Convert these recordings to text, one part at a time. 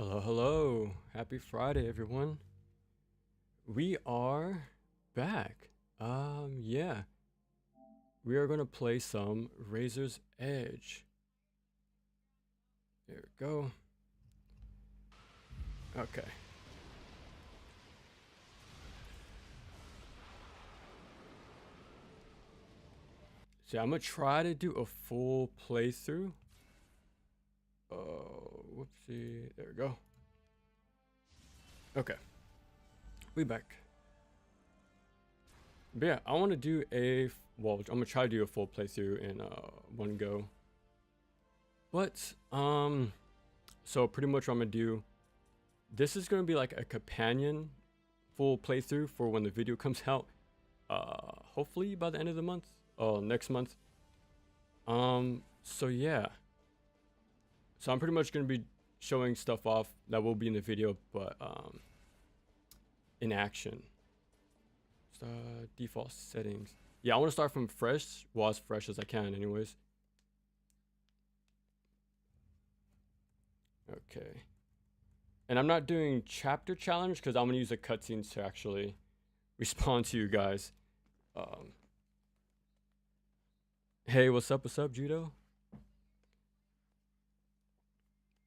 Hello, hello. Happy Friday, everyone. We are back. Yeah. We are going to play some Razor's Edge. There we go. Okay. So I'm going to try to do a full playthrough. Oh, whoopsie. There we go. Okay. We back. But yeah, I want to do I'm going to try to do a full playthrough in one go. But, so pretty much what I'm going to do, this is going to be like a companion full playthrough for when the video comes out. Hopefully by the end of the month, next month. So yeah. So I'm pretty much going to be showing stuff off that will be in the video, but, in action. Default settings. Yeah, I want to start from fresh, well, as fresh as I can anyways. Okay. And I'm not doing chapter challenge because I'm going to use the cutscenes to actually respond to you guys. Hey, what's up, Judo?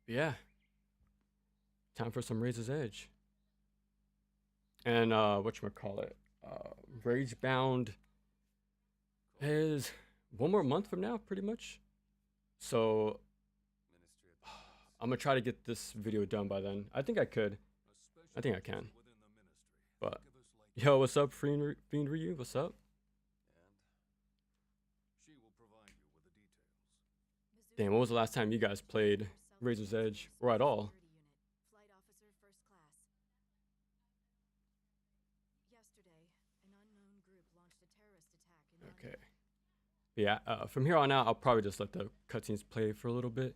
Yeah. Time for some Razor's Edge. And whatchamacallit? Ragebound is one more month from now, pretty much. So I'm gonna try to get this video done by then. I think I could. I think I can. But yo, what's up, Fiend Ryu? What's up? Damn, when was the last time you guys played Razor's Edge or at all? Okay. Yeah, from here on out, I'll probably just let the cutscenes play for a little bit.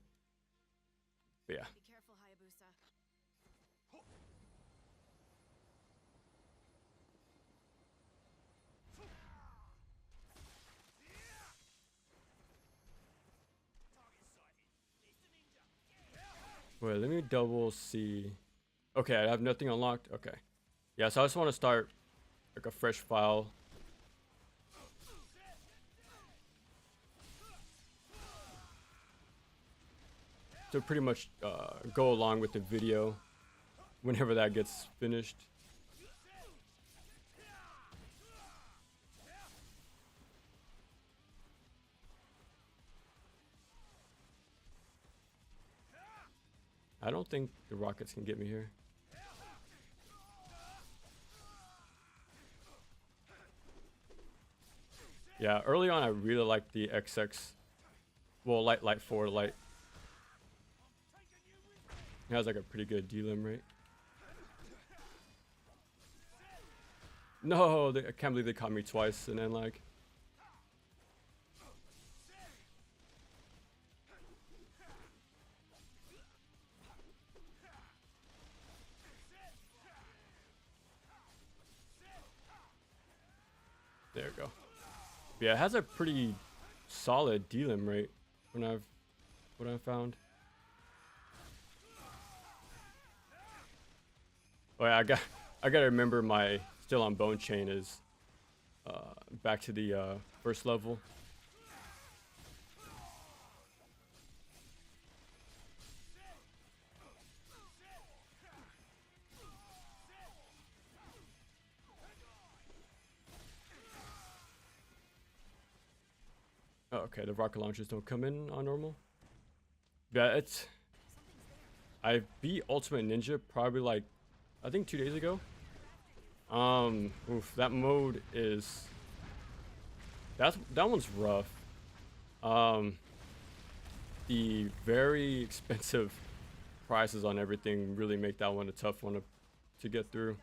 But yeah. Be careful, Hayabusa. Wait, let me double see. Okay, I have nothing unlocked. Okay. Yeah, so I just want to start like a fresh file. To pretty much go along with the video whenever that gets finished. I don't think the rockets can get me here. Yeah, early on I really liked the XX. Well, light 4 light. It has like a pretty good delim rate. No, I can't believe they caught me twice and then like. There we go. But yeah, it has a pretty solid delim rate when what I've found. Oh yeah, I gotta remember my still on bone chain is back to the first level. Oh, okay, the rocket launchers don't come in on normal. Yeah, I beat Ultimate Ninja probably like I think 2 days ago. That mode is that one's rough. The very expensive prices on everything really make that one a tough one to get through.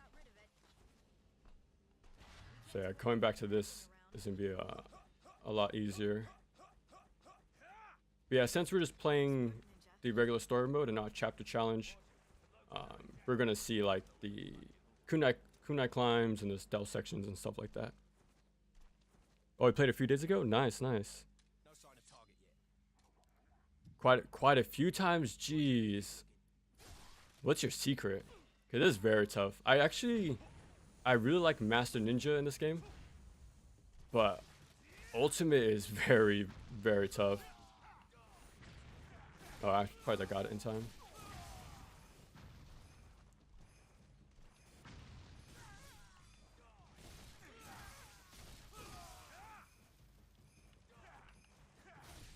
So yeah, coming back to this is gonna be a lot easier. But yeah, since we're just playing the regular story mode and not chapter challenge, we're gonna see like the kunai climbs and the stealth sections and stuff like that. Oh, we played a few days ago. Nice. Quite a few times. Jeez. What's your secret? It is very tough. I really like Master Ninja in this game, but Ultimate is very, very tough. Oh, I probably got it in time.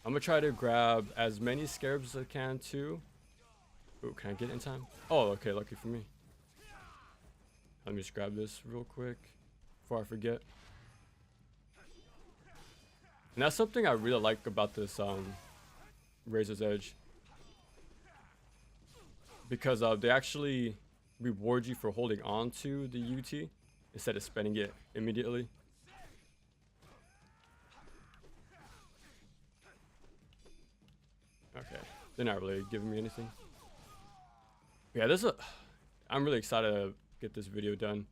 I'm gonna try to grab as many scarabs as I can too. Ooh, can I get it in time? Oh, okay, lucky for me. Let me just grab this real quick before I forget. And that's something I really like about this Razor's Edge, because they actually reward you for holding on to the UT instead of spending it immediately. Okay, they're not really giving me anything. Yeah, I'm really excited to get this video done.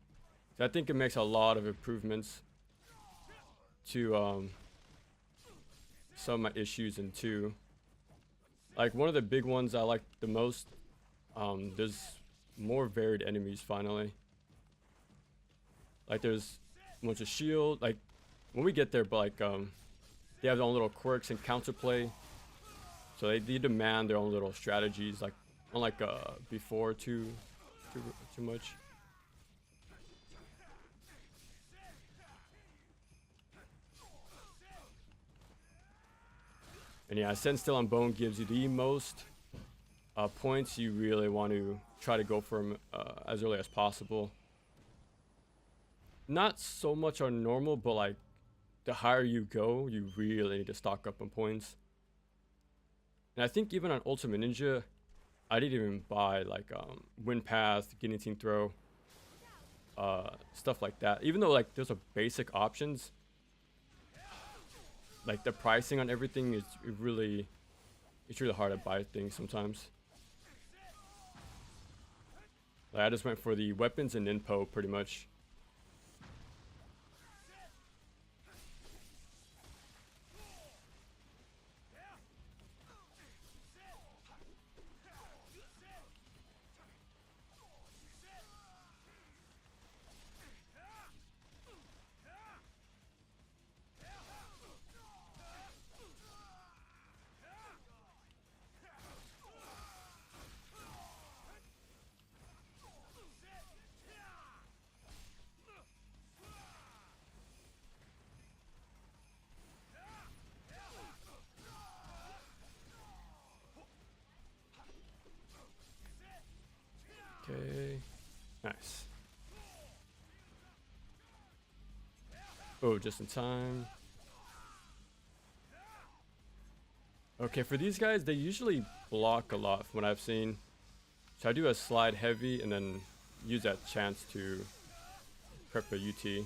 I think it makes a lot of improvements to some of my issues in 2. Like one of the big ones I like the most, there's more varied enemies finally. Like there's a bunch of shield, like when we get there, but like they have their own little quirks and counterplay. So they demand their own little strategies, like unlike before too much. And yeah, Stand Still on Bone gives you the most points. You really want to try to go for them as early as possible. Not so much on normal, but like the higher you go, you really need to stock up on points. And I think even on Ultimate Ninja, I didn't even buy like Wind Path, Guillotine Throw, stuff like that. Even though like there's a basic options, like the pricing on everything is really hard to buy things sometimes. Like I just went for the weapons and Ninpo pretty much. Okay, nice. Oh, just in time. Okay, for these guys, they usually block a lot from what I've seen. So I do a slide heavy and then use that chance to prep a UT.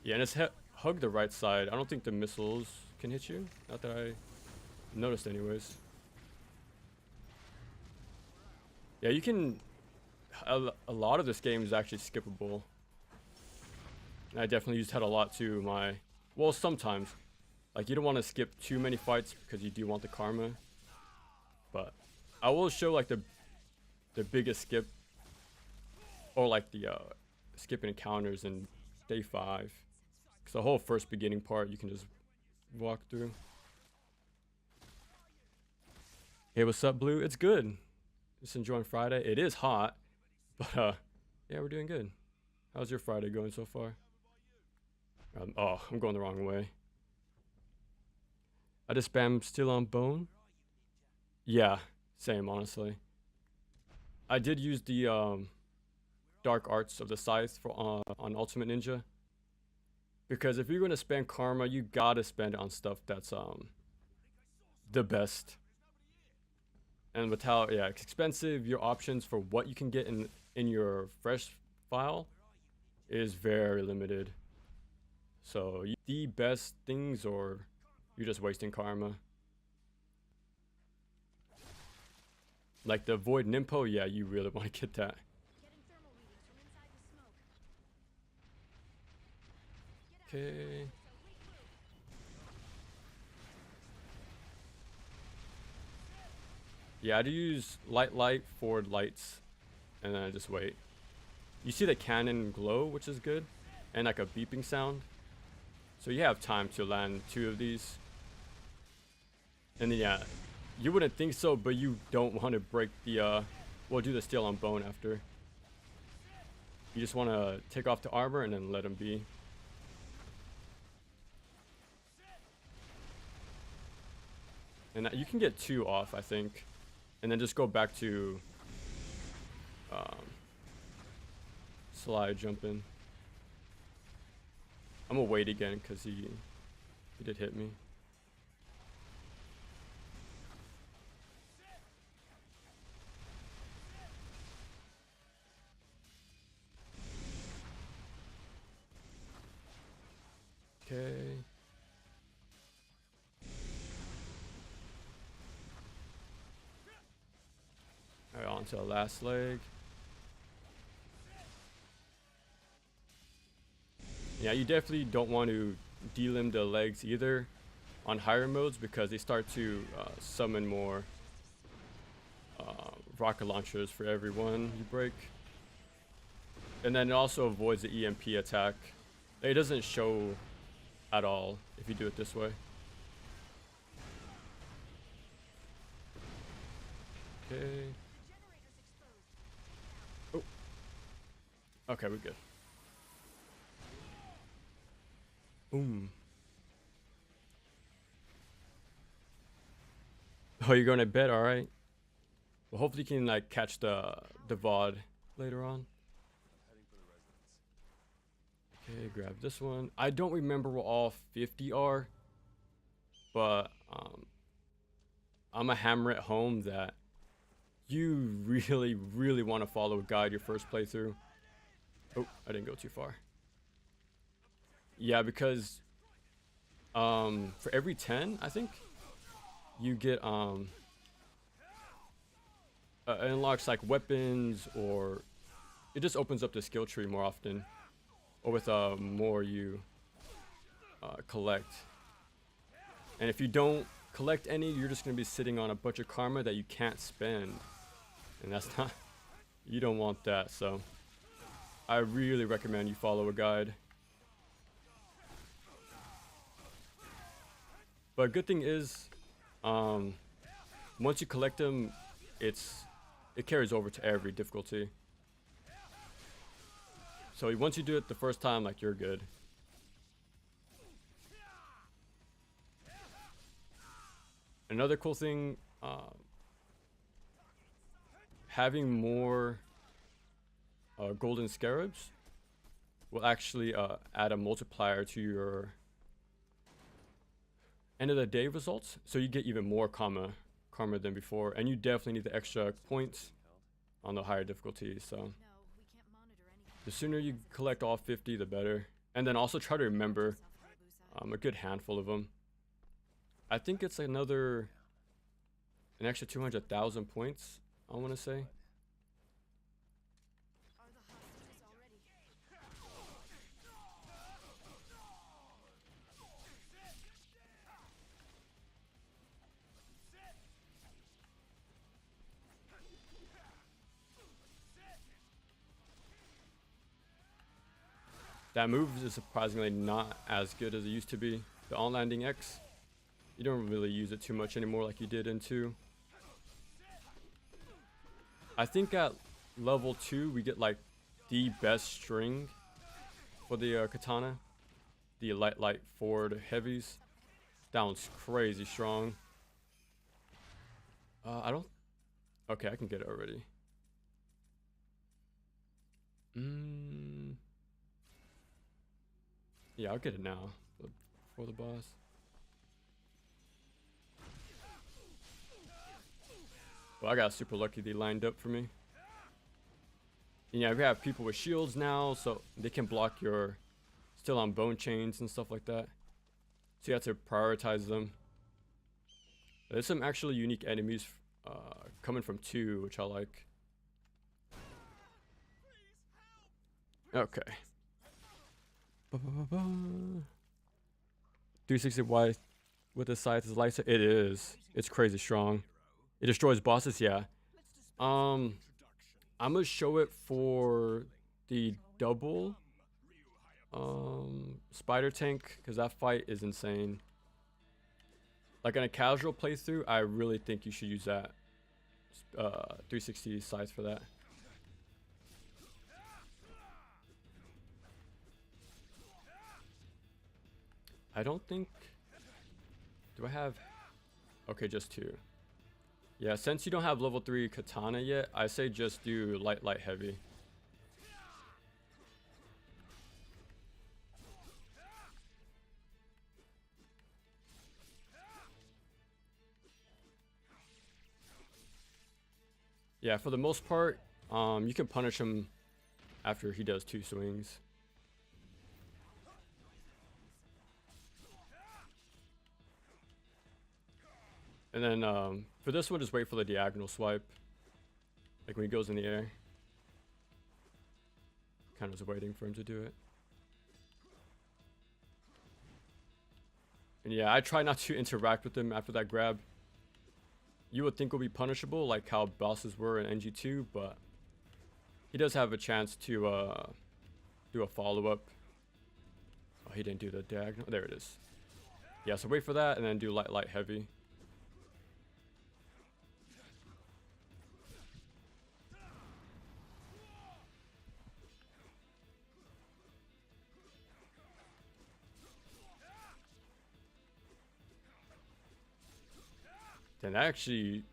Yeah, and just hug the right side. I don't think the missiles can hit you. Not that I noticed anyways. Yeah, you can... A lot of this game is actually skippable. And I definitely used head a lot too. Well, sometimes. Like, you don't want to skip too many fights because you do want the karma. But I will show like the biggest skip, or like the skipping encounters in day 5. Because the whole first beginning part you can just walk through. Hey, what's up, Blue? It's good. Just enjoying Friday. It is hot, but yeah, we're doing good. How's your Friday going so far? Oh, I'm going the wrong way. I just spam Still on Bone. Yeah, same, honestly. I did use the Dark Arts of the Scythe for on Ultimate Ninja. Because if you're going to spend karma, you gotta spend it on stuff that's the best. And with how it's expensive, your options for what you can get in your fresh file is very limited. So the best things, or you're just wasting karma. Like the Void Nimpo, yeah, you really want to get that. Okay. Yeah, I do use light, forward lights, and then I just wait. You see the cannon glow, which is good, and like a beeping sound. So you have time to land 2 of these. And then yeah, you wouldn't think so, but you don't want to break the well, do the steel on bone after. You just want to take off the armor and then let them be. And you can get 2 off, I think, and then just go back to slide jumping. I'm gonna wait again because he did hit me. Okay. All right, on to the last leg. Yeah, you definitely don't want to delimb the legs either on higher modes because they start to summon more rocket launchers for every one you break. And then it also avoids the EMP attack. It doesn't show at all if you do it this way. Okay. Oh. Okay, we're good. Boom. Oh, you're going to bed, all right. Well, hopefully you can like catch the VOD later on. Okay, grab this one. I don't remember what all 50 are, but I'm gonna hammer it home that you really want to follow a guide your first playthrough. Oh, I didn't go too far. Yeah, because for every 10, I think, you get it unlocks like weapons, or it just opens up the skill tree more often, or with more you collect. And if you don't collect any, you're just gonna be sitting on a bunch of karma that you can't spend, and that's not, you don't want that. So I really recommend you follow a guide. But good thing is, once you collect them, it carries over to every difficulty. So once you do it the first time, like, you're good. Another cool thing, having more golden scarabs will actually add a multiplier to your end of the day results, so you get even more karma than before, and you definitely need the extra points on the higher difficulties. So the sooner you collect all 50, the better. And then also try to remember a good handful of them. I think it's an extra 200,000 points, I want to say. That move is surprisingly not as good as it used to be. The on-landing X, you don't really use it too much anymore like you did in 2. I think at level 2 we get like the best string for the katana. The light forward heavies. That one's crazy strong. I don't... Okay, I can get it already. Yeah, I'll get it now for the boss. Well, I got super lucky they lined up for me. And yeah, we have people with shields now, so they can block your still on bone chains and stuff like that. So you have to prioritize them. There's some actually unique enemies coming from 2, which I like. Okay. 360 Y with the size is lighter. It is. It's crazy strong. It destroys bosses, yeah. Um, I'm gonna show it for the double spider tank because that fight is insane. Like in a casual playthrough, I really think you should use that 360 scythe for that. I don't think. Do I have? Okay, just two. Yeah, since you don't have level 3 katana yet, I say just do light, light, heavy. Yeah, for the most part, you can punish him after he does 2 swings. And then for this one, just wait for the diagonal swipe. Like when he goes in the air. Kind of was waiting for him to do it. And yeah, I try not to interact with him after that grab. You would think it would be punishable, like how bosses were in NG2, but he does have a chance to do a follow-up. Oh, he didn't do the diagonal. There it is. Yeah, so wait for that and then do light, light, heavy. Then that actually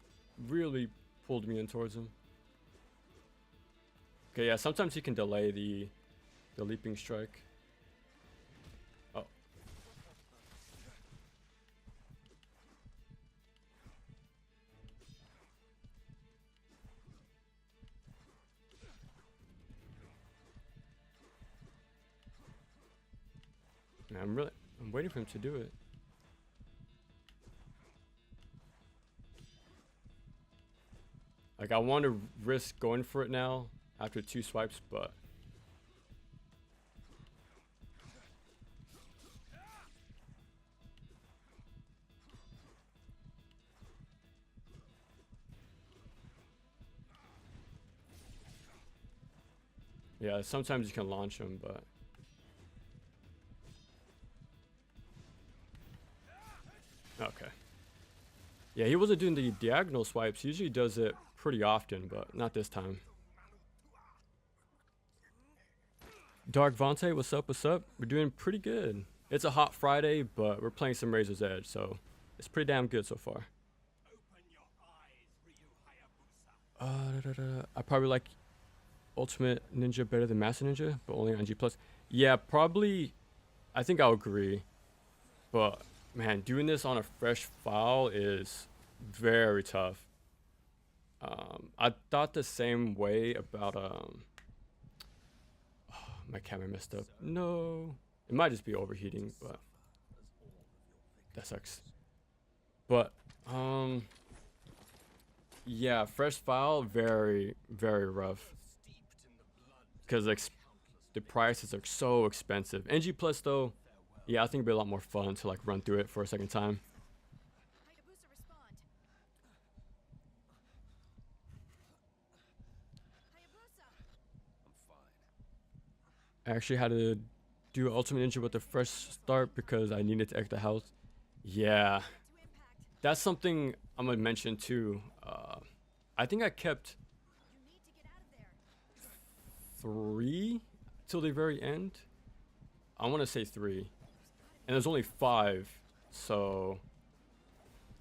really pulled me in towards him. Okay, yeah, sometimes he can delay the leaping strike. Oh. Man, I'm waiting for him to do it. Like, I want to risk going for it now after 2 swipes, but yeah, sometimes you can launch him, but okay. Yeah, he wasn't doing the diagonal swipes. He usually does it pretty often, but not this time. Dark Vontae, what's up? What's up? We're doing pretty good. It's a hot Friday, but we're playing some Razor's Edge, so it's pretty damn good so far. I probably like Ultimate Ninja better than Master Ninja, but only on G+. Yeah, probably. I think I'll agree. But man, doing this on a fresh file is very tough. I thought the same way about oh, my camera messed up. No, it might just be overheating, but that sucks. But yeah, fresh file very rough because the prices are so expensive. NG Plus though, yeah, I think it'd be a lot more fun to like run through it for a second time. I actually had to do Ultimate Ninja with the fresh start because I needed to extra health. Yeah, that's something I'm gonna mention too. I think I kept 3 till the very end. I want to say 3, and there's only 5, so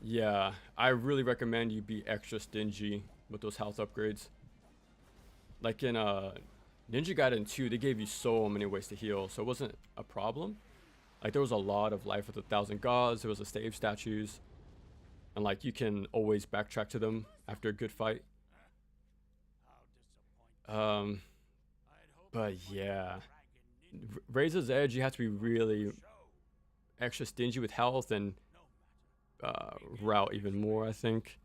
yeah, I really recommend you be extra stingy with those health upgrades. Like in Ninja Gaiden 2, they gave you so many ways to heal, so it wasn't a problem. Like there was a lot of life with 1,000 gods. There was a stave statues, and like you can always backtrack to them after a good fight. But yeah, Razor's Edge, you have to be really extra stingy with health and route even more, I think.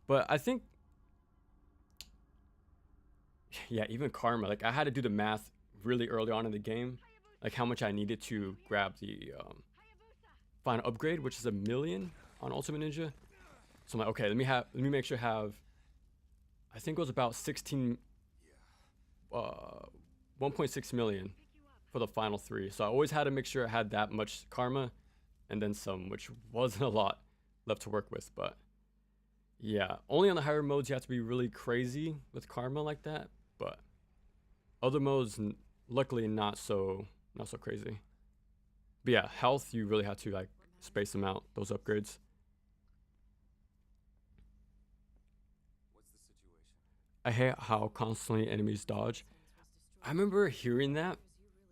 But I think, yeah, even karma. Like I had to do the math really early on in the game, like how much I needed to grab the final upgrade, which is 1 million on Ultimate Ninja. So I'm like, okay, let me make sure I have, I think it was about 16, 1.6 million for the final 3. So I always had to make sure I had that much karma and then some, which wasn't a lot left to work with. But yeah, only on the higher modes you have to be really crazy with karma like that. But other modes, luckily not so crazy. But yeah, health, you really have to like space them out, those upgrades. I hate how constantly enemies dodge. I remember hearing that,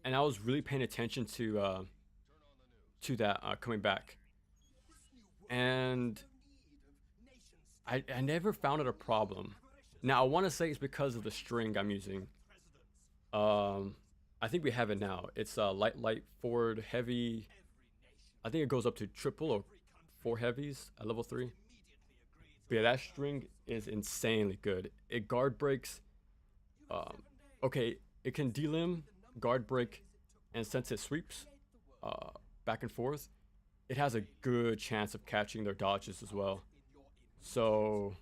and I was really paying attention to that coming back, and I never found it a problem. Now I want to say it's because of the string I'm using. I think we have it now. It's light, forward, heavy. I think it goes up to triple or 4 heavies at level 3. But yeah, that string is insanely good. It guard breaks. Okay, it can delimb, guard break, and since it sweeps back and forth, it has a good chance of catching their dodges as well. So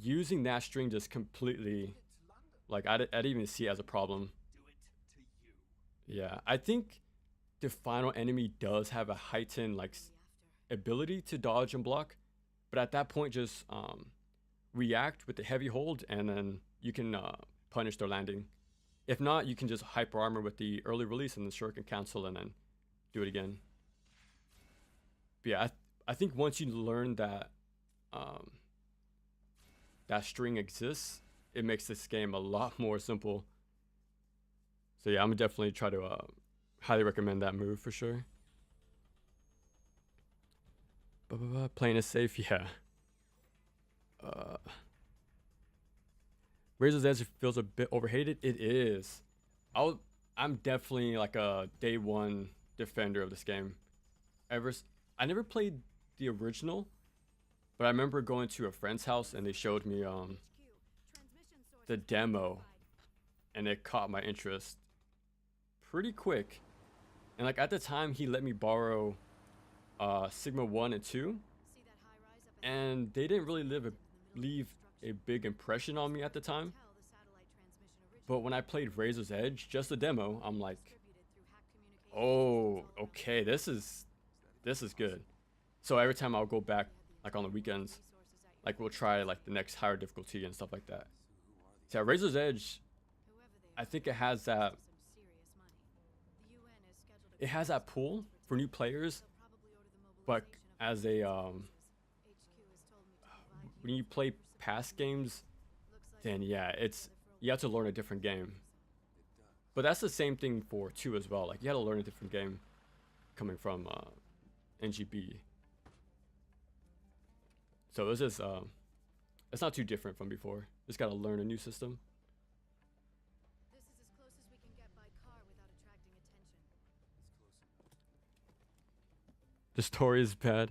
using that string just completely, like I didn't even see it as a problem. Yeah, I think the final enemy does have a heightened like ability to dodge and block, but at that point just react with the heavy hold and then you can punish their landing. If not, you can just hyper armor with the early release and the shuriken cancel and then do it again. But yeah, I think once you learn that that string exists, it makes this game a lot more simple. So yeah, I'm gonna definitely try to highly recommend that move for sure. Playing it safe, yeah. Razor's Edge feels a bit overhated. It is. I'm definitely like a day one defender of this game. I never played the original, but I remember going to a friend's house and they showed me the demo, and it caught my interest pretty quick. And like at the time, he let me borrow Sigma 1 and 2, and they didn't really leave a big impression on me at the time. But when I played Razor's Edge, just the demo, I'm like, oh, okay, this is good. So every time I'll go back, like on the weekends, like we'll try like the next higher difficulty and stuff like that. So yeah, Razor's Edge, I think it has that pull for new players, but as a when you play past games, then yeah, you have to learn a different game. But that's the same thing for 2 as well. Like you had to learn a different game coming from NGB. So it's just it's not too different from before. Just gotta learn a new system. The story is bad.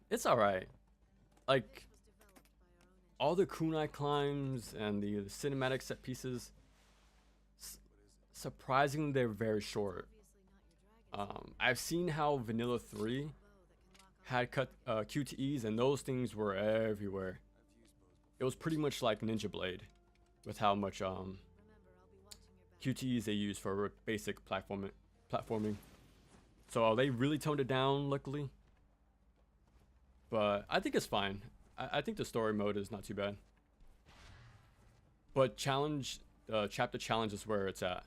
It's alright. Like all the kunai climbs and the cinematic set pieces, surprisingly they're very short. I've seen how Vanilla 3 had cut QTEs, and those things were everywhere. It was pretty much like Ninja Blade with how much QTEs they use for basic platforming. So they really toned it down, luckily. But I think it's fine. I think the story mode is not too bad. But chapter challenge is where it's at.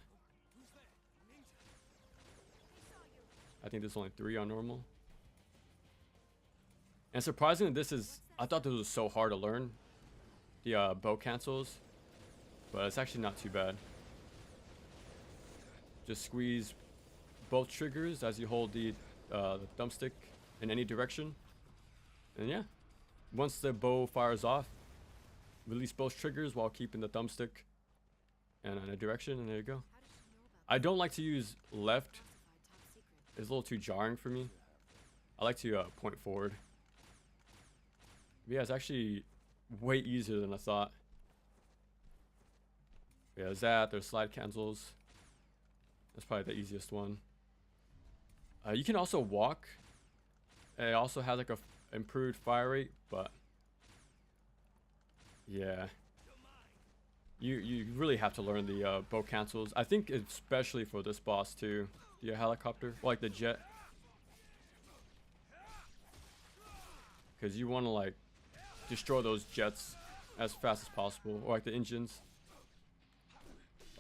I think there's only 3 on normal. And surprisingly, I thought this was so hard to learn, the bow cancels, but it's actually not too bad. Just squeeze both triggers as you hold the thumbstick in any direction. And yeah, once the bow fires off, release both triggers while keeping the thumbstick in a direction, and there you go. I don't like to use left. It's a little too jarring for me. I like to point forward. But yeah, it's actually way easier than I thought. Yeah, there's that. There's slide cancels. That's probably the easiest one. You can also walk It also has like a improved fire rate, but yeah, you really have to learn the bow cancels. I think especially for this boss too, the helicopter, or like the jet, because you want to like destroy those jets as fast as possible, or like the engines.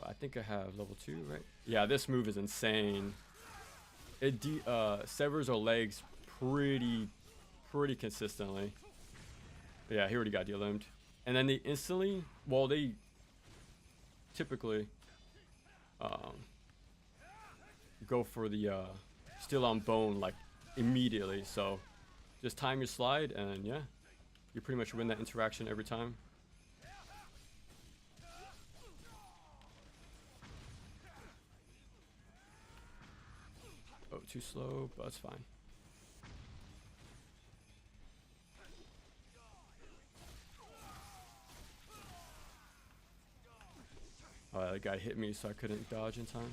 I think I have level 2, right? Yeah, this move is insane. It severs our legs pretty consistently. Yeah, he already got de-limbed. And then they instantly, well, they typically go for the steel on bone like immediately. So just time your slide and yeah, you pretty much win that interaction every time. Oh, too slow, but it's fine. Oh, that guy hit me, so I couldn't dodge in time.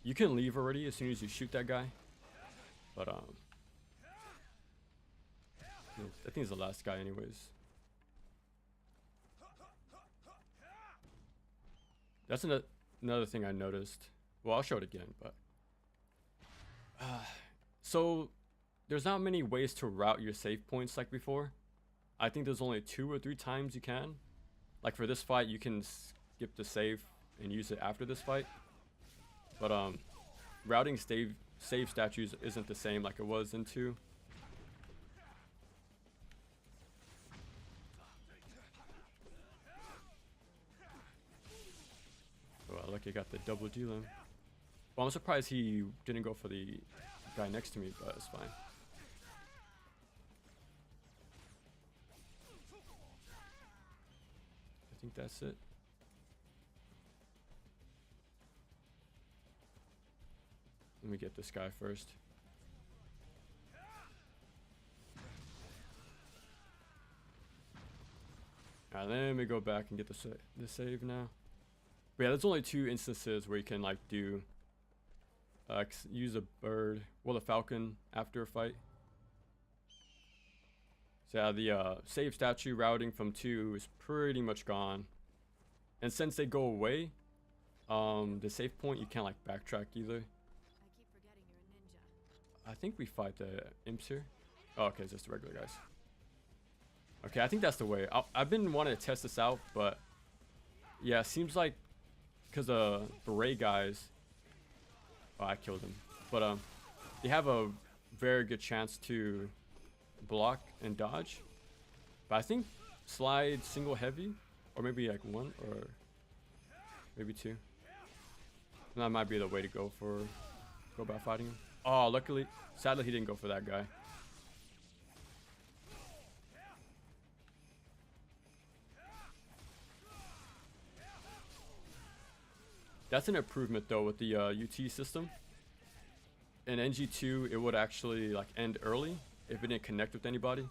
You can leave already as soon as you shoot that guy, but I think it's the last guy anyways. That's another thing I noticed. Well, I'll show it again, but so there's not many ways to route your save points like before. I think there's only 2 or 3 times you can. Like for this fight, you can skip the save and use it after this fight. But routing save statues isn't the same like it was in 2. Well, lucky I got the double dealing. Well, I'm surprised he didn't go for the guy next to me, but it's fine. I think that's it. Let me get this guy first. Alright, let me go back and get the save now. But yeah, there's only 2 instances where you can like do use a bird, well, a falcon after a fight. So yeah, the save statue routing from 2 is pretty much gone. And since they go away, the save point you can't like backtrack either. I keep forgetting you're a ninja. I think we fight the imps here. Oh, okay, it's just the regular guys. Okay, I think that's the way. I've been wanting to test this out, but yeah, it seems like because the beret guys, oh, I killed him, but they have a very good chance to block and dodge. But I think slide single heavy, or maybe like 1 or maybe 2. And that might be the way to go about fighting him. Oh, sadly he didn't go for that guy. That's an improvement though with the UT system. In NG2, it would actually like end early if it didn't connect with anybody.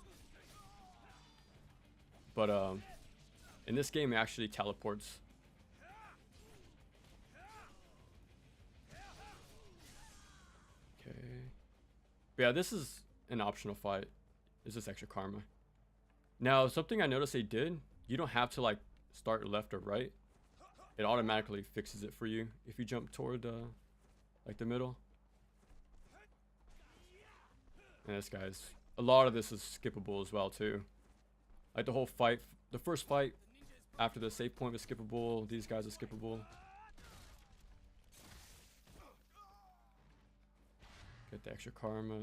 But in this game, it actually teleports. Okay. But yeah, this is an optional fight. It's just extra karma. Now, something I noticed they did, you don't have to like start left or right. It automatically fixes it for you if you jump toward like the middle. And this guy's, a lot of this is skippable as well too. Like the whole fight, the first fight after the save point was skippable. These guys are skippable. Get the extra karma.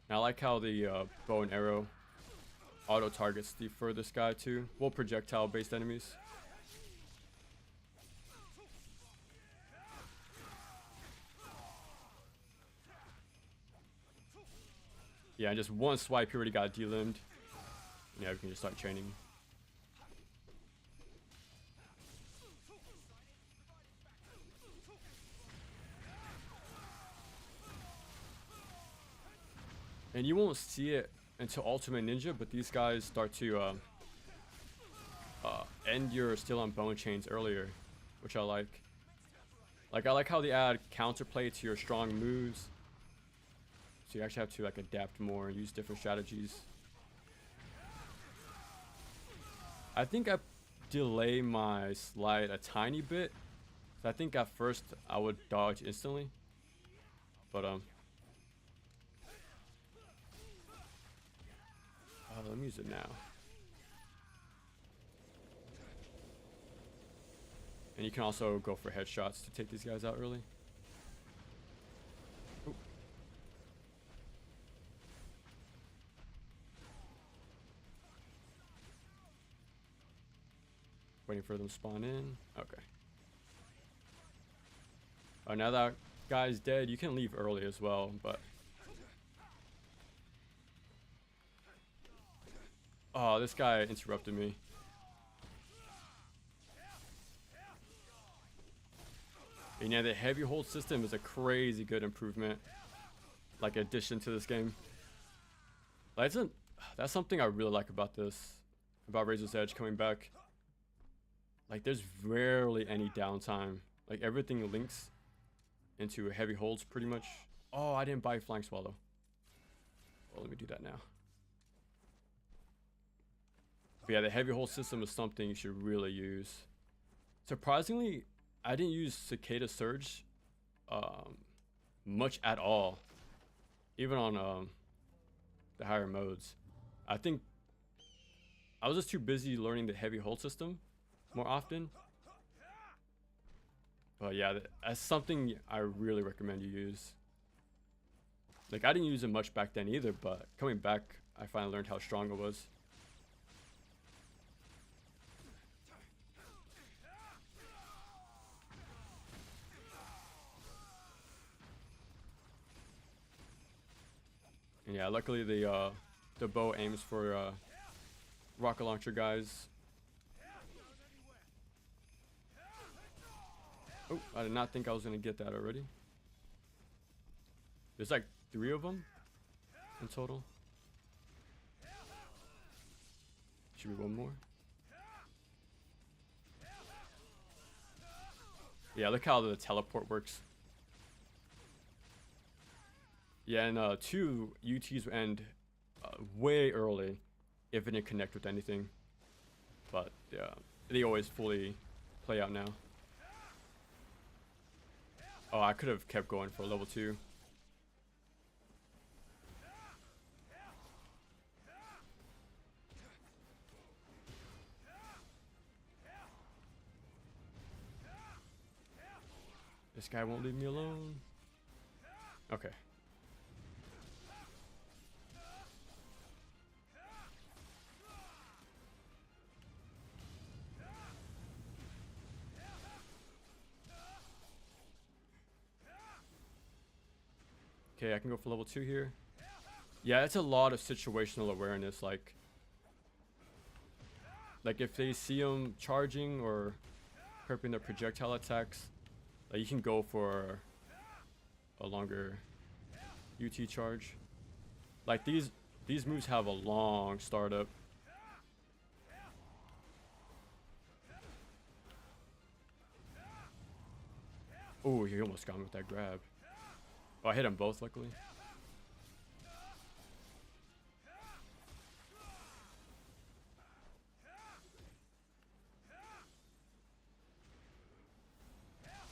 Now I like how the bow and arrow auto targets the furthest guy too. Well, projectile based enemies. Yeah, just one swipe, he already got de-limbed. Yeah, we can just start training. And you won't see it until Ultimate Ninja, but these guys start to end your Steel on Bone chains earlier, which I like. Like, I like how they add counterplay to your strong moves. So you actually have to like adapt more and use different strategies. I think I delay my slide a tiny bit. So I think at first I would dodge instantly. But let me use it now. And you can also go for headshots to take these guys out early. Ooh. Waiting for them to spawn in. Okay. Oh, now that guy's dead, you can leave early as well, but... Oh, this guy interrupted me. And yeah, the heavy hold system is a crazy good improvement, like addition to this game. Like, that's something I really like about this, about Razor's Edge coming back. Like, there's rarely any downtime. Like, everything links into heavy holds pretty much. Oh, I didn't buy Flying Swallow. Well, let me do that now. But yeah, the heavy hold system is something you should really use. Surprisingly, I didn't use Cicada Surge much at all, even on the higher modes. I think I was just too busy learning the heavy hold system more often. But yeah, that's something I really recommend you use. Like, I didn't use it much back then either, but coming back, I finally learned how strong it was. And yeah, luckily the bow aims for rocket launcher guys. Oh, I did not think I was gonna get that already. There's like 3 of them in total. Should be one more. Yeah, look how the teleport works. Yeah, and 2 UTs will end way early if it didn't connect with anything. But yeah, they always fully play out now. Oh, I could have kept going for level 2. This guy won't leave me alone. Okay. Okay, I can go for level 2 here. Yeah, it's a lot of situational awareness. Like if they see them charging or prepping their projectile attacks, like, you can go for a longer UT charge. Like, these moves have a long startup. Oh, he almost got me with that grab. Oh, I hit them both, luckily.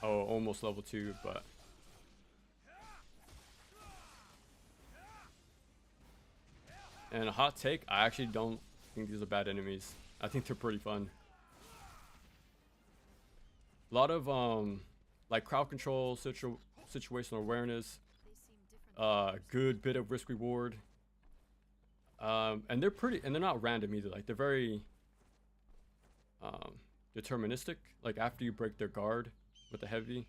Oh, almost level 2, but... And a hot take, I actually don't think these are bad enemies. I think they're pretty fun. A lot of, like, crowd control, situational awareness. Good bit of risk reward. And they're not random either. Like, they're very deterministic. Like, after you break their guard with the heavy,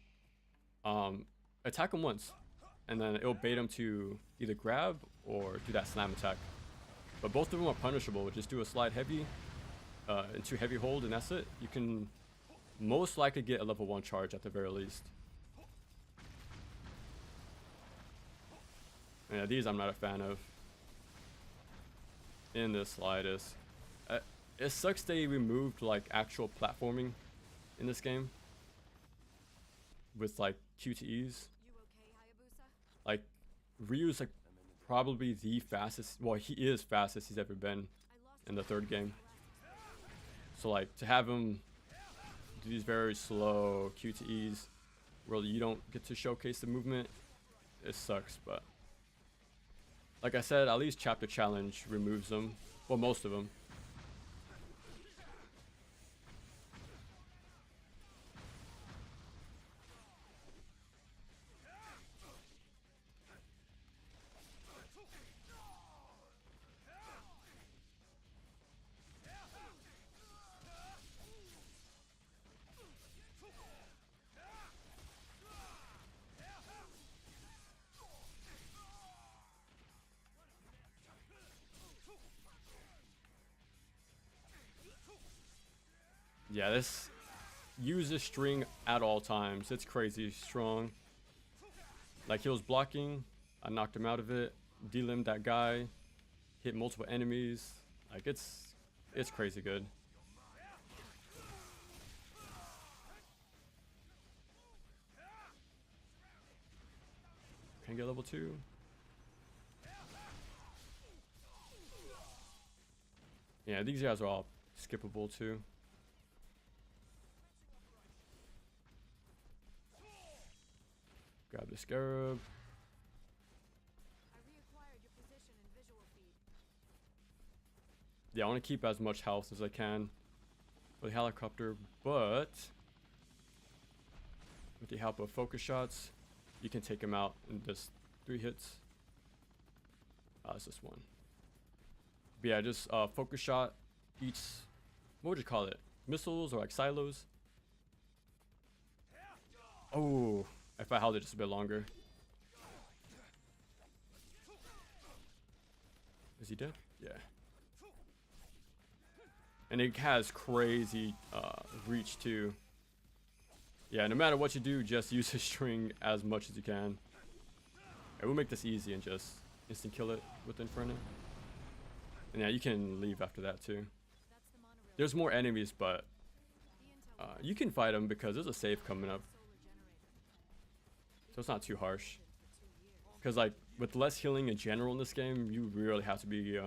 attack them once, and then it'll bait them to either grab or do that slam attack. But both of them are punishable. Just do a slide heavy into heavy hold, and that's it. You can most likely get a level 1 charge at the very least. Yeah, these I'm not a fan of. in the slightest. It sucks they removed like actual platforming in this game with like QTEs. You okay, Hayabusa? Like Ryu's like probably the fastest. Well, he is fastest he's ever been I lost in the third game. So like to have him do these very slow QTEs where you don't get to showcase the movement, it sucks. But like I said, at least chapter challenge removes them. Well, most of them. Yeah, this uses string at all times. It's crazy strong. Like he was blocking, I knocked him out of it, delimbed that guy, hit multiple enemies. Like it's crazy good. Can I get level 2? Yeah, these guys are all skippable too. Grab the scarab. I reacquired your position and visual feed. Yeah, I want to keep as much health as I can for the helicopter, but with the help of focus shots, you can take him out in just 3 hits. It's just 1. But yeah, just focus shot each. What would you call it? Missiles or like silos? Oh, if I held it just a bit longer. Is he dead? Yeah. And it has crazy reach too. Yeah, no matter what you do, just use a string as much as you can. It will make this easy and just instant kill it with Inferno. And yeah, you can leave after that too. That's the monorail. There's more enemies, but The intel you can fight them because there's a save coming up. solar generator. So it's not too harsh. For 2 years. Because like with less healing in general in this game, you really have to be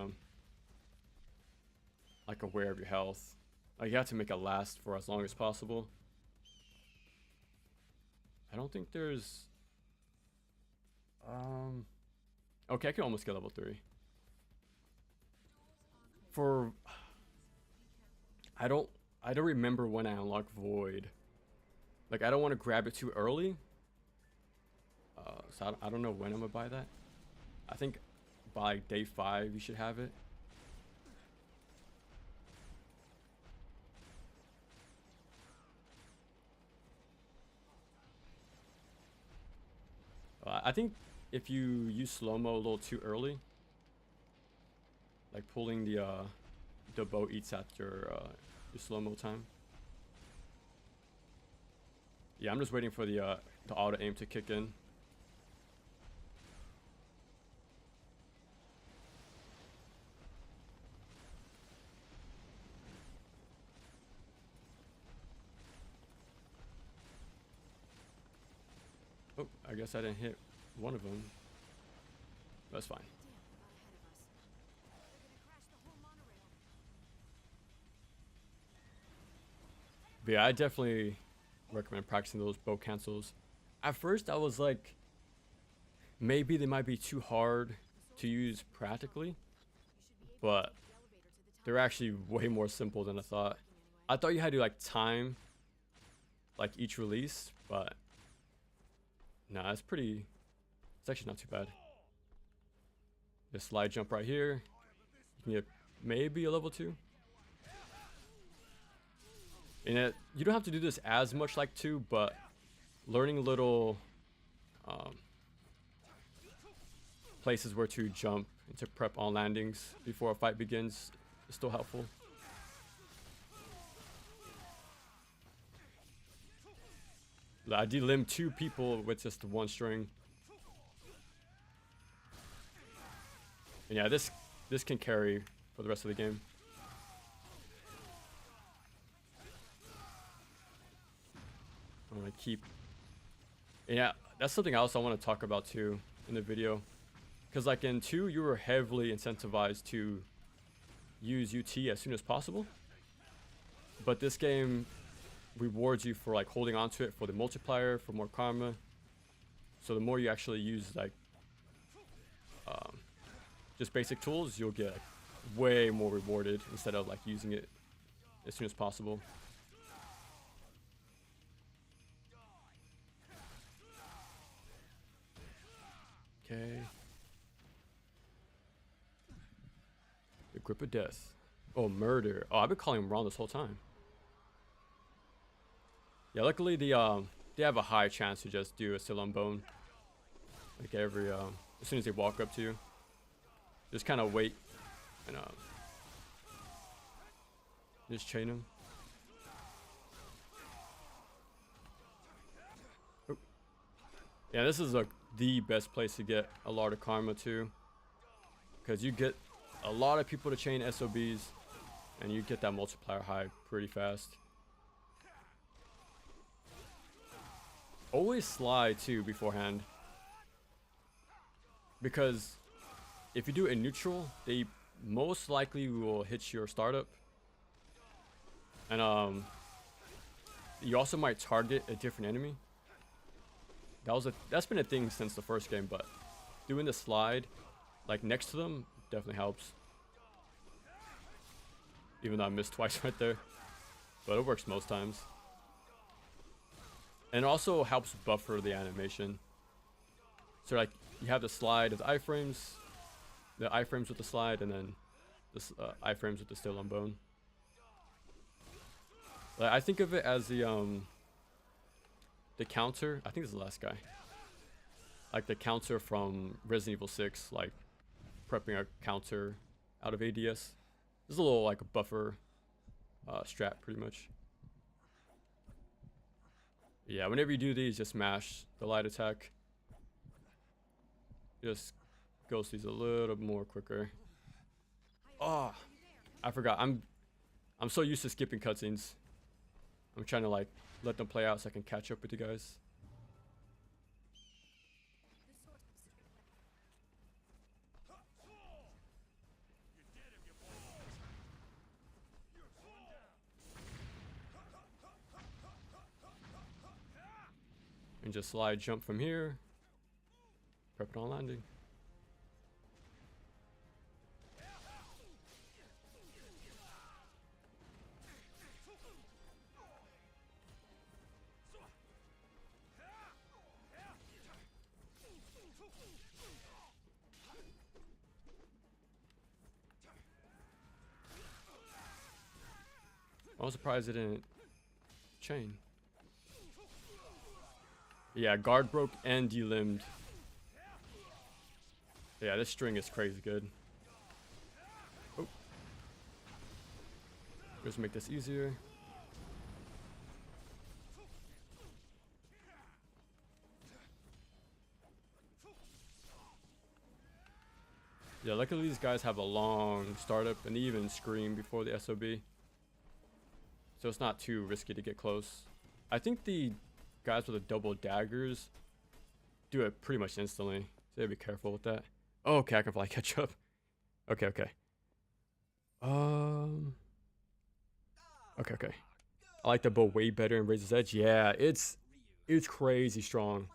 like aware of your health. Like you have to make it last for as long as possible. I don't think there's okay, I can almost get level 3. For I don't remember when I unlocked Void. Like I don't want to grab it too early. So I don't know when I'm gonna buy that. I think by day 5 you should have it. I think if you use slow-mo a little too early, like pulling the bow eats at your slow-mo time. Yeah, I'm just waiting for the auto aim to kick in. Oh, I guess I didn't hit one of them. That's fine. But yeah, I definitely recommend practicing those bow cancels. At first, I was like, maybe they might be too hard to use practically, but they're actually way more simple than I thought. I thought you had to like time like each release, but nah, it's actually not too bad. This slide jump right here, you can get maybe a level 2. And you don't have to do this as much like 2, but learning little places where to jump and to prep on landings before a fight begins is still helpful. I delimb 2 people with just 1 string. And yeah, this can carry for the rest of the game. I'm gonna keep. Yeah, that's something else I want to talk about too in the video, because like in 2, you were heavily incentivized to use UT as soon as possible, but this game rewards you for like holding on to it for the multiplier, for more karma. So the more you actually use like just basic tools, you'll get way more rewarded instead of like using it as soon as possible. Okay. The grip of death. Oh, murder. Oh, I've been calling him wrong this whole time. Yeah, luckily they have a high chance to just do a still on bone. Like every as soon as they walk up to you. Just kind of wait and just chain him. Oh. Yeah, this is like the best place to get a lot of karma too, because you get a lot of people to chain SOBs and you get that multiplier high pretty fast. Always slide too beforehand, because if you do it in neutral, they most likely will hit your startup, and you also might target a different enemy. That's been a thing since the first game, but doing the slide like next to them definitely helps. Even though I missed twice right there, but it works most times. And it also helps buffer the animation. So like you have the slide of the iframes, the iframes with the slide, and then the iframes with the still on bone. Like, I think of it as the counter. I think this is the last guy. Like the counter from Resident Evil 6, like prepping a counter out of ADS. This is a little like a buffer strat, pretty much. Yeah, whenever you do these, just mash the light attack. Just goes these a little more quicker. Oh, I forgot. I'm so used to skipping cutscenes. I'm trying to like let them play out so I can catch up with you guys. And just slide jump from here. Prep it on landing. I was surprised it didn't chain. Yeah, guard broke and delimbed. Yeah, this string is crazy good. Oh. Let's make this easier. Yeah, luckily these guys have a long startup and they even scream before the SOB. So it's not too risky to get close. I think the guys with the double daggers do it pretty much instantly. So be careful with that. Oh, okay, I can probably catch up. Okay, okay. Okay. I like the bow way better in Razor's Edge. Yeah, it's crazy strong.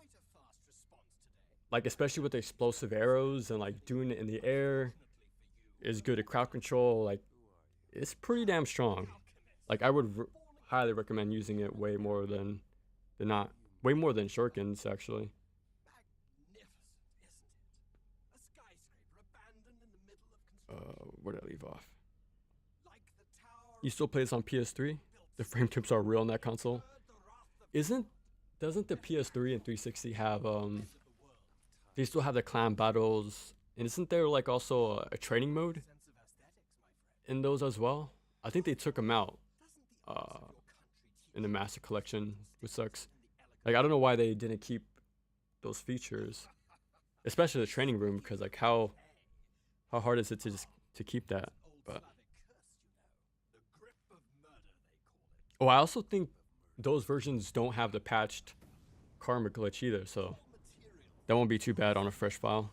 Like especially with the explosive arrows and like doing it in the air is good at crowd control. Like it's pretty damn strong. Like I would highly recommend using it way more than way more than shurikens actually. Where did I leave off? You still play this on PS3? The frame tips are real on that console. Doesn't the PS3 and 360 have they still have the clan battles, and isn't there like also a training mode in those as well? I think they took them out in the Master Collection, which sucks. Like I don't know why they didn't keep those features, especially the training room, because like how hard is it to keep that? But Oh, I also think those versions don't have the patched karma glitch either, so that won't be too bad on a fresh file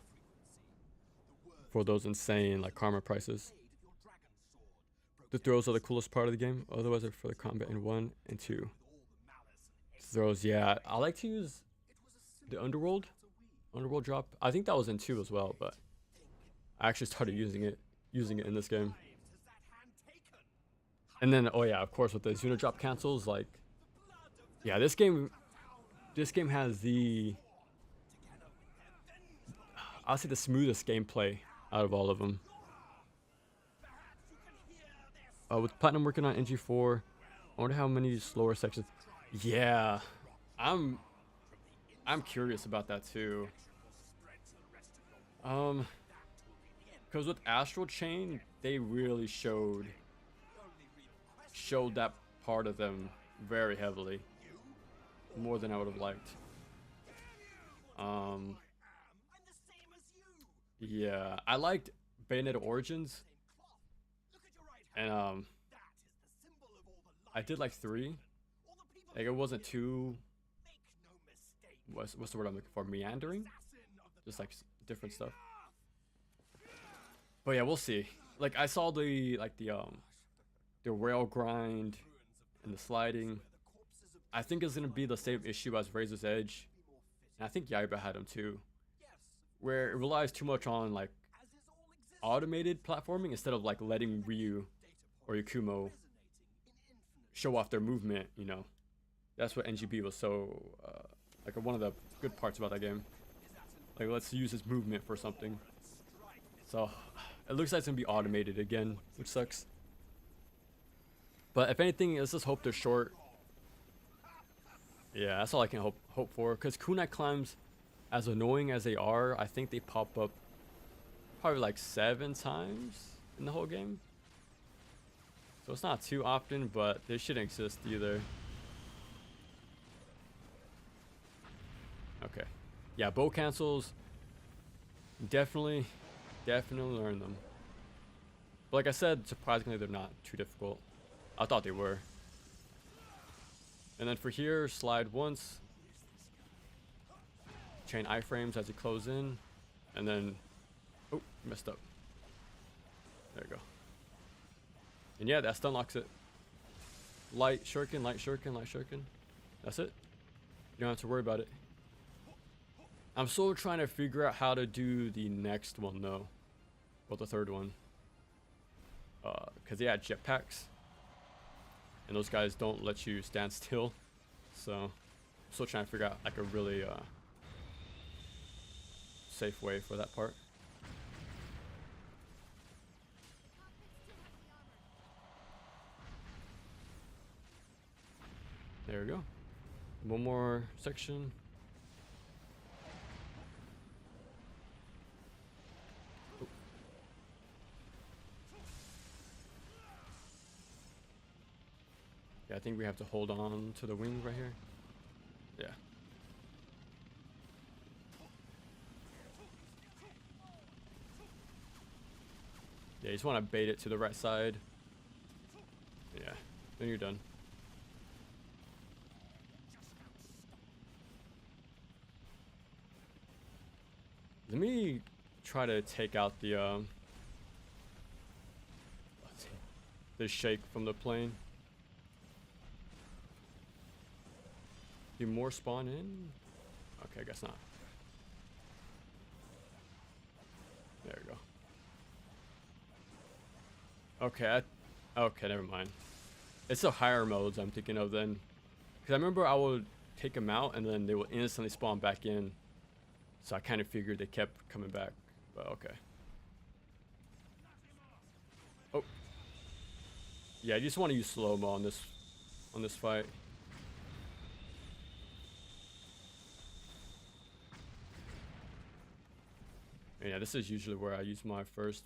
for those insane like karma prices. The throws are the coolest part of the game. Otherwise, they're for the combat in 1 and 2. Throws, yeah. I like to use the underworld drop. I think that was in 2 as well, but I actually started using it in this game. And then, oh yeah, of course, with the Zuna drop cancels, like, yeah, this game has the, I'll say the smoothest gameplay out of all of them. With Platinum working on NG4, I wonder how many slower sections. Yeah, I'm curious about that too. Because with Astral Chain, they really showed that part of them very heavily, more than I would have liked. Yeah, I liked Bayonetta Origins, and I did like 3. Like, it wasn't too, what's the word I'm looking for? Meandering, just like different stuff. But yeah, we'll see. Like, I saw the rail grind and the sliding. I think it's gonna be the same issue as Razor's Edge, and I think Yaiba had them too, where it relies too much on like automated platforming instead of like letting Ryu or Yakumo show off their movement. You know, that's what NGB was so like one of the good parts about that game. Like, let's use his movement for something. So it looks like it's gonna be automated again, which sucks. But if anything, let's just hope they're short. Yeah, that's all I can hope for. Because kunai climbs, as annoying as they are, I think they pop up probably like 7 times in the whole game. So it's not too often, but they shouldn't exist either. Okay. Yeah, bow cancels. Definitely learn them. But like I said, surprisingly, they're not too difficult. I thought they were. And then for here, slide once. Chain iframes as you close in. And then, oh, messed up. There you go. And yeah, that stun locks it. Light shuriken, light shuriken, light shuriken. That's it. You don't have to worry about it. I'm still trying to figure out how to do the next one though. Well, the third one. Because they had jetpacks. And those guys don't let you stand still. So I'm still trying to figure out like a really safe way for that part. There we go. One more section. Oh. Yeah, I think we have to hold on to the wing right here. Yeah. Yeah, you just want to bait it to the right side. Yeah, then you're done. Let me try to take out the shake from the plane. Do more spawn in? Okay, I guess not. There we go. Okay, okay, never mind. It's the higher modes I'm thinking of then. Because I remember I would take them out and then they would instantly spawn back in. So I kind of figured they kept coming back, but okay. Oh. Yeah, I just want to use slow-mo on this fight. And yeah, this is usually where I use my first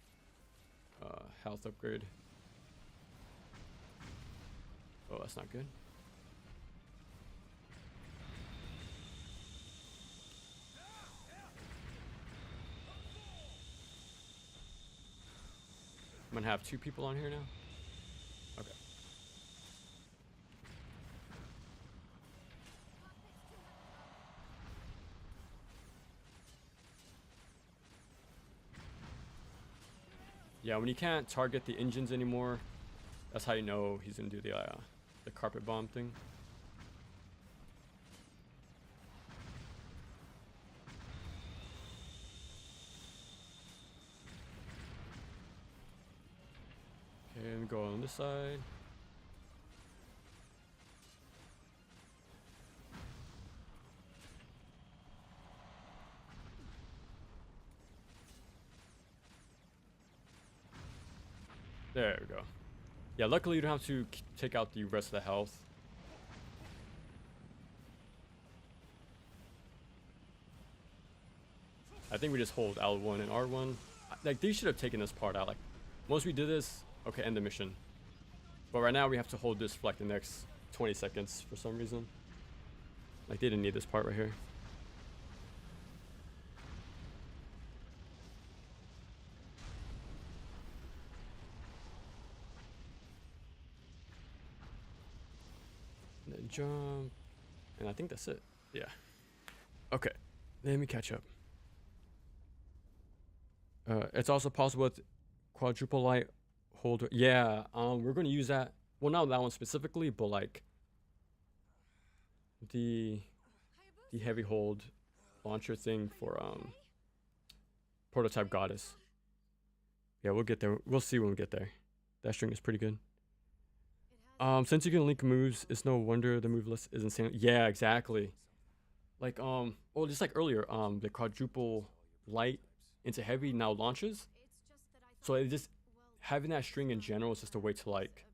health upgrade. Oh, that's not good. I'm gonna have 2 people on here now. Okay. Yeah, when you can't target the engines anymore, that's how you know he's gonna do the carpet bomb thing. Okay, let me go on this side. There we go. Yeah, luckily you don't have to take out the rest of the health. I think we just hold L1 and R1. Like, they should have taken this part out. Like, once we did this, okay, end the mission. But right now we have to hold this for like the next 20 seconds for some reason. Like, they didn't need this part right here. And then jump. And I think that's it. Yeah. Okay. Let me catch up. It's also possible with quadruple light holder. Yeah, we're going to use that. Well, not that one specifically, but like the heavy hold launcher thing for prototype goddess. Yeah, we'll get there. We'll see when we get there. That string is pretty good. Since you can link moves, it's no wonder the move list is insane. Yeah, exactly. Like well, just like earlier, the quadruple light into heavy now launches. So it just having that string in general is just a way to like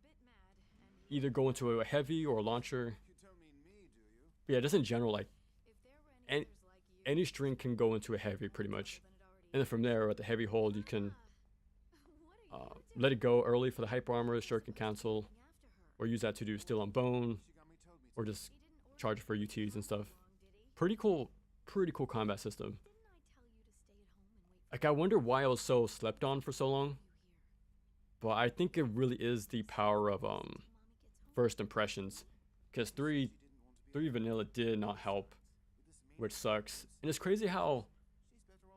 either go into a heavy or a launcher. But yeah, just in general, like any string can go into a heavy pretty much. And then from there, at the heavy hold, you can let it go early for the hyper armor, shuriken cancel, or use that to do steel on bone, or just charge for UTs and stuff. Pretty cool combat system. Like, I wonder why it was so slept on for so long. But I think it really is the power of first impressions. Because 3 vanilla did not help, which sucks. And it's crazy how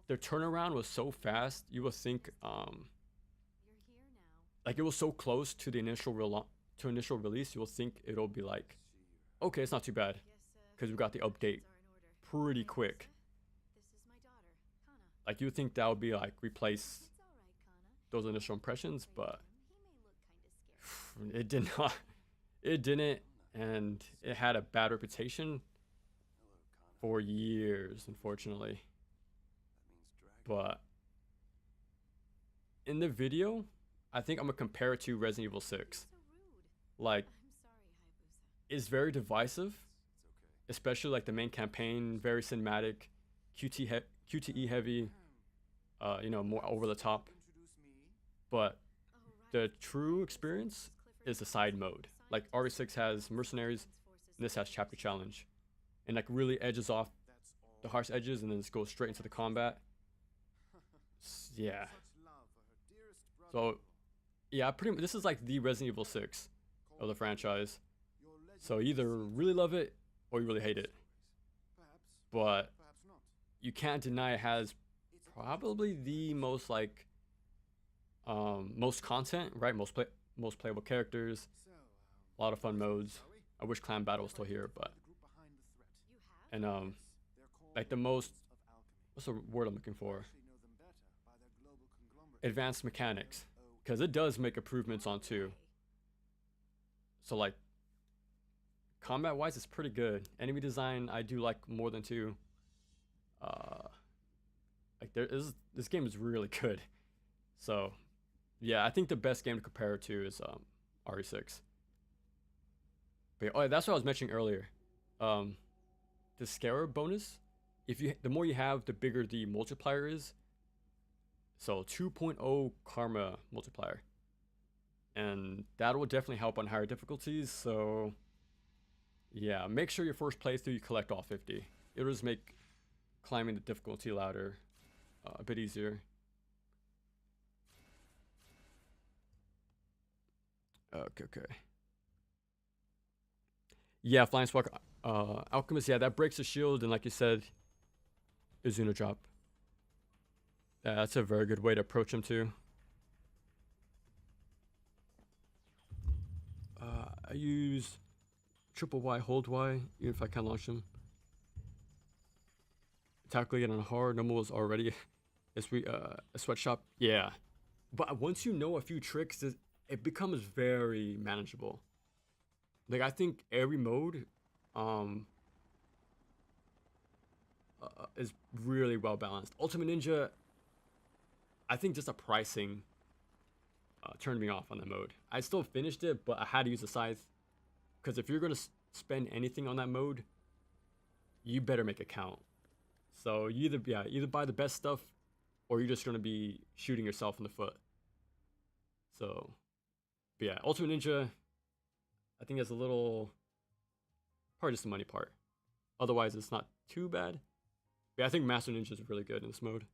their turnaround was so fast. You would think like it was so close to the initial release, you'll think it'll be like, okay, it's not too bad. Because we got the update pretty quick. Like, you would think that would be like replace those initial impressions, but it did not. It didn't, and it had a bad reputation for years, unfortunately. But in the video, I think I'm gonna compare it to Resident Evil 6. Like, it's very divisive, especially like the main campaign, very cinematic, QTE heavy, you know, more over the top. But the true experience is the side mode. Like, RE6 has mercenaries, and this has chapter challenge, and like really edges off the harsh edges, and then just goes straight into the combat. Yeah. So, yeah, pretty much this is like the Resident Evil 6 of the franchise. So you either really love it or you really hate it. But you can't deny it has probably the most like most content, right? Most playable characters, a lot of fun modes. I wish Clan Battle was still here, but and like the most, what's the word I'm looking for? Advanced mechanics, because it does make improvements on 2. So like combat wise, it's pretty good. Enemy design I do like more than 2. Like this game is really good. So yeah, I think the best game to compare it to is RE6. But yeah, oh, that's what I was mentioning earlier. The Scarab bonus, the more you have, the bigger the multiplier is. So 2.0 karma multiplier, and that will definitely help on higher difficulties. So yeah, make sure your first playthrough you collect all 50. It'll just make climbing the difficulty ladder a bit easier. Okay. Yeah, Flying Spark, Alchemist, yeah, that breaks the shield, and like you said, Izuna drop. Yeah, that's a very good way to approach him too. use triple Y, hold Y, even if I can't launch them. Tackling it on hard, normal is already a sweatshop. Yeah, but once you know a few tricks, it becomes very manageable. Like I think every mode, is really well balanced. Ultimate Ninja, I think just the pricing turned me off on the mode. I still finished it, but I had to use the scythe because if you're gonna spend anything on that mode, you better make it count. So you either buy the best stuff, or you're just gonna be shooting yourself in the foot. So, but yeah, Ultimate Ninja, I think it's a little, probably just the money part. Otherwise, it's not too bad. But yeah, I think Master Ninja is really good in this mode.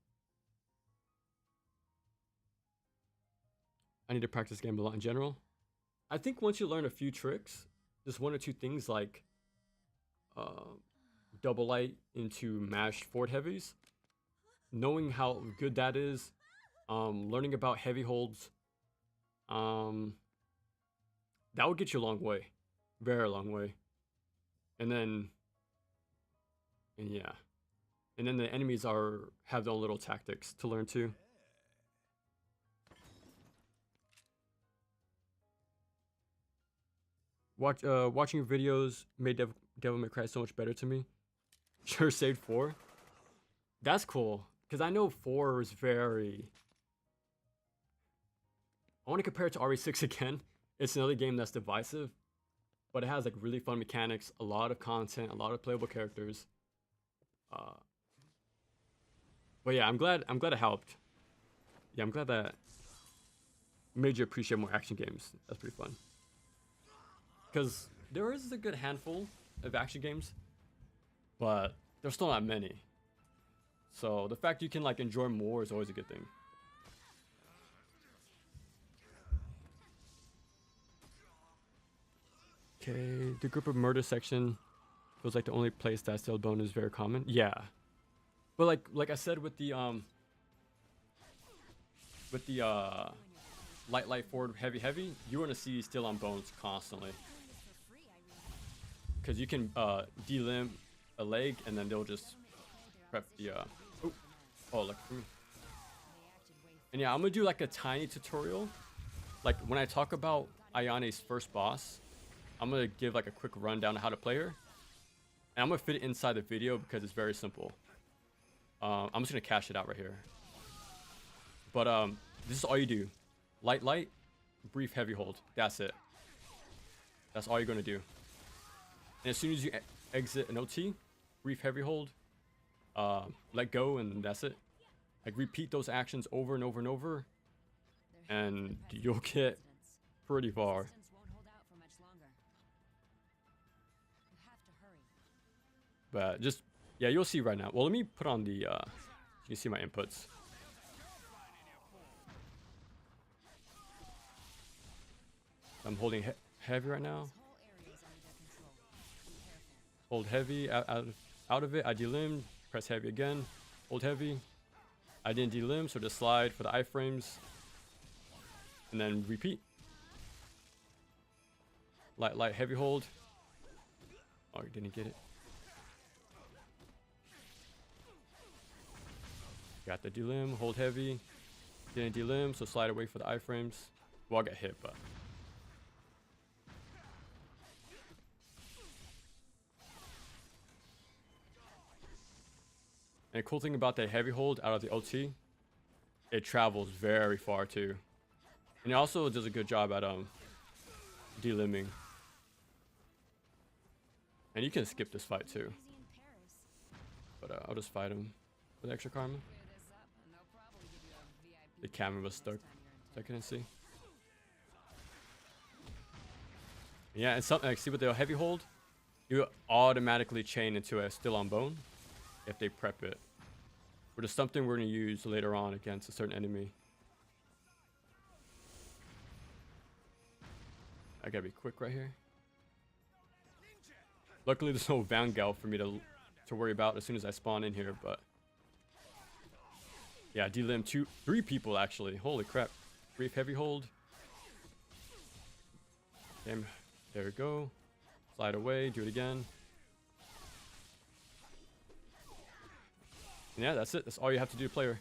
I need to practice game a lot in general. I think once you learn a few tricks, just one or two things like double light into mashed forward heavies, knowing how good that is, learning about heavy holds, that would get you a long way, very long way. And then the enemies have their own little tactics to learn too. Watching your videos made Devil May Cry so much better to me. Sure saved 4. That's cool, because I know 4 is very... I want to compare it to RE6 again. It's another game that's divisive, but it has like really fun mechanics, a lot of content, a lot of playable characters. But yeah, I'm glad it helped. Yeah, I'm glad that made you appreciate more action games. That's pretty fun. Because there is a good handful of action games, but there's still not many. So the fact you can like enjoy more is always a good thing. Okay, the group of murder section feels like the only place that stale bone is very common. Yeah, but like I said with the light forward heavy, you're gonna see steel on bones constantly. Because you can delimb a leg and then they'll just prep the look for me. And yeah, I'm gonna do like a tiny tutorial. Like when I talk about Ayane's first boss, I'm gonna give like a quick rundown of how to play her. And I'm gonna fit it inside the video because it's very simple. I'm just gonna cash it out right here. But this is all you do. Light, brief heavy hold. That's it. That's all you're gonna do. And as soon as you exit an OT, brief heavy hold, let go, and that's it. Like repeat those actions over and over and over, and you'll get pretty far. But just, yeah, you'll see right now. Well, let me put on the, you can see my inputs. I'm holding heavy right now. Hold heavy, out of it, I delimb, press heavy again, hold heavy. I didn't delimb, so just slide for the iframes. And then repeat. Light, heavy hold. Oh, you didn't get it. Got the delimb, hold heavy. Didn't delimb, so slide away for the iframes. Well, I got hit, but... And the cool thing about that heavy hold out of the OT, it travels very far too. And it also does a good job at delimbing. And you can skip this fight too. But I'll just fight him with extra karma. The camera was stuck, so I couldn't see. Yeah, and something like, see with the heavy hold, you automatically chain into a still on bone if they prep it. Which is something we're going to use later on against a certain enemy. I gotta be quick right here. Luckily there's no Vangal for me to worry about as soon as I spawn in here, but... Yeah, delimb 3 people actually. Holy crap. Brief heavy hold. Damn. There we go. Slide away, do it again. And yeah, that's it. That's all you have to do, player.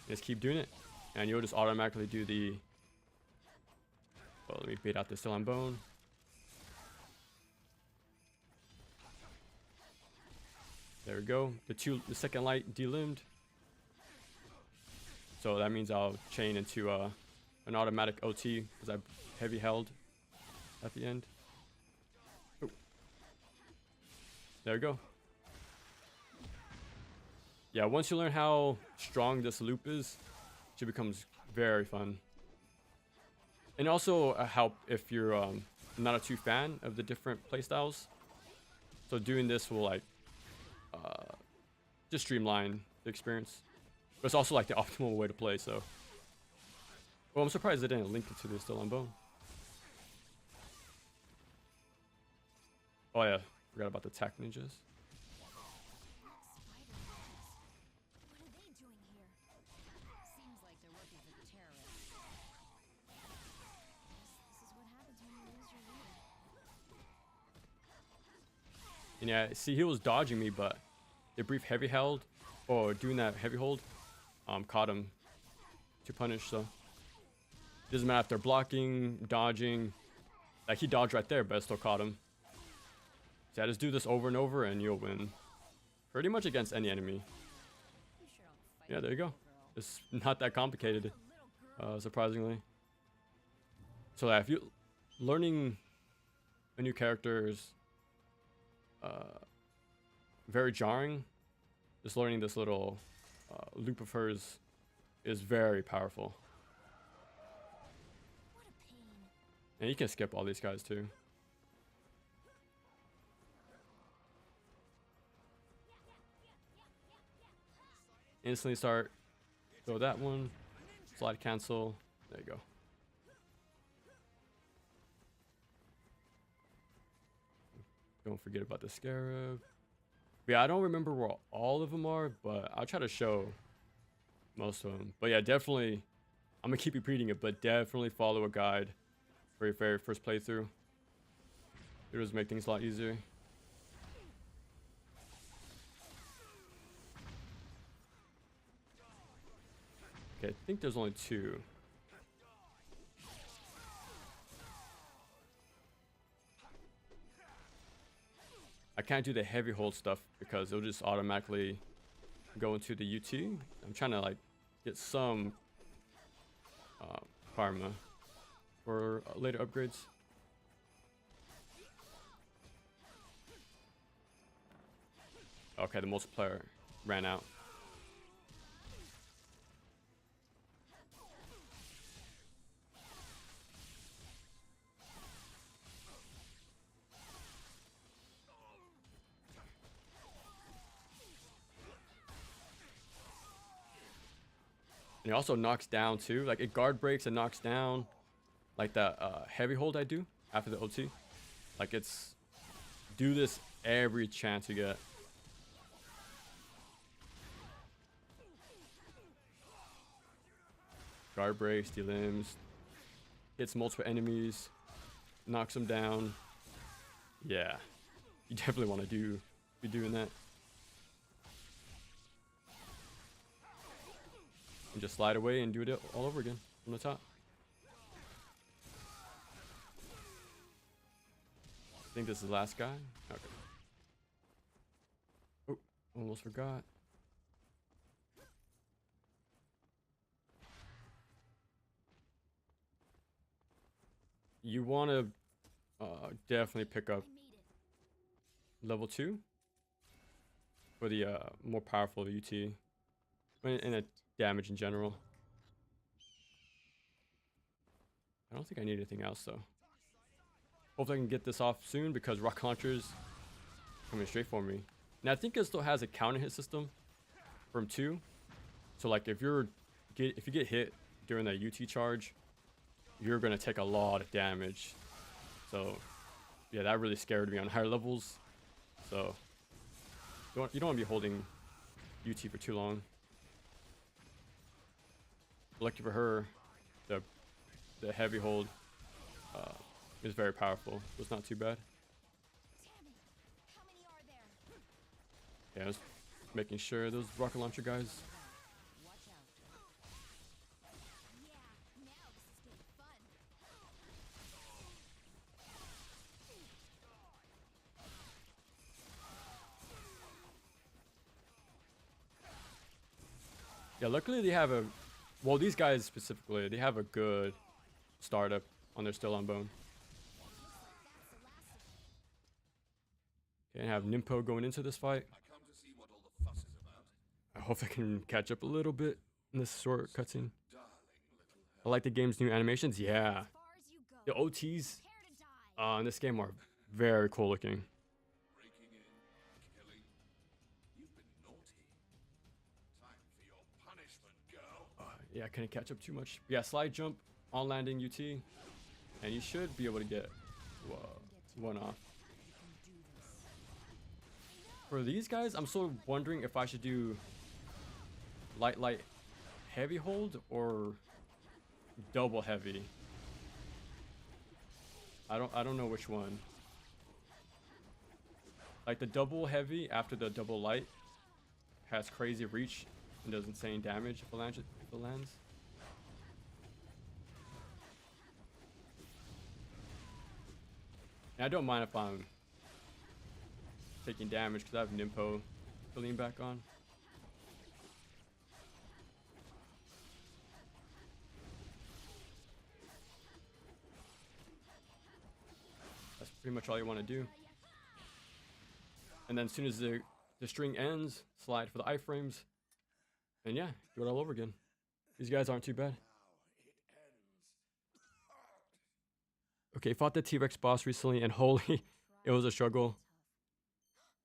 Just keep doing it, and you'll just automatically do the... Well, let me bait out the still on bone. There we go. The second light delimbed. So that means I'll chain into an automatic OT because I heavy held at the end. Ooh. There we go. Yeah, once you learn how strong this loop is, it becomes very fun. And also help if you're not a true fan of the different playstyles. So doing this will like just streamline the experience. But it's also like the optimal way to play, so. Well, I'm surprised they didn't link it to the Still on Bone. Oh yeah, forgot about the tech ninjas. What are they doing here? Seems like they're working for the terrorists. This is what happens when you lose your leader. And yeah, see, he was dodging me, but the brief heavy held, or doing that heavy hold, caught him to punish. So it doesn't matter if they're blocking, dodging. Like he dodged right there, but I still caught him. So yeah, just do this over and over, and you'll win pretty much against any enemy. You sure don't fight Yeah, there you go. girl. It's not that complicated, surprisingly. So yeah, if you learning a new character is very jarring, just learning this little loop of hers is very powerful. What a pain. And you can skip all these guys too. Instantly start. Throw that one. Slide cancel. There you go. Don't forget about the scarab. But yeah, I don't remember where all of them are, but I'll try to show most of them. But yeah, definitely, I'm gonna keep repeating it, but definitely follow a guide for your very first playthrough. It does make things a lot easier. Okay, I think there's only two. I can't do the heavy hold stuff because it'll just automatically go into the UT. I'm trying to like get some karma for later upgrades. Okay, the multiplayer ran out. And it also knocks down too. Like it guard breaks and knocks down. Like that heavy hold I do after the OT. Like it's do this every chance you get. Guard breaks, delimbs, hits multiple enemies, knocks them down. Yeah, you definitely want to be doing that. And just slide away and do it all over again from the top. I think this is the last guy. Okay. Oh, almost forgot. You want to definitely pick up I made it. level 2 for the more powerful UT and the damage in general. I don't think I need anything else though. Hopefully I can get this off soon because rock launchers coming straight for me. Now I think it still has a counter hit system from 2. So like if you get hit during that UT charge, you're gonna take a lot of damage. So yeah, that really scared me on higher levels. So you don't want to be holding UT for too long. Lucky for her, the heavy hold is very powerful. So it's not too bad. Damn it! How many are there? Yeah, just making sure those rocket launcher guys. Watch out. Yeah, now this is getting fun. Yeah, luckily they have a, well, these guys specifically, they have a good startup on their still on bone. Looks like that's the last of them. Okay, and have Nimpo going into this fight. I come to see what all the fuss is about. I hope I can catch up a little bit in this short cutscene. Darling little I like the game's new animations. Yeah, As far as you go. the OTs Prepare to die. in this game are very cool looking. breaking in, killing. You've been naughty. Time for your punishment, girl. Yeah, I couldn't catch up too much. Yeah, slide jump on landing UT, and you should be able to get one off. For these guys, I'm sort of wondering if I should do light, heavy hold or double heavy. I don't know which one. Like the double heavy after the double light has crazy reach and does insane damage if it lands. And I don't mind if I'm taking damage because I have Nimpo to lean back on. That's pretty much all you want to do. And then as soon as the string ends, slide for the iframes. And yeah, do it all over again. These guys aren't too bad. Okay, fought the T-Rex boss recently and holy, it was a struggle.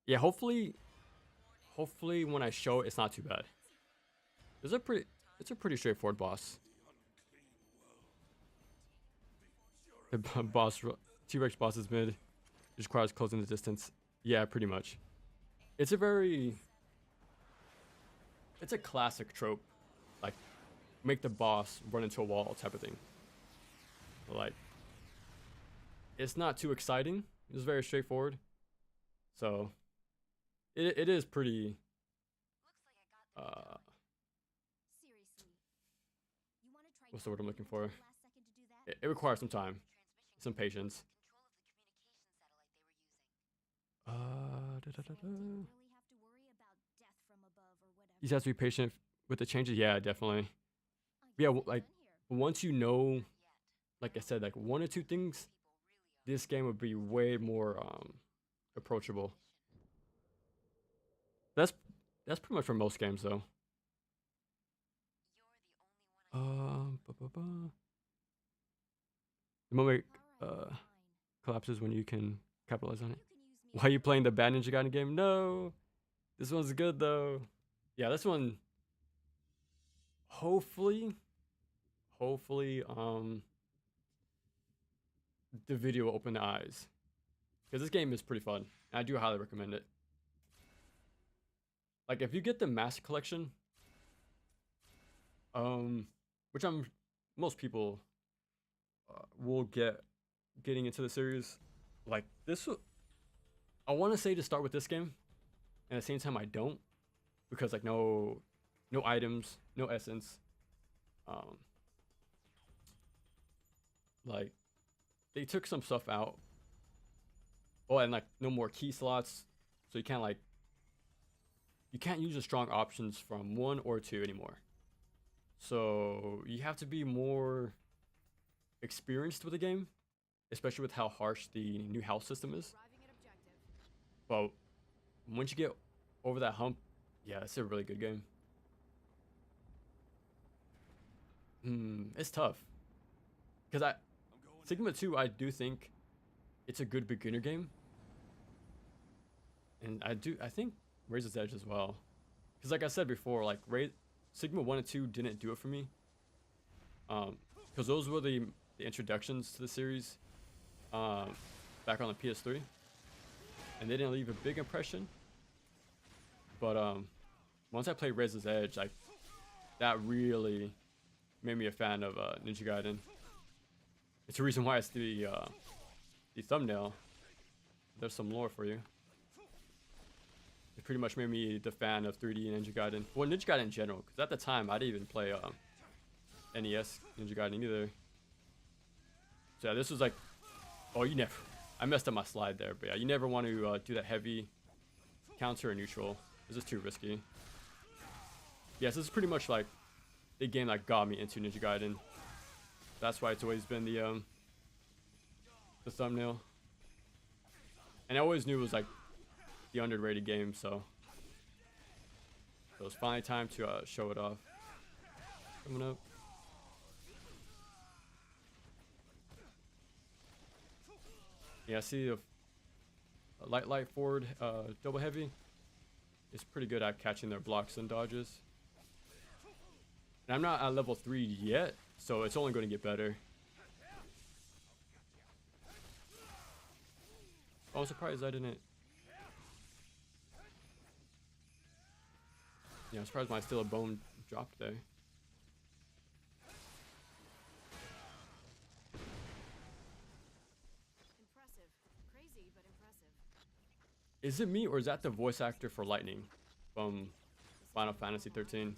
Yeah, hopefully when I show it, it's not too bad. It's a pretty straightforward boss. The T-Rex boss is mid. It just requires closing the distance. Yeah, pretty much. It's a classic trope, like make the boss run into a wall type of thing. Like, it's not too exciting. It's very straightforward. So it is pretty Seriously. You want to try what's the word I'm looking tapping for? at the last second to do that? It requires some time, some patience. Didn't really have to worry about death from above or whatever. You just have to be patient with the changes. Yeah, definitely. I Yeah, guess we're like done here. once you know, like I said, like one or two things, this game would be way more approachable. That's pretty much for most games though. The moment Alright, fine. collapses when you can capitalize on it. You can use me Why are you playing the bad Ninja Gaiden game? No, this one's good though. Yeah, this one. Hopefully, the video will open the eyes, because this game is pretty fun. And I do highly recommend it. Like if you get the Master Collection, which most people will getting into the series, like this. I want to say to start with this game, and at the same time I don't, because like no items, no essence, like they took some stuff out. Oh, and like no more key slots, so you can't use the strong options from 1 or 2 anymore. So you have to be more experienced with the game, especially with how harsh the new house system is. But once you get over that hump, yeah, it's a really good game. It's tough, because Sigma 2, I do think it's a good beginner game, and I think Razor's Edge as well, because like I said before, like Sigma 1 and 2 didn't do it for me, because those were the introductions to the series back on the PS3, and they didn't leave a big impression. But once I played Razor's Edge, like that really made me a fan of Ninja Gaiden. It's the reason why it's the the thumbnail, there's some lore for you. It pretty much made me the fan of 3D Ninja Gaiden. Well, Ninja Gaiden in general, because at the time I didn't even play NES Ninja Gaiden either. So yeah, this was like, oh, you never, I messed up my slide there, but yeah, you never want to do that heavy counter or neutral. This is too risky. Yes, this is pretty much like the game that got me into Ninja Gaiden. That's why it's always been the thumbnail. And I always knew it was like the underrated game, so it was finally time to show it off. Coming up. Yeah, see the light forward double heavy is pretty good at catching their blocks and dodges. And I'm not at level 3 yet, so it's only going to get better. I'm surprised I didn't. Yeah, I'm surprised my still a bone dropped there. Impressive. Crazy, but impressive. Is it me or is that the voice actor for Lightning from Final Fantasy 13?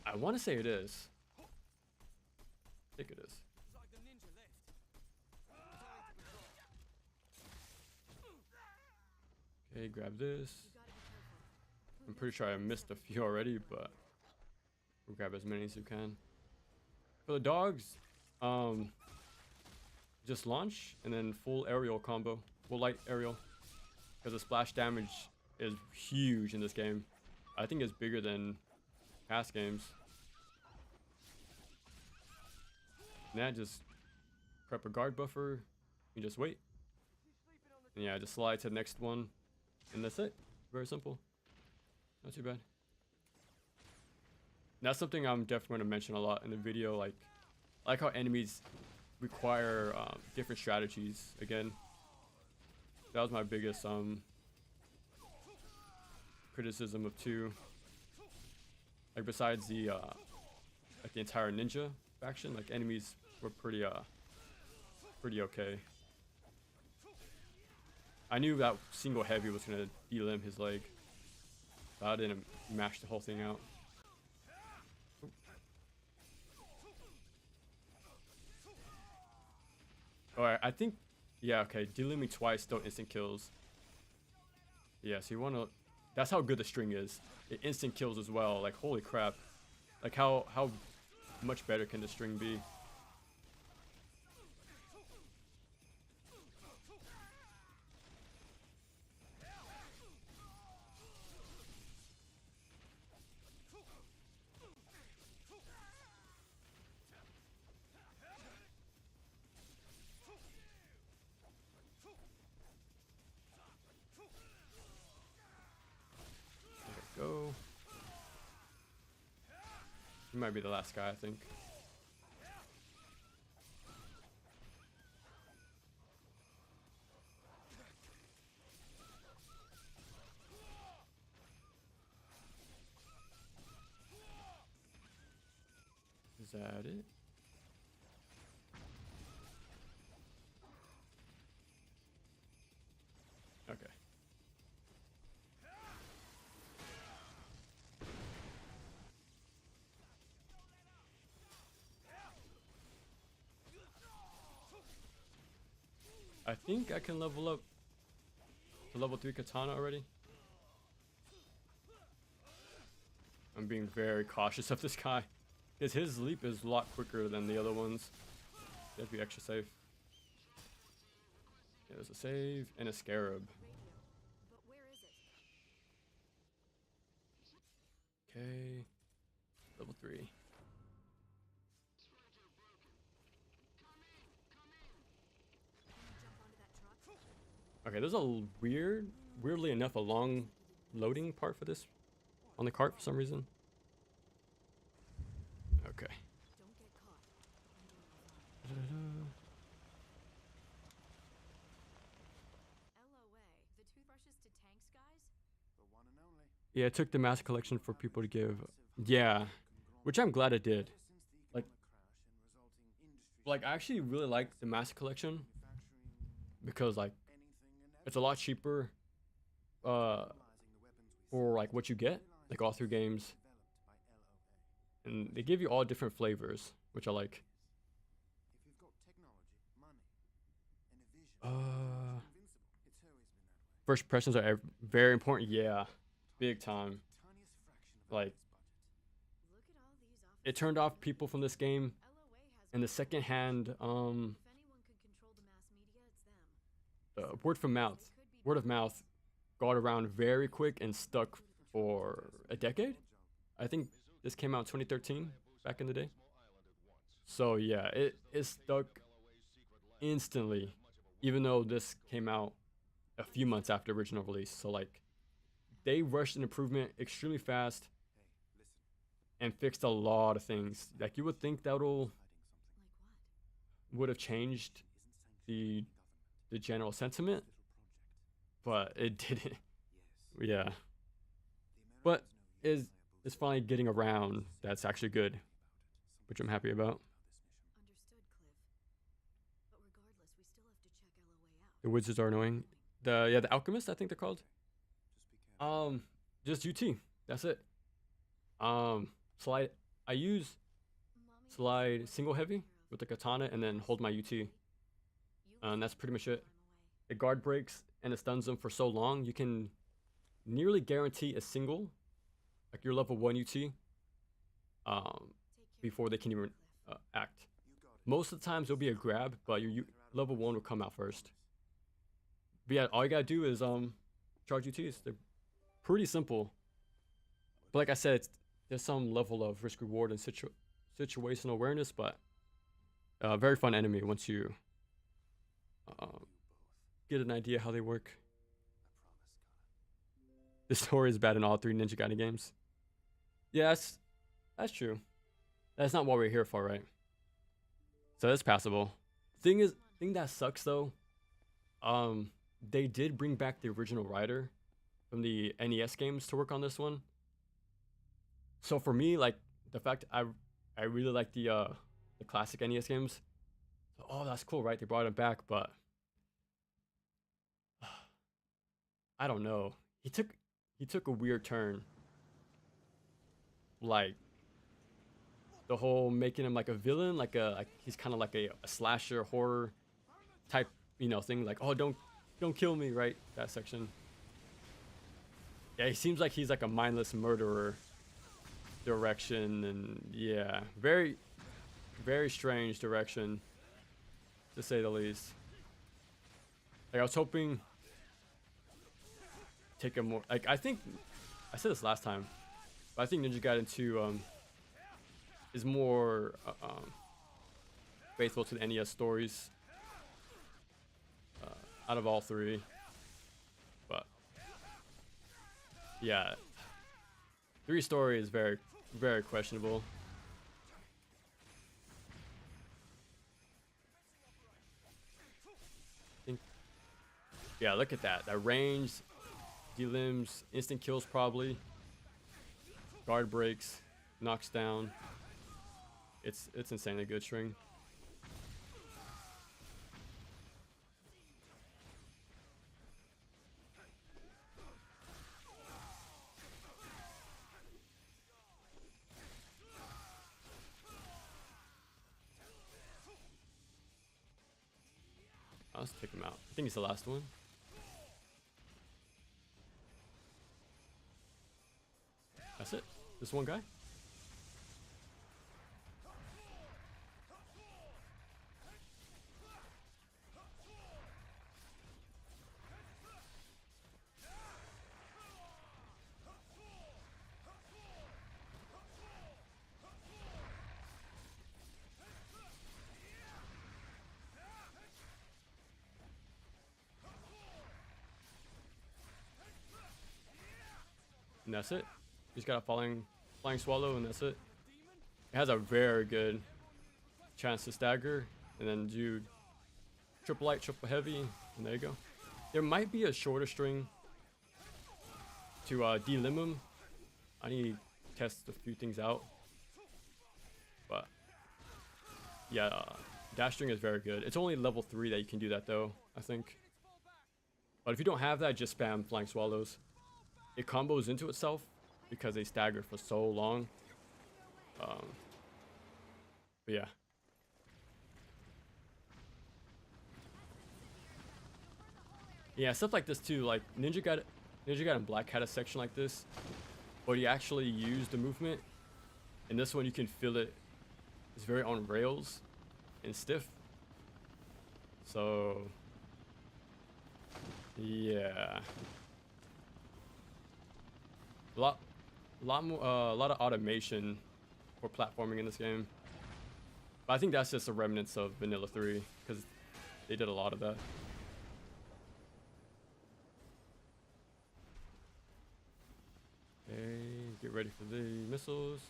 I want to say it is. I think it is. Okay, grab this. I'm pretty sure I missed a few already, but we'll grab as many as you can. For the dogs, just launch and then full aerial combo, full light aerial, because the splash damage is huge in this game. I think it's bigger than past games. Now just prep a guard buffer and just wait. And yeah, just slide to the next one, and that's it. Very simple. Not too bad. That's something I'm definitely going to mention a lot in the video, like how enemies require different strategies. Again, that was my biggest criticism of 2. Like besides the like the entire ninja faction, like enemies were pretty okay. I knew that single heavy was gonna delimb his leg, but I didn't mash the whole thing out. Alright, I think, yeah, okay, delimbing twice don't instant kills. Yeah, so you wanna, that's how good the string is. It instant kills as well, like holy crap. Like how much better can the string be? There we go. He might be the last guy, I think. Is that it? Okay. I think I can level up to level 3 katana already. I'm being very cautious of this guy, because his leap is a lot quicker than the other ones. You have to be extra safe. Yeah, there's a save and a scarab. But where is it? Okay, level 3. Can you jump onto that truck? Okay, there's a weirdly enough, a long loading part for this on the cart for some reason. Okay. Don't get caught. Da-da-da. LOA. The toothbrushes to tanks, guys? The one and only. Yeah, it took the mass collection for people to give. Yeah, which I'm glad it did. Like I actually really like the master collection, because like it's a lot cheaper uh for like what you get, like all 3 games, and they give you all different flavors, which I like. Uh, First impressions are very important. Yeah, big time. Like Look at all these off. it turned off people from this game, LOA has and the second hand if anyone could control the mass media, it's them. word from mouth, It could be word of mouth got around very quick and stuck for a decade. I think this came out in 2013 back in the day. So yeah, it stuck instantly, even though this came out a few months after original release. So like they rushed an improvement extremely fast and fixed a lot of things. Like you would think that'll like what? would have changed the the general sentiment, but it didn't. Yeah, but is finally getting around. That's actually good, which I'm happy about. Understood, Cliff. But regardless, we still have to check LOA out. The wizards are annoying. The alchemist, I think they're called. Just UT. That's it. Slide. I use Mommy slide single heavy with the katana and then hold my UT. You And that's pretty much it. I'm away. It guard breaks and it stuns them for so long, you can nearly guarantee a single, like your level 1 UT, Take care before they can even Cliff. act. Most of the times it'll be a grab, but your level 1 will come out first. But yeah, all you gotta do is charge UTs. They're pretty simple. But like I said, there's some level of risk reward and situational awareness, but very fun enemy once you um, get an idea how they work. The story is bad in all 3 Ninja Gaiden games. Yeah, that's true. That's not what we're here for, right? So that's passable. Thing that sucks though, they did bring back the original writer from the NES games to work on this one. So for me, like the fact I really like the classic NES games. So, oh, that's cool, right? They brought him back, but I don't know. He took a weird turn. Like the whole making him like a villain, like he's kind of like a slasher horror type, thing. Like, oh, don't kill me, right? That section. Yeah, he seems like he's like a mindless murderer direction, and yeah, very, very strange direction, to say the least. Like I was hoping take a more like I think I said this last time, but I think Ninja Gaiden 2 is more faithful to the NES stories out of all 3. But yeah, 3 story is very, very questionable. Yeah, look at that. That range, delimbs, instant kills probably. Guard breaks, knocks down. It's insanely good string. Let's take him out. I think he's the last one. That's it. This one guy. And that's it. He's got a flying swallow, and that's it. It has a very good chance to stagger, and then do triple light, triple heavy, and there you go. There might be a shorter string to delimb him. I need to test a few things out, but yeah, dash string is very good. It's only level 3 that you can do that though. I think. But if you don't have that, just spam flying swallows. It combos into itself because they stagger for so long. But yeah. Yeah, stuff like this too. Like Ninja Gaiden Black had a section like this, where you actually use the movement. And this one you can feel it. It's very on rails and stiff. So yeah, a lot of automation for platforming in this game. But I think that's just the remnants of Vanilla 3 because they did a lot of that. Okay, get ready for the missiles.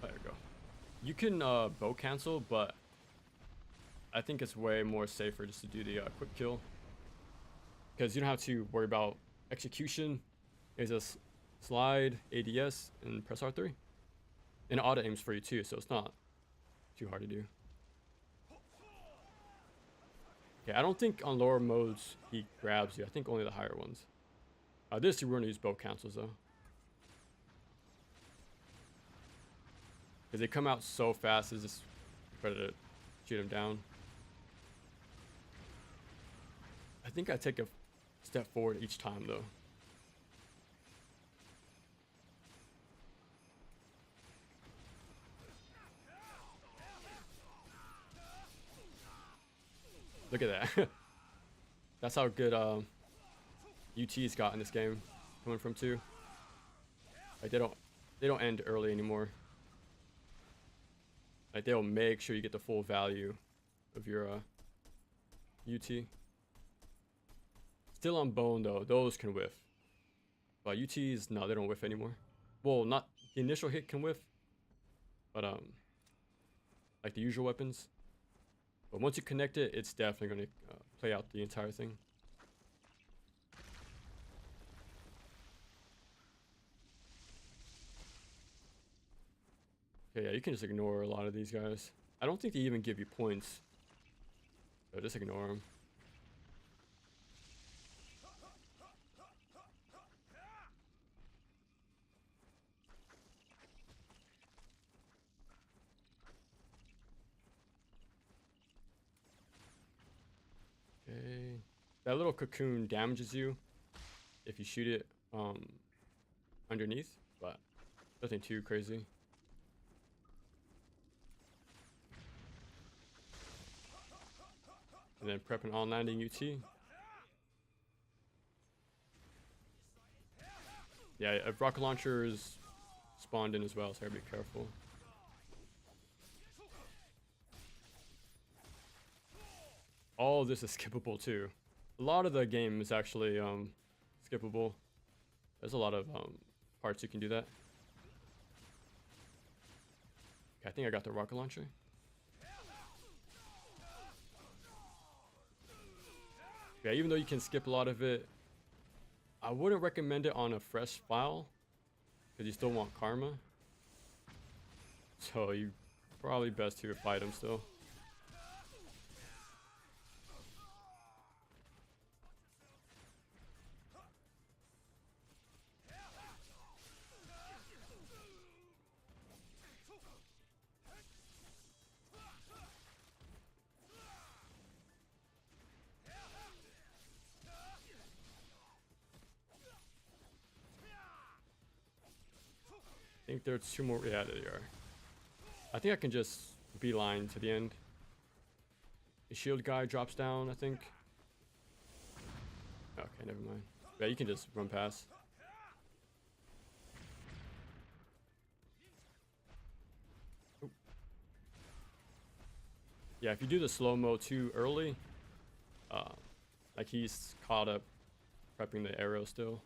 There you go. You can bow cancel, but I think it's way more safer just to do the quick kill. Because you don't have to worry about execution. It's just slide, ADS, and press R3. And auto aims for you too, so it's not too hard to do. Okay, I don't think on lower modes he grabs you. I think only the higher ones. This you want to use bow cancels though. Because they come out so fast, it's just better to shoot them down. I think I take a step forward each time though. Look at that. That's how good UT's got in this game, coming from 2. Like they don't end early anymore. Like they'll make sure you get the full value of your UT. Still on bone though, those can whiff. But UTs, no, they don't whiff anymore. Well, not the initial hit can whiff, but like the usual weapons. But once you connect it, it's definitely going to play out the entire thing. Okay, yeah, you can just ignore a lot of these guys. I don't think they even give you points. So just ignore them. Okay. That little cocoon damages you if you shoot it underneath, but nothing too crazy. And then prep an on landing UT. Yeah, a rocket launcher is spawned in as well, so I gotta be careful. All of this is skippable too. A lot of the game is actually skippable. There's a lot of parts you can do that. Okay, I think I got the rocket launcher. Yeah, even though you can skip a lot of it, I wouldn't recommend it on a fresh file because you still want karma. So you probably best to fight him still. I think there's 2 more. Yeah, there they are. I think I can just beeline to the end. The shield guy drops down, I think. Okay, never mind. Yeah, you can just run past. Oop. Yeah, if you do the slow-mo too early, like he's caught up prepping the arrow still.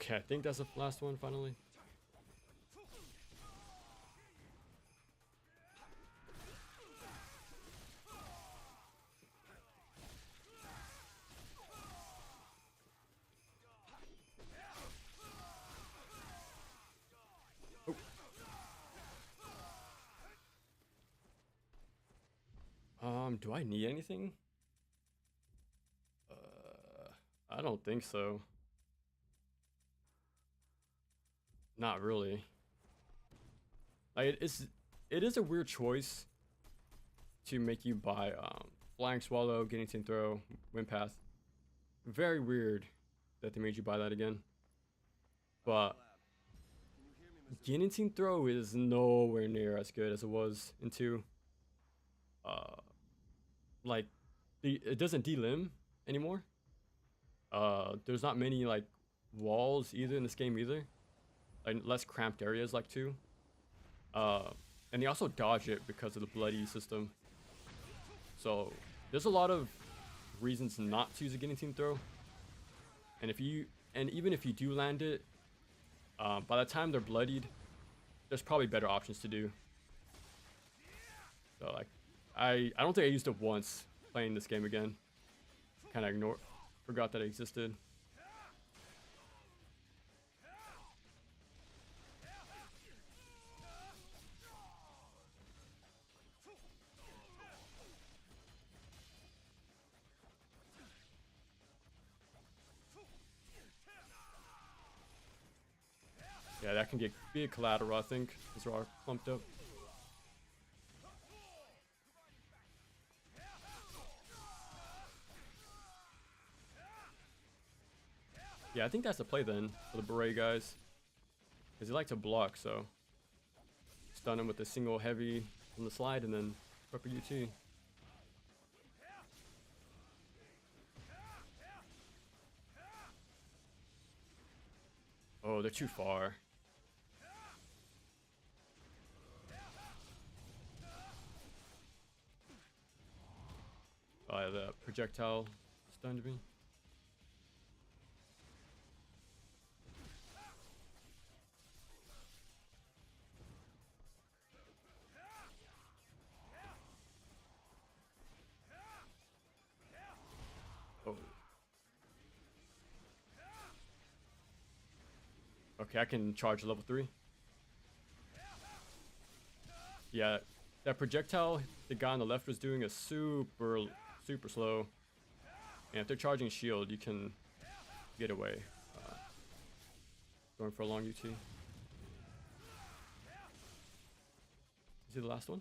Okay, I think that's the last one finally. Do I need anything? I don't think so. Not really. Like it is a weird choice to make you buy flying swallow, guillotine throw, wind path. Very weird that they made you buy that again. But guillotine throw is nowhere near as good as it was in 2. Like it doesn't delimb anymore. There's not many like walls either in this game either. Like less cramped areas like 2. And they also dodge it because of the bloody system. So there's a lot of reasons not to use a guillotine throw. And even if you do land it, by the time they're bloodied, there's probably better options to do. So like, I don't think I used it once playing this game again. Kind of forgot that it existed. Yeah, that can be a collateral, I think. These are all clumped up. Yeah, I think that's the play then for the beret guys. Because they like to block, so stun them with a single heavy on the slide and then proper UT. Oh, they're too far. Oh, yeah, the projectile stunned me. Oh. Okay, I can charge level 3. Yeah, that projectile the guy on the left was doing is super slow. And if they're charging shield, you can get away. Going for a long UT. Is he the last one?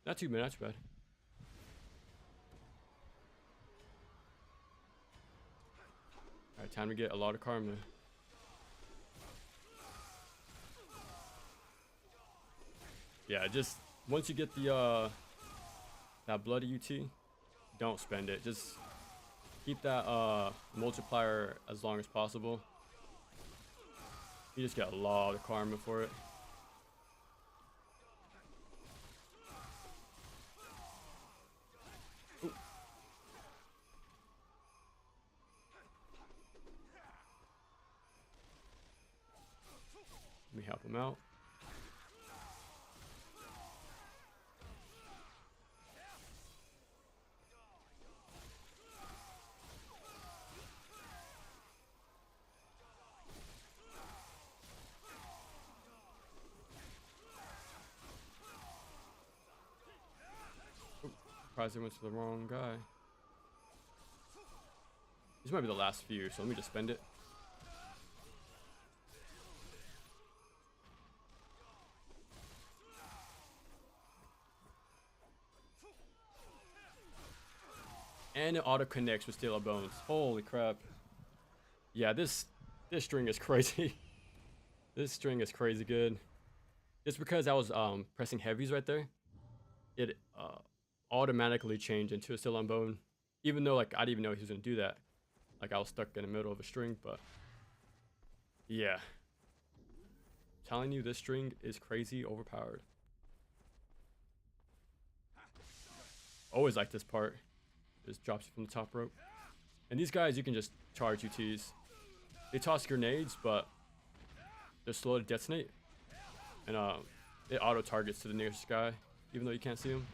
Not too bad, not too bad. Alright, time to get a lot of karma. Yeah, just once you get the that bloody UT, don't spend it. Just keep that multiplier as long as possible. You just get a lot of karma for it. Ooh. Let me help him out. Surprised I went to the wrong guy. These might be the last few, so let me just spend it. And it auto connects with Steel Bones. Holy crap. Yeah, this string is crazy. This string is crazy good. Just because I was pressing heavies right there, it automatically changed into a Steel Bone. Even though like I didn't even know he was gonna do that. Like I was stuck in the middle of a string, but yeah. Telling you, this string is crazy overpowered. Always like this part. Just drops you from the top rope. And these guys, you can just charge UTs. They toss grenades, but they're slow to detonate. And it auto targets to the nearest guy, even though you can't see him.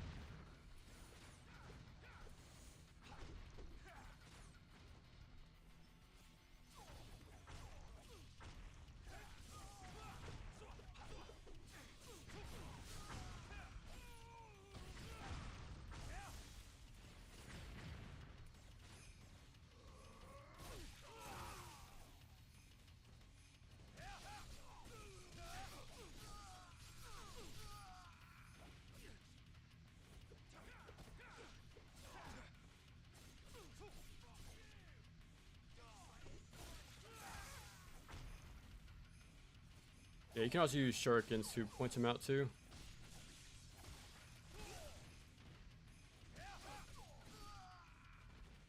Yeah, you can also use shurikens to point him out too.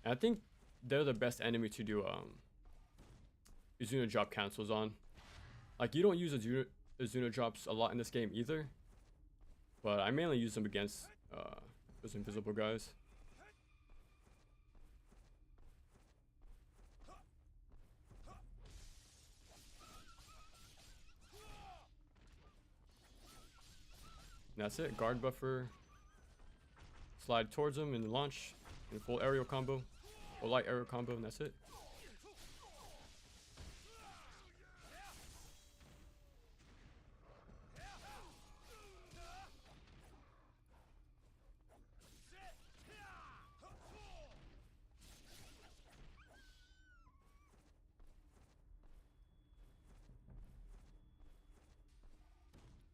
And I think they're the best enemy to do Izuna drop cancels on. Like, you don't use Izuna drops a lot in this game either, but I mainly use them against those invisible guys. And that's it. Guard buffer. Slide towards him and launch in full aerial combo. Or light aerial combo, and that's it.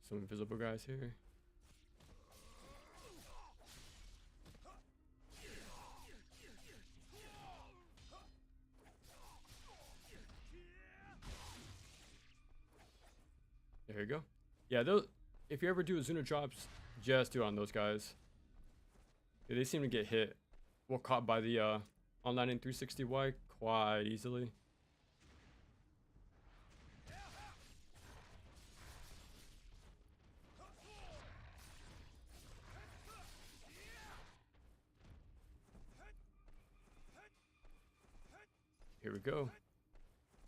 Some invisible guys here. There you go. Yeah, those, if you ever do Izuna drops, just do it on those guys. Yeah, they seem to get hit, well, caught by the online in 360Y quite easily. Here we go.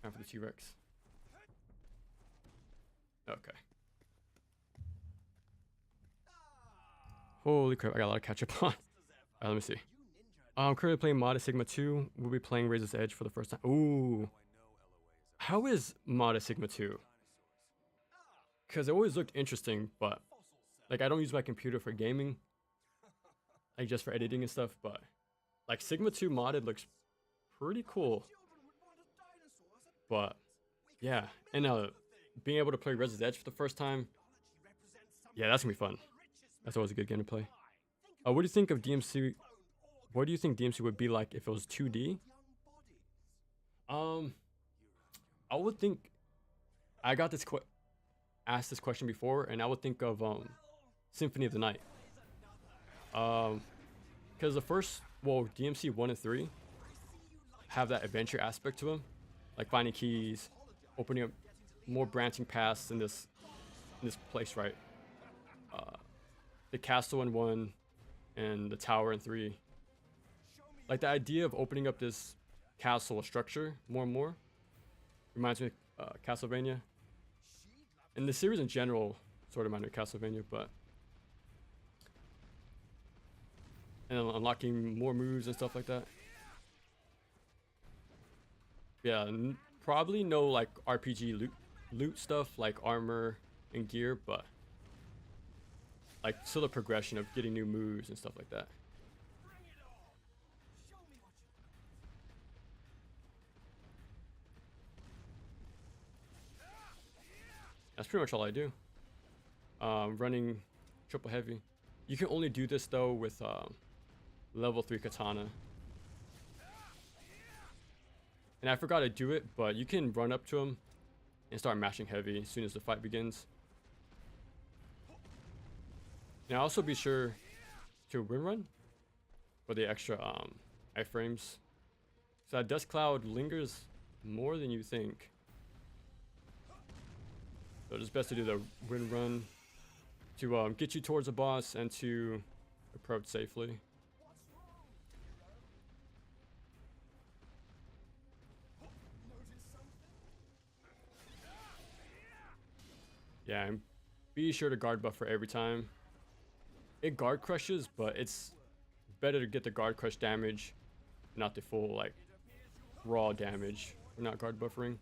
Time for the T-Rex. Okay. Holy crap, I got a lot of catch up on. Let me see. I'm currently playing Mod Sigma 2. We'll be playing Razor's Edge for the first time. Ooh. How is Mod Sigma 2? Because it always looked interesting, but like, I don't use my computer for gaming. Like, just for editing and stuff, but like Sigma 2 modded looks pretty cool. But yeah, and being able to play Razor's Edge for the first time, yeah, that's gonna be fun. That's always a good game to play. What do you think of DMC? What do you think DMC would be like if it was 2D? I would think, I got this asked this question before, and I would think of Symphony of the Night. Because the first, well, DMC 1 and 3 have that adventure aspect to them, like finding keys, opening up more branching paths in this place, right? The castle in 1 and the tower in 3. Like, the idea of opening up this castle structure more and more reminds me of Castlevania. And the series in general sort of reminds me of Castlevania, but and unlocking more moves and stuff like that. Yeah, probably no like RPG loot stuff like armor and gear, but like still the progression of getting new moves and stuff like that. That's pretty much all I do. Running triple heavy. You can only do this though with level 3 katana. And I forgot to do it, but you can run up to him and start mashing heavy as soon as the fight begins. And also be sure to wind run for the extra iframes. So that dust cloud lingers more than you think. So it's best to do the wind run to get you towards the boss and to approach safely. Yeah, and be sure to guard buffer every time. It guard crushes, but it's better to get the guard crush damage, not the full like raw damage. We're not guard buffering.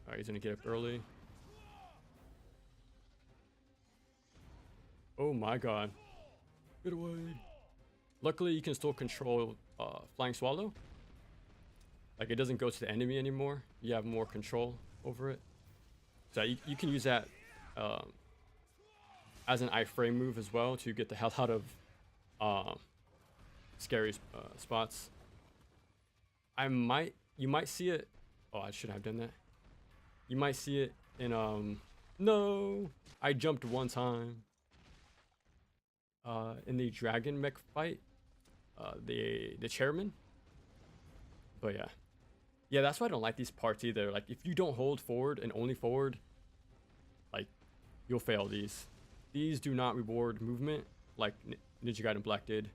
Alright, he's gonna get up early. Oh my god. Get away. Luckily, you can still control Flying Swallow. Like, it doesn't go to the enemy anymore. You have more control over it. So you can use that as an iframe move as well to get the hell out of scary spots. You might see it. Oh, I should have done that. You might see it in no, I jumped one time in the dragon mech fight, the chairman. But yeah, that's why I don't like these parts either. Like, if you don't hold forward and only forward, like, you'll fail these. These do not reward movement like Ninja Gaiden Black did.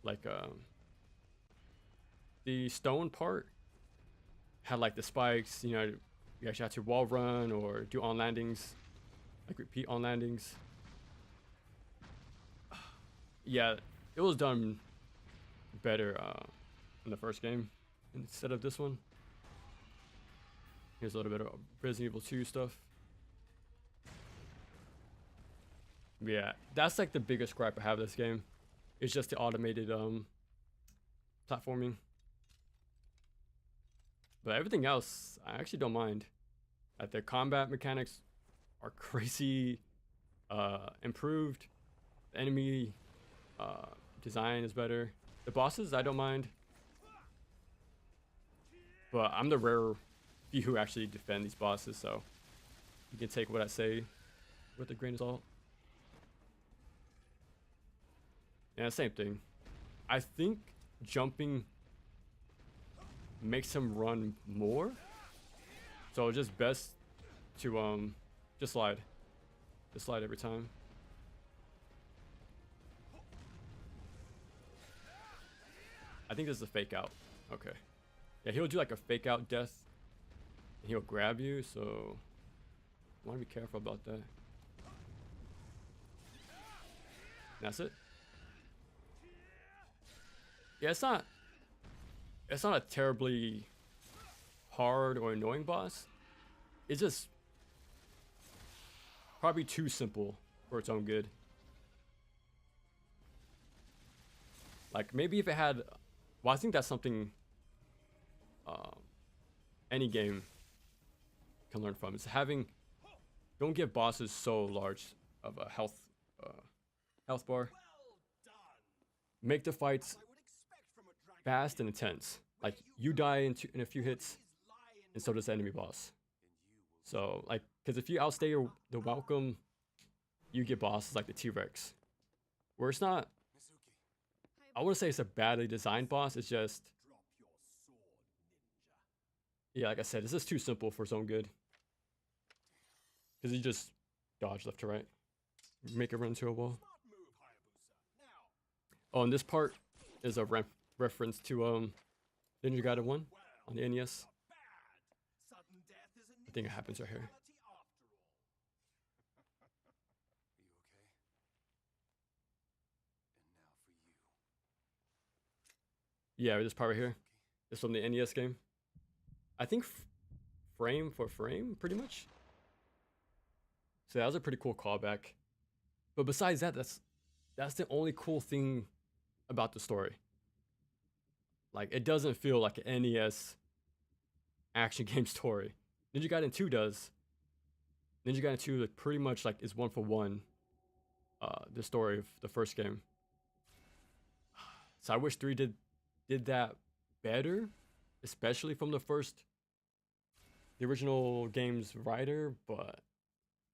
Like the stone part had like the spikes, you know, you actually had to wall run or do on landings, like repeat on landings. Yeah, it was done better in the first game instead of this one. Here's a little bit of Resident Evil 2 stuff. Yeah, that's like the biggest gripe I have with this game. It's just the automated platforming. But everything else, I actually don't mind. Like, the combat mechanics are crazy improved. The enemy design is better. The bosses, I don't mind. But I'm the rare few who actually defend these bosses, so you can take what I say with a grain of salt. Yeah, same thing. I think jumping makes him run more, so just best to just slide every time. I think this is a fake out. Okay, yeah, he'll do like a fake out death and he'll grab you, so I want to be careful about that. That's it. Yeah, it's not a terribly hard or annoying boss. It's just probably too simple for its own good. Like, maybe if it had, well, I think that's something any game can learn from. Is having, don't give bosses so large of a health bar. Make the fights fast and intense. Like, you die in a few hits, and so does the enemy boss. So, like, because if you outstay the welcome, you get bosses like the T-Rex, where it's not, I wouldn't say it's a badly designed boss, it's just, yeah, like I said, it's just too simple for its own good. Because you just dodge left to right, make it run into a wall. Oh, and this part is a reference to Ninja Gaiden 1 on the NES. I think it happens right here. Yeah, this part right here is from the NES game. I think frame for frame, pretty much. So that was a pretty cool callback. But besides that, that's the only cool thing about the story. Like, it doesn't feel like an NES action game story. Ninja Gaiden 2 does. Ninja Gaiden 2 pretty much like is one for one the story of the first game. So I wish 3 did that better, especially from the original game's writer, but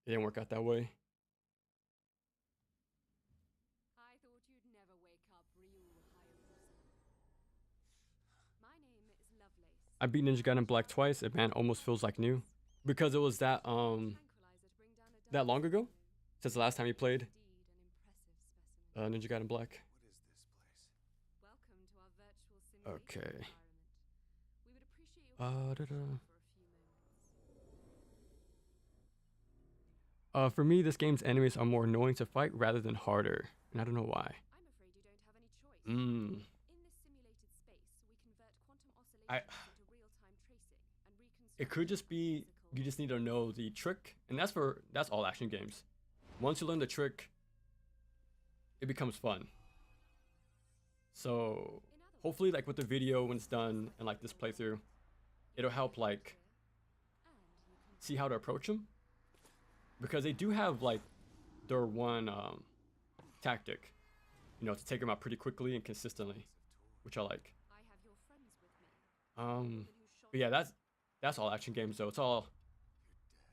it didn't work out that way. I thought you'd never wake up, Ryu Hayabusa. My name is Lovelace. I beat Ninja Gaiden Black twice, and man, almost feels like new, because it was that long ago. since the last time you played Indeed, an impressive specimen. Ninja Gaiden Black. What is this place? Welcome to our virtual simulation Okay. environment. We would appreciate your company Da-da. for a few moments. For me, this game's enemies are more annoying to fight rather than harder, and I don't know why. I'm afraid you don't have any choice. Mm. In this simulated space, we convert quantum I- oscillations into real-time tracing and reconstruct. It could just be you just need to know the trick, and that's all action games. Once you learn the trick, it becomes fun. So hopefully, like with the video when it's done and like this playthrough, it'll help like see how to approach them, because they do have like their one tactic, you know, to take them out pretty quickly and consistently, which I like. I have your friends with me. Um, but yeah, that's all action games though.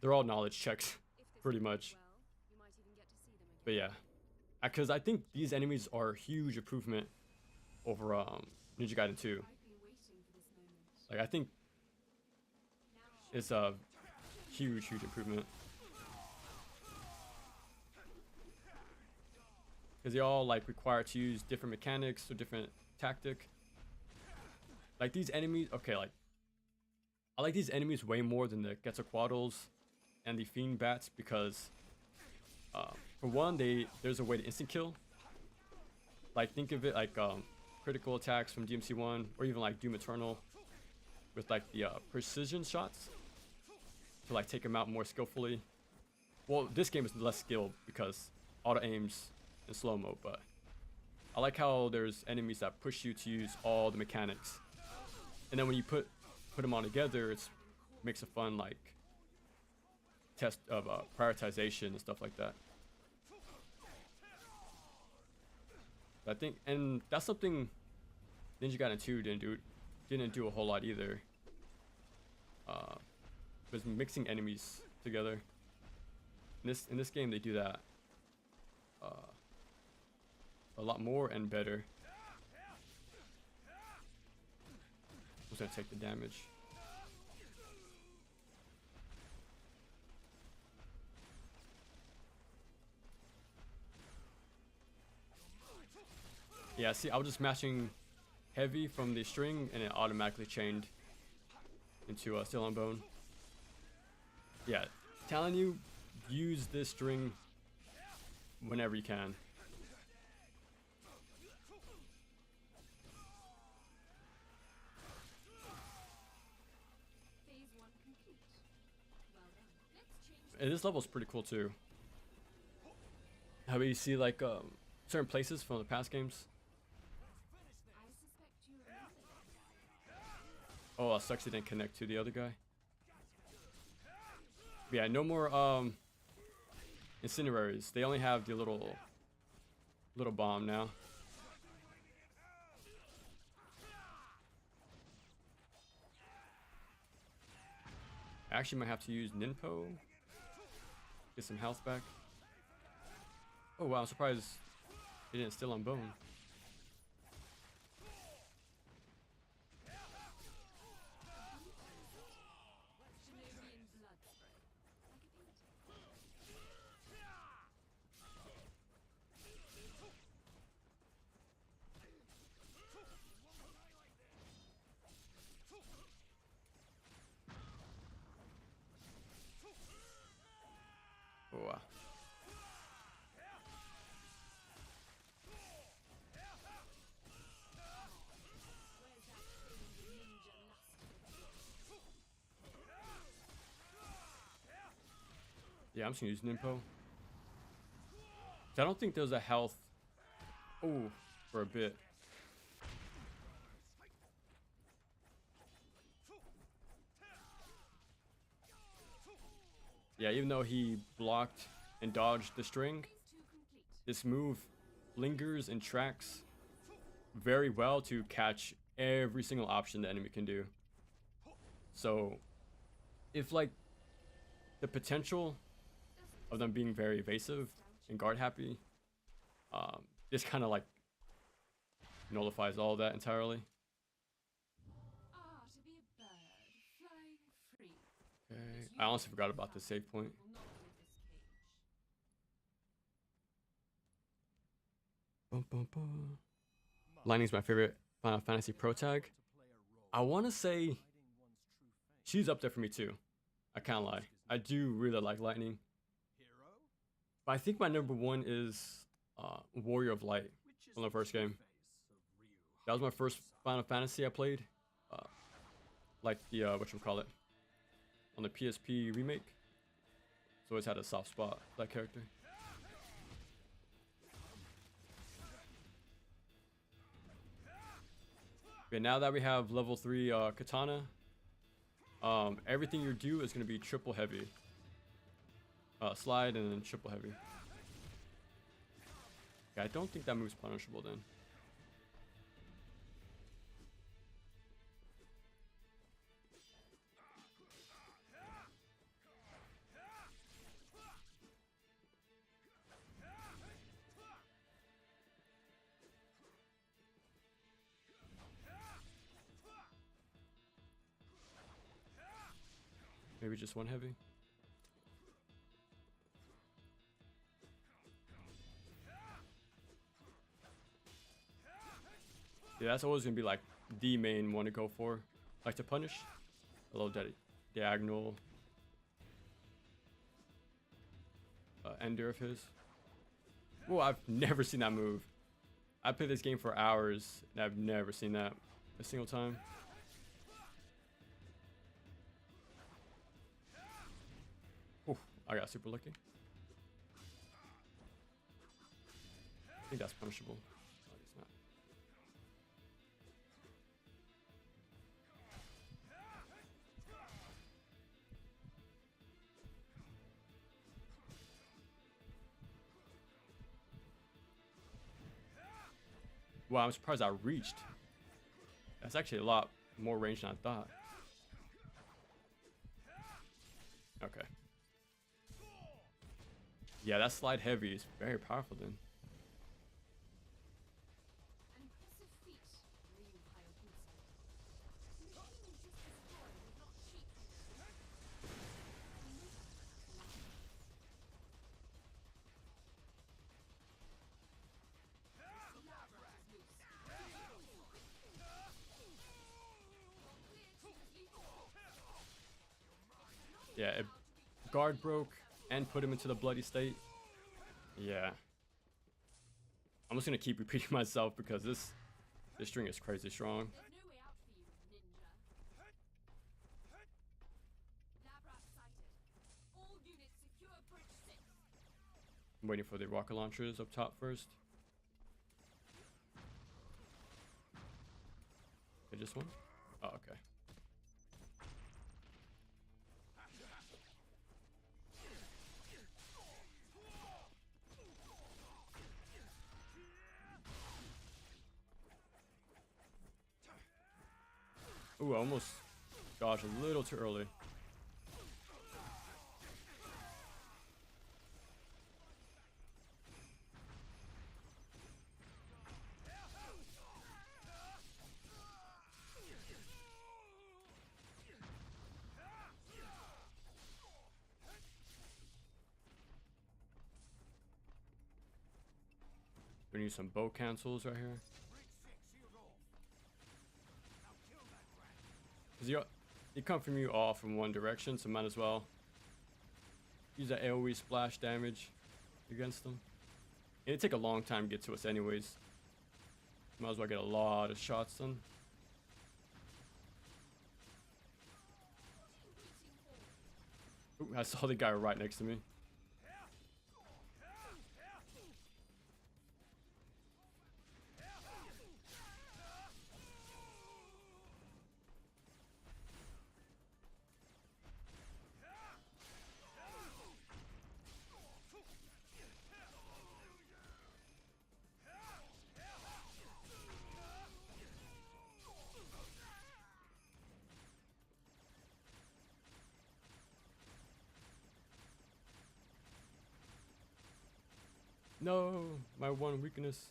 They're all knowledge checks, If this pretty goes much. well, you might even get to see them again. But yeah, because I think these enemies are a huge improvement over Ninja Gaiden 2. I've been waiting for this moment. Like I think it's a huge improvement. Because they all like require to use different mechanics or different tactic. Like these enemies, okay, like I like these enemies way more than the Quetzalcoatls and the Fiend Bats because, for one, there's a way to instant kill. Like think of it like critical attacks from DMC1 or even like Doom Eternal with like the precision shots to like take them out more skillfully. Well, this game is less skilled because auto aims in slow-mo, but I like how there's enemies that push you to use all the mechanics, and then when you put them all together, it makes a fun like test of prioritization and stuff like that. I think, and that's something Ninja Gaiden 2 didn't do a whole lot either. Was mixing enemies together. In this game, they do that a lot more and better. Who's gonna take the damage? Yeah, see, I was just mashing heavy from the string and it automatically chained into Steel on Bone. Yeah, telling you, use this string whenever you can. Phase 1 complete. Well done. Let's change. And this level's pretty cool too. How about you see like certain places from the past games? I suspect you remember this. Oh, it sucks it didn't connect to the other guy. But yeah, no more incineraries. They only have the little bomb now. I actually might have to use Ninpo. Get some health back. Oh wow, I'm surprised it didn't Still on Bone. Shinobian blood spray. Like a painting. Oh wow. Yeah, I'm just gonna use Ninpo. I don't think there's a health. Oh, for a bit. Yeah, even though he blocked and dodged the string, Phase 2 complete. this move lingers and tracks very well to catch every single option the enemy can do. So, if like the potential of them being very evasive and guard happy, this kind of like nullifies all that entirely. Ah, to be a bird, flying free. Okay. I honestly forgot about the save point. Will not leave this cage. Bum, bum, bum. Lightning's my favorite Final Fantasy Pro tag. I want to say she's up there for me too. I can't lie. I do really like Lightning. But I think my number one is Warrior of Light from the first game. That was my first Final Fantasy I played. Like the, whatchamacallit, on the PSP remake. So always had a soft spot for that character. Okay, now that we have level 3 katana, everything you do is going to be triple heavy. Slide and then triple heavy. Okay, I don't think that move's punishable then. Maybe just one heavy. Yeah, that's always gonna be like the main one to go for. Like to punish. A little diagonal ender of his. Oh, I've never seen that move. I played this game for hours and I've never seen that a single time. Oh, I got super lucky. I think that's punishable. Oh, it's not. Wow, I'm surprised I reached. That's actually a lot more range than I thought. Okay. Yeah, that slide heavy is very powerful then. An impressive feat, Ryu Hayabusa. Making just destroy would not cheat. Yeah, it guard broke and put him into the bloody state. Yeah. I'm just gonna keep repeating myself because this string is crazy strong. There's no way out for you, ninja. Lab rat sighted. All units secure bridge 6. I'm waiting for the rocket launchers up top first. Okay, just one? Oh, okay. Ooh, I almost dodged a little too early. We need some bow cancels right here. Because you come from you all from one direction, so might as well use that AoE splash damage against them. And it'd take a long time to get to us anyways. Might as well get a lot of shots done. Ooh, I saw the guy right next to me. No, my one weakness.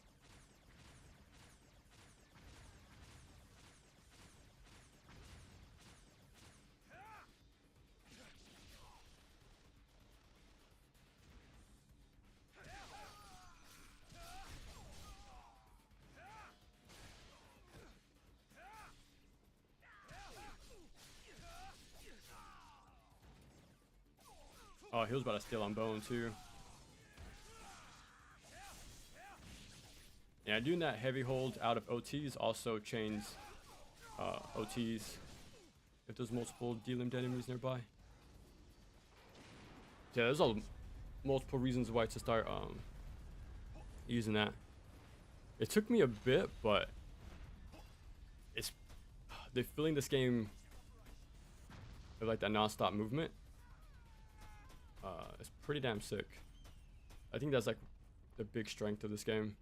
Oh, he was about to steal on bone too. Yeah, doing that heavy hold out of OTs also chains OTs if there's multiple D-limbed enemies nearby. Yeah, there's multiple reasons why to start using that. It took me a bit, but it's they're feeling this game with like that non-stop movement. It's pretty damn sick. I think that's like the big strength of this game.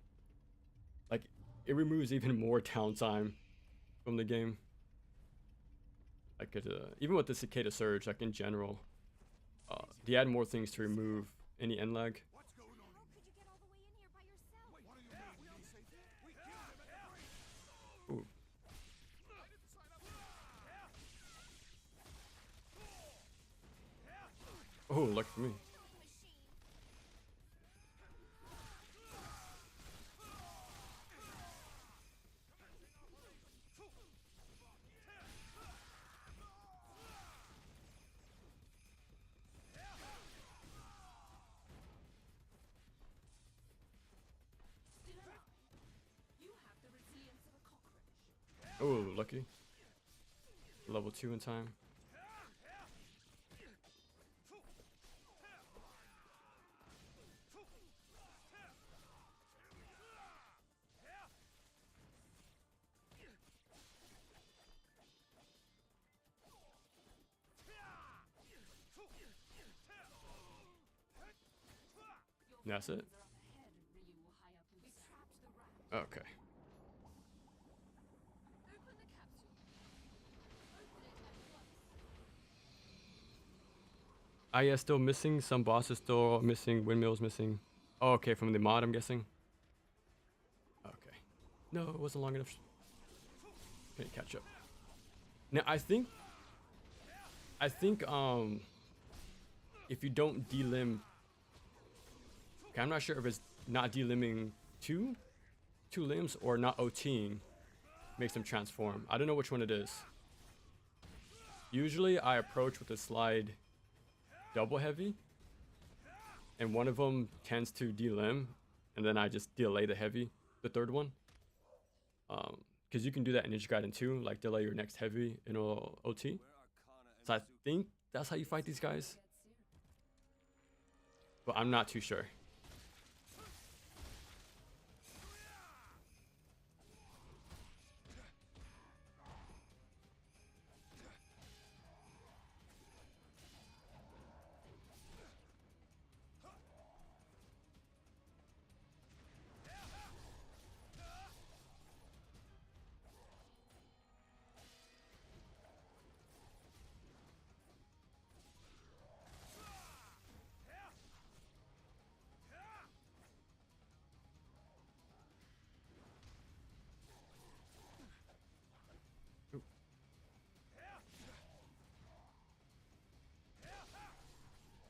Like, it removes even more downtime from the game. Like, even with the Cicada Surge, like in general, they add more things to remove any end lag. What's going on? How could you get all the way in here by yourself? What do you mean we don't say that? We killed him at the bridge. Ooh. I didn't sign up for that. Oh, lucky for me. Oh, lucky. Level 2 in time. That's it. Okay. Ah, yeah, still missing. Some bosses still missing. Windmills missing. Oh, okay, from the mod, I'm guessing. Okay. No, it wasn't long enough. Can't catch up. Now, I think, if you don't delimb, okay, I'm not sure if it's not delimbing two limbs or not OTing makes them transform. I don't know which one it is. Usually, I approach with a slide double heavy, and one of them tends to delimb, and then I just delay the heavy, the third one. Because you can do that in Ninja Gaiden too, like delay your next heavy in OT. So I think that's how you fight these guys, but I'm not too sure.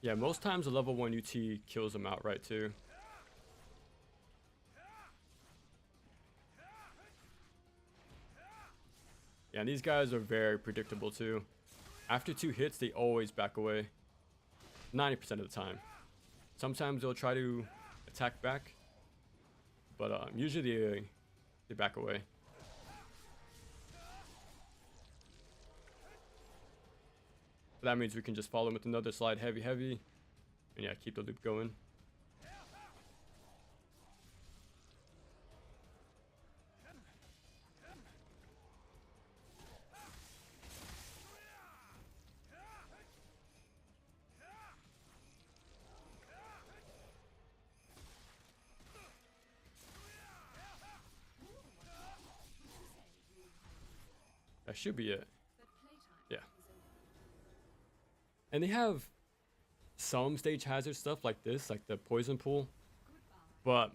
Yeah, most times a level 1 UT kills them outright too. Yeah, and these guys are very predictable too. After 2 hits, they always back away. 90% of the time. Sometimes they'll try to attack back, but usually they back away. That means we can just follow him with another slide heavy, and yeah, keep the loop going. That should be it. Yeah. And they have some stage hazard stuff like this, like the poison pool. But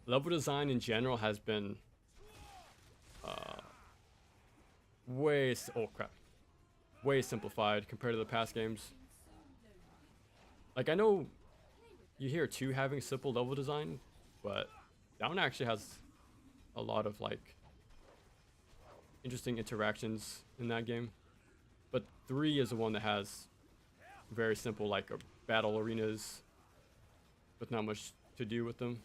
level design in general has been way simplified compared to the past games. Like, I know you hear 2 having simple level design, but that one actually has a lot of like interesting interactions in that game. But 3 is the one that has very simple, like battle arenas with not much to do with them.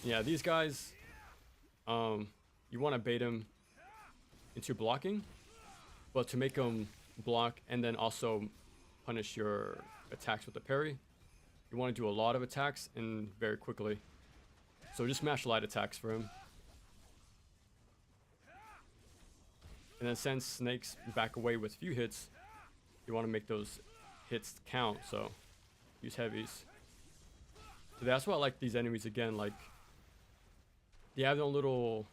Yeah, these guys, you want to bait them into blocking, but to make them block and then also punish your attacks with the parry, you want to do a lot of attacks and very quickly. So just smash light attacks for him. And then since snakes back away with few hits, you want to make those hits count, so use heavies. So that's why I like these enemies again, like they have their own little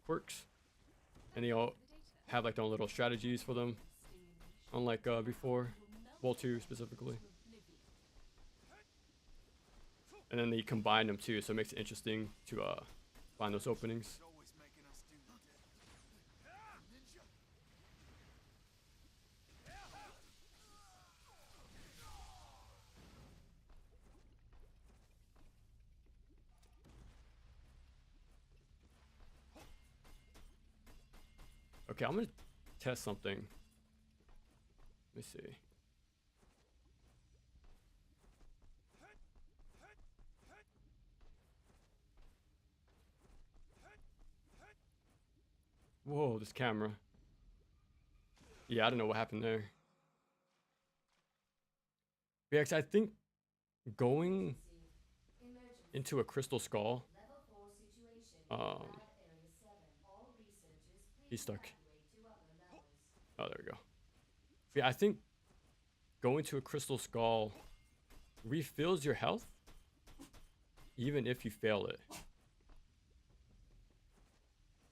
quirks and they all have like their own little strategies for them, unlike before, World 2 specifically. And then they combine them too, so it makes it interesting to find those openings. Okay, I'm gonna test something. Let me see. Whoa, this camera. Yeah, I don't know what happened there. Yeah, 'cause I think going into a crystal skull. He's stuck. Oh, there we go. Yeah, I think going to a crystal skull refills your health, even if you fail it.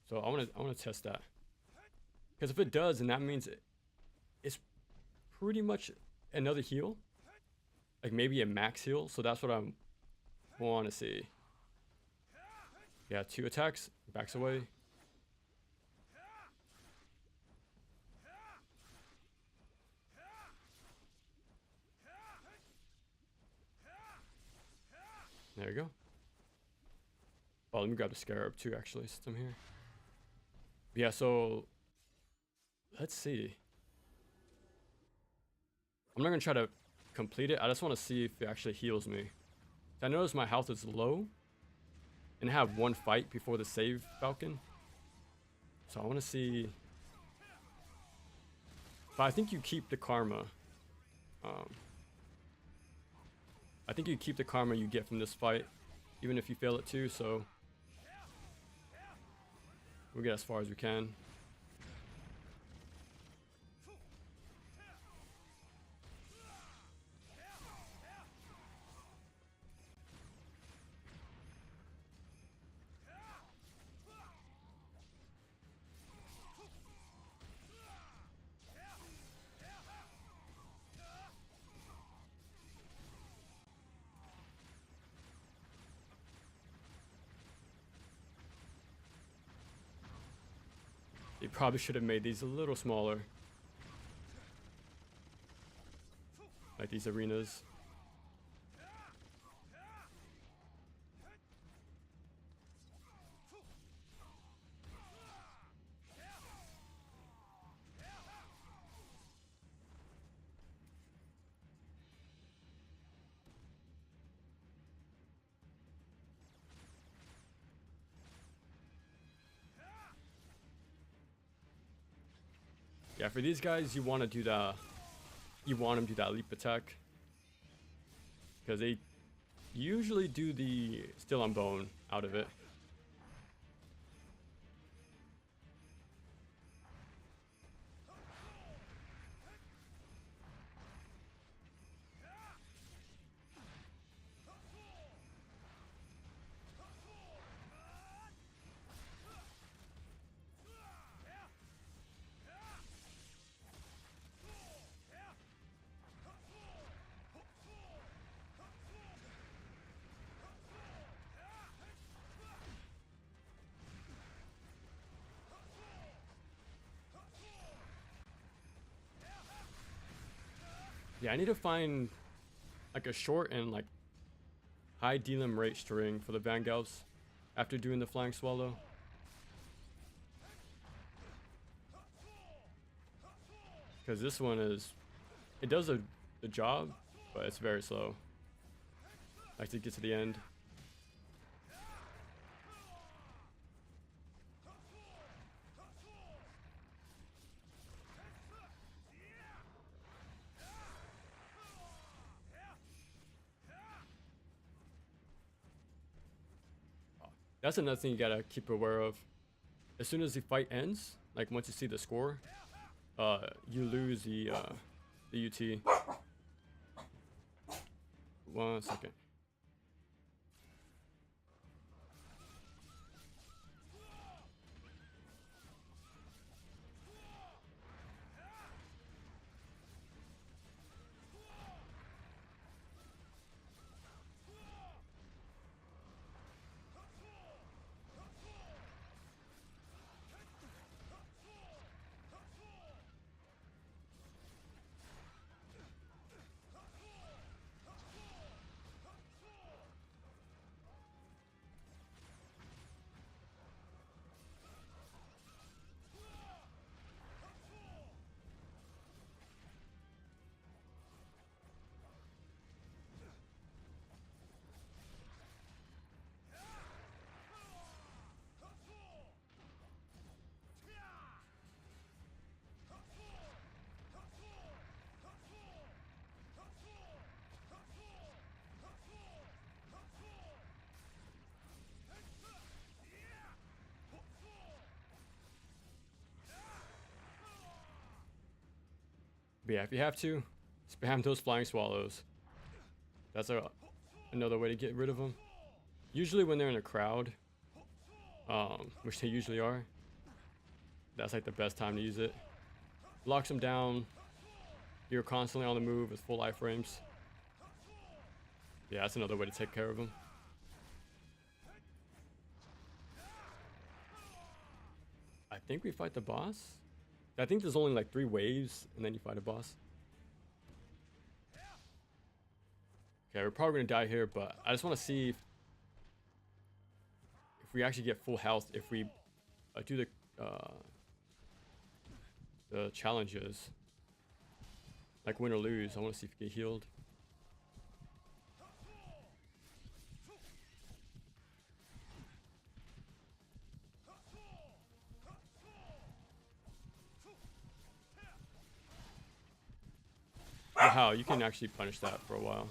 So I wanna test that, because if it does, then that means it's pretty much another heal, like maybe a max heal. So that's what I want to see. Yeah, 2 attacks, backs away. There you go. Oh, let me grab the scarab too, actually, since I'm here. Yeah, so let's see. I'm not gonna try to complete it. I just want to see if it actually heals me. I notice my health is low, and I have 1 fight before the save falcon. So I want to see. But I think you keep the karma. I think you keep the karma you get from this fight, even if you fail it too. So we'll get as far as we can. They probably should have made these a little smaller, like these arenas. Yeah, for these guys, you want to do the, you want them to do that leap attack, because they usually do the still on bone out of it. Yeah, I need to find like a short and like high delim rate string for the Vangelfs after doing the flying swallow. Because this one is, it does the job, but it's very slow. Like to get to the end. That's another thing you gotta keep aware of. As soon as the fight ends, like once you see the score, you lose the UT. 1 second. But yeah, if you have to, spam those flying swallows. That's another way to get rid of them. Usually when they're in a crowd, which they usually are, that's like the best time to use it. Locks them down. You're constantly on the move with full iframes. Yeah, that's another way to take care of them. I think we fight the boss. I think there's only like 3 waves, and then you fight a boss. Okay, we're probably gonna die here, but I just want to see if we actually get full health if we do the challenges, like win or lose. I want to see if we get healed. Wow, you can actually punish that for a while.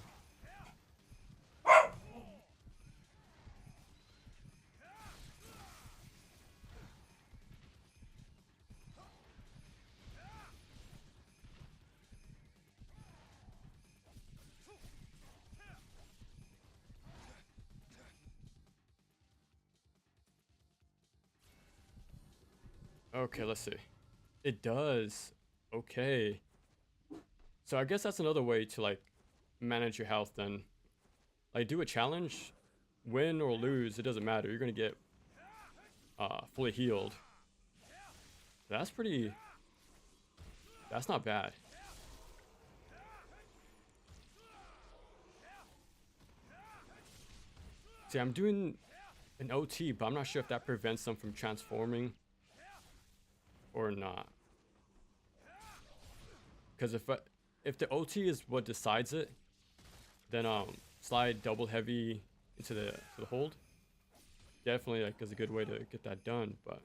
Okay, let's see. It does. Okay. So I guess that's another way to like manage your health then. Like do a challenge, win or lose, it doesn't matter. You're gonna get fully healed. That's not bad. See, I'm doing an OT, but I'm not sure if that prevents them from transforming or not. Because if the OT is what decides it, then slide double heavy into the hold. Definitely like is a good way to get that done, but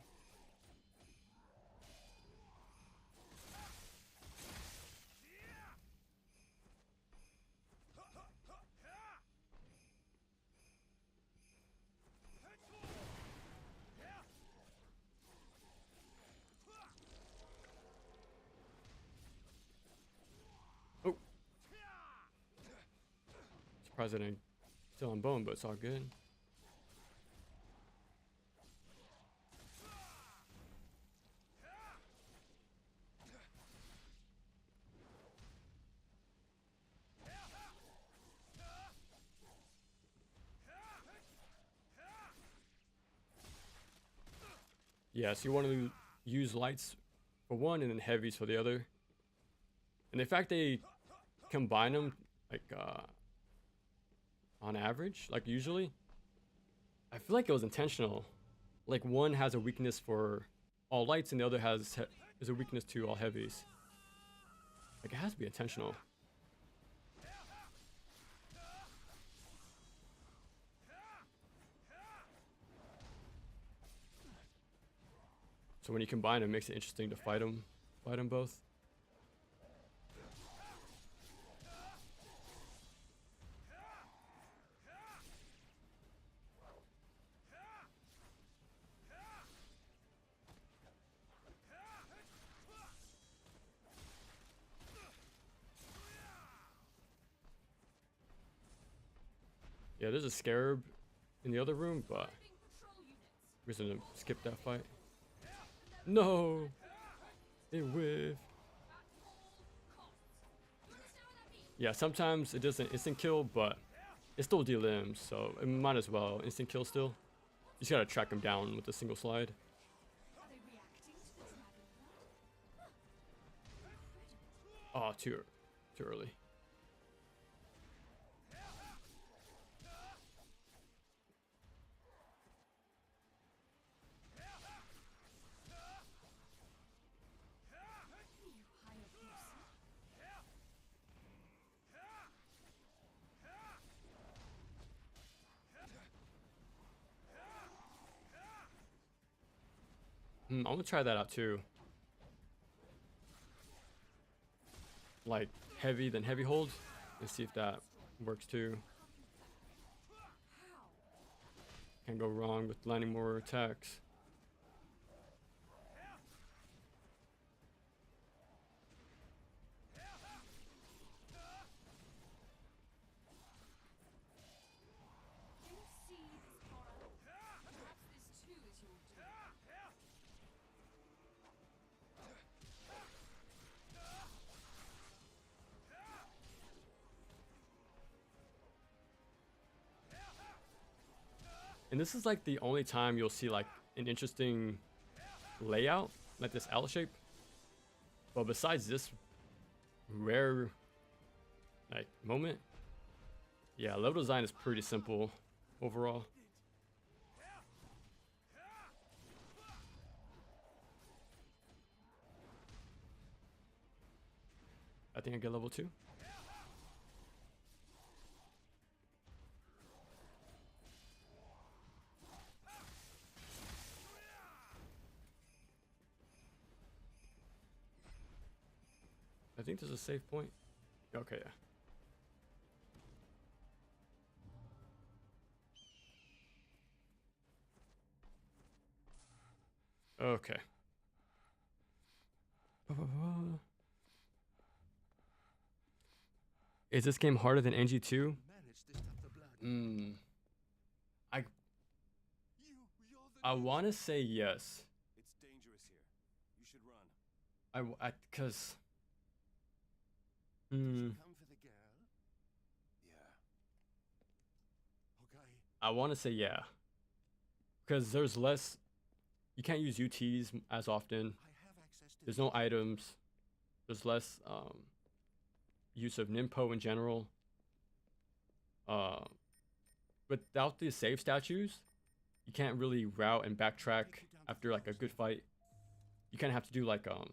oh, surprised I didn't still on bone, but it's all good. Yeah, so you want to use lights for one and then heavies for the other. And the fact they combine them, like, on average, like usually, I feel like it was intentional. Like one has a weakness for all lights and the other is a weakness to all heavies. Like, it has to be intentional. So when you combine it, makes it interesting to fight them both. Yeah, there's a scarab in the other room, but we're just gonna skip that fight. No! It whiff. Yeah, sometimes it doesn't instant kill, but it still delimbs, so it might as well instant kill still. You just gotta track him down with a single slide. Oh, too early. I'm gonna try that out too. Like heavy, then heavy hold, and see if that works too. Can't go wrong with landing more attacks. And this is like the only time you'll see like an interesting layout, like this L shape. But besides this rare like moment, yeah, level design is pretty simple overall. I think I get level 2. I think there's a save point. Okay, yeah. Okay. Is this game harder than NG2? I want to say yes. It's dangerous here. You should run. Cause Did you come for the girl? Yeah. Okay. I want to say yeah. Cause there's less. You can't use UTs as often. I have access to There's no items. There's less use of Nimpo in general. Without the save statues, you can't really route and backtrack after like a good fight. You kind of have to do like a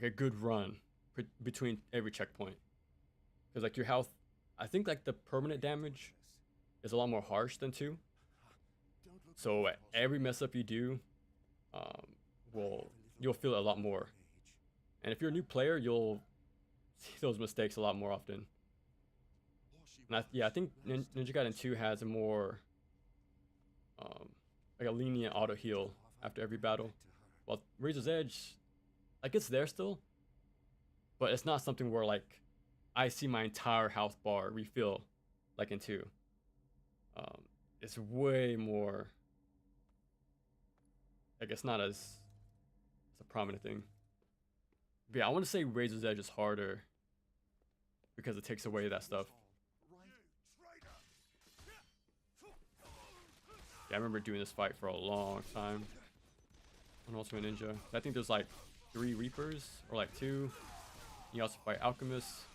good run between every checkpoint. Because like your health, I think like the permanent damage is a lot more harsh than 2. So every mess up you do, you'll feel it a lot more. And if you're a new player, you'll see those mistakes a lot more often. And I think Ninja Gaiden 2 has a more like a lenient auto heal after every battle. While Razor's Edge, like it's there still, but it's not something where like I see my entire health bar refill like in 2. It's way more. Like it's not as a prominent thing. But yeah, I want to say Razor's Edge is harder because it takes away that stuff. Yeah, I remember doing this fight for a long time on Ultimate Ninja. I think there's like 3 Reapers or like 2. You also fight Alchemists.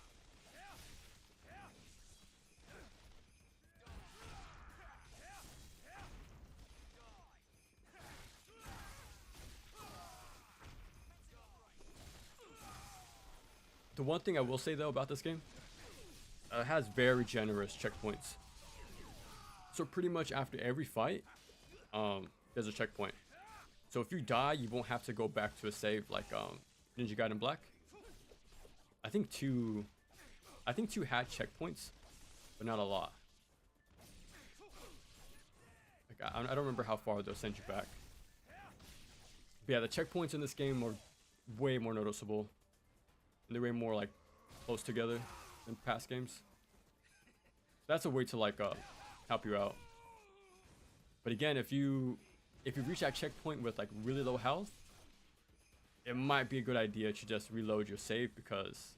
The one thing I will say though about this game, it has very generous checkpoints. So pretty much after every fight, there's a checkpoint. So if you die, you won't have to go back to a save like Ninja Gaiden Black. I think two had checkpoints, but not a lot. Like I don't remember how far they'll send you back. But yeah, the checkpoints in this game are way more noticeable. And they're way more like close together than past games. That's a way to like help you out. But again, if you reach that checkpoint with like really low health, it might be a good idea to just reload your save because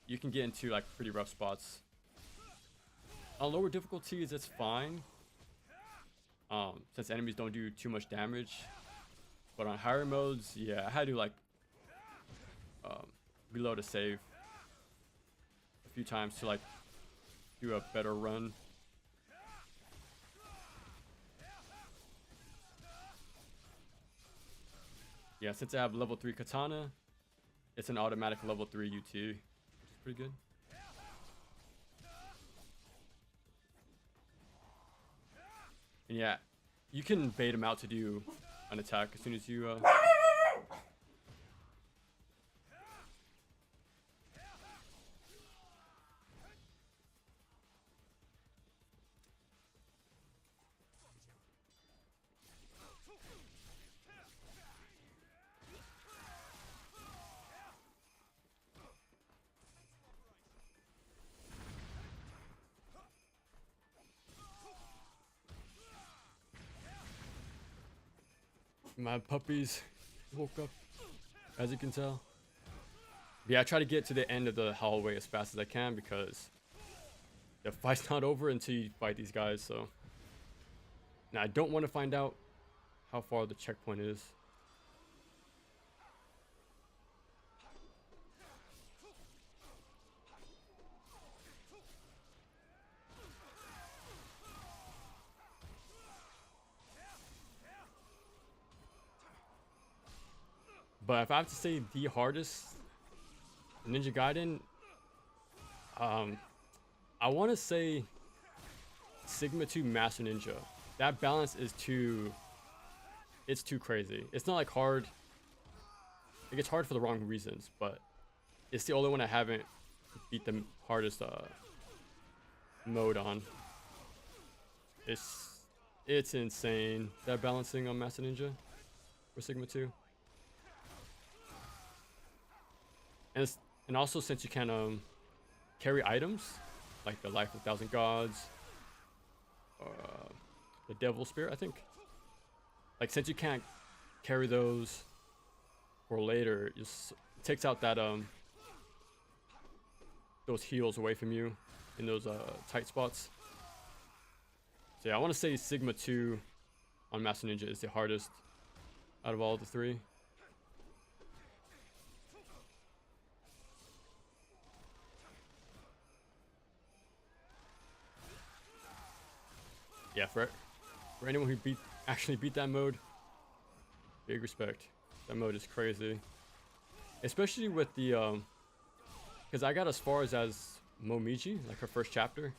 you can get into like pretty rough spots. On lower difficulties, it's fine, since enemies don't do too much damage. But on higher modes, yeah, I had to like reload a save a few times to like do a better run. Yeah, since I have level 3 katana, it's an automatic level 3 UT, which is pretty good. And yeah, you can bait him out to do an attack as soon as you my puppies woke up, as you can tell. But yeah, I try to get to the end of the hallway as fast as I can because the fight's not over until you fight these guys. So now I don't want to find out how far the checkpoint is. But if I have to say the hardest Ninja Gaiden, I want to say Sigma 2 Master Ninja. That balance is it's too crazy. It's not like hard. It gets hard for the wrong reasons, but it's the only one I haven't beat the hardest mode on. It's insane, that balancing on Master Ninja for Sigma 2. And also since you can carry items like the Life of 1,000 Gods, the Devil Spirit, I think. Like since you can't carry those for later, it just takes out that those heals away from you in those tight spots. So yeah, I want to say Sigma 2 on Master Ninja is the hardest out of all the three. Yeah, for anyone who actually beat that mode, big respect. That mode is crazy, especially with the because I got as far as Momiji, like her first chapter,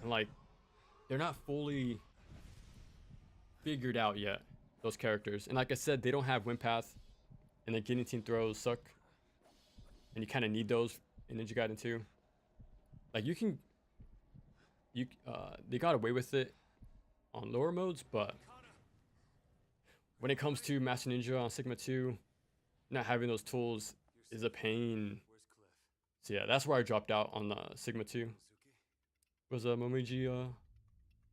and like they're not fully figured out yet, those characters. And like I said, they don't have Wimpath, and the guillotine throws suck, and you kind of need those in Ninja Gaiden 2. Like they got away with it on lower modes, but when it comes to Master Ninja on Sigma 2, not having those tools is a pain. So yeah, that's where I dropped out on Sigma 2. Was a Momiji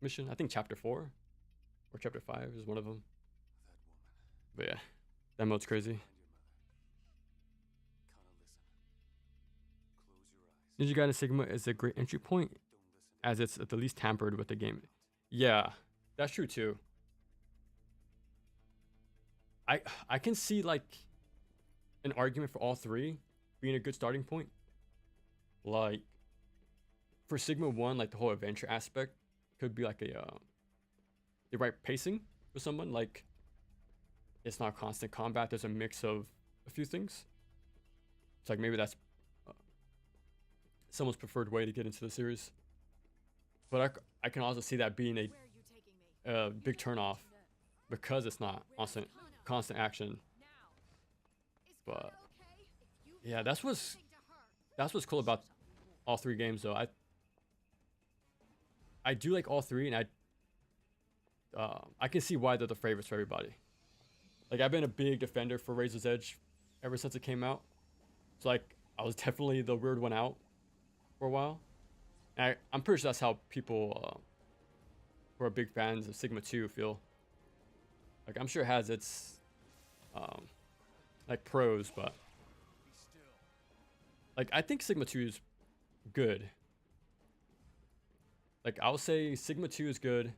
mission. I think chapter 4 or chapter 5 is one of them. But yeah, that mode's crazy. Ninja Gaiden Sigma is a great entry point, as it's at the least tampered with the game. Yeah, that's true too. I can see like an argument for all three being a good starting point. Like for Sigma 1, like the whole adventure aspect could be like the right pacing for someone. Like it's not constant combat. There's a mix of a few things. It's like maybe that's someone's preferred way to get into the series. But I can also see that being a big turnoff because it's not constant action. But yeah, that's what's cool about all three games though. I do like all three, and I can see why they're the favorites for everybody. Like, I've been a big defender for Razor's Edge ever since it came out. So like, I was definitely the weird one out for a while. And I'm pretty sure that's how people who are big fans of Sigma 2 feel. Like, I'm sure it has its like pros, but like, I think Sigma 2 is good. Like, I'll say Sigma 2 is good.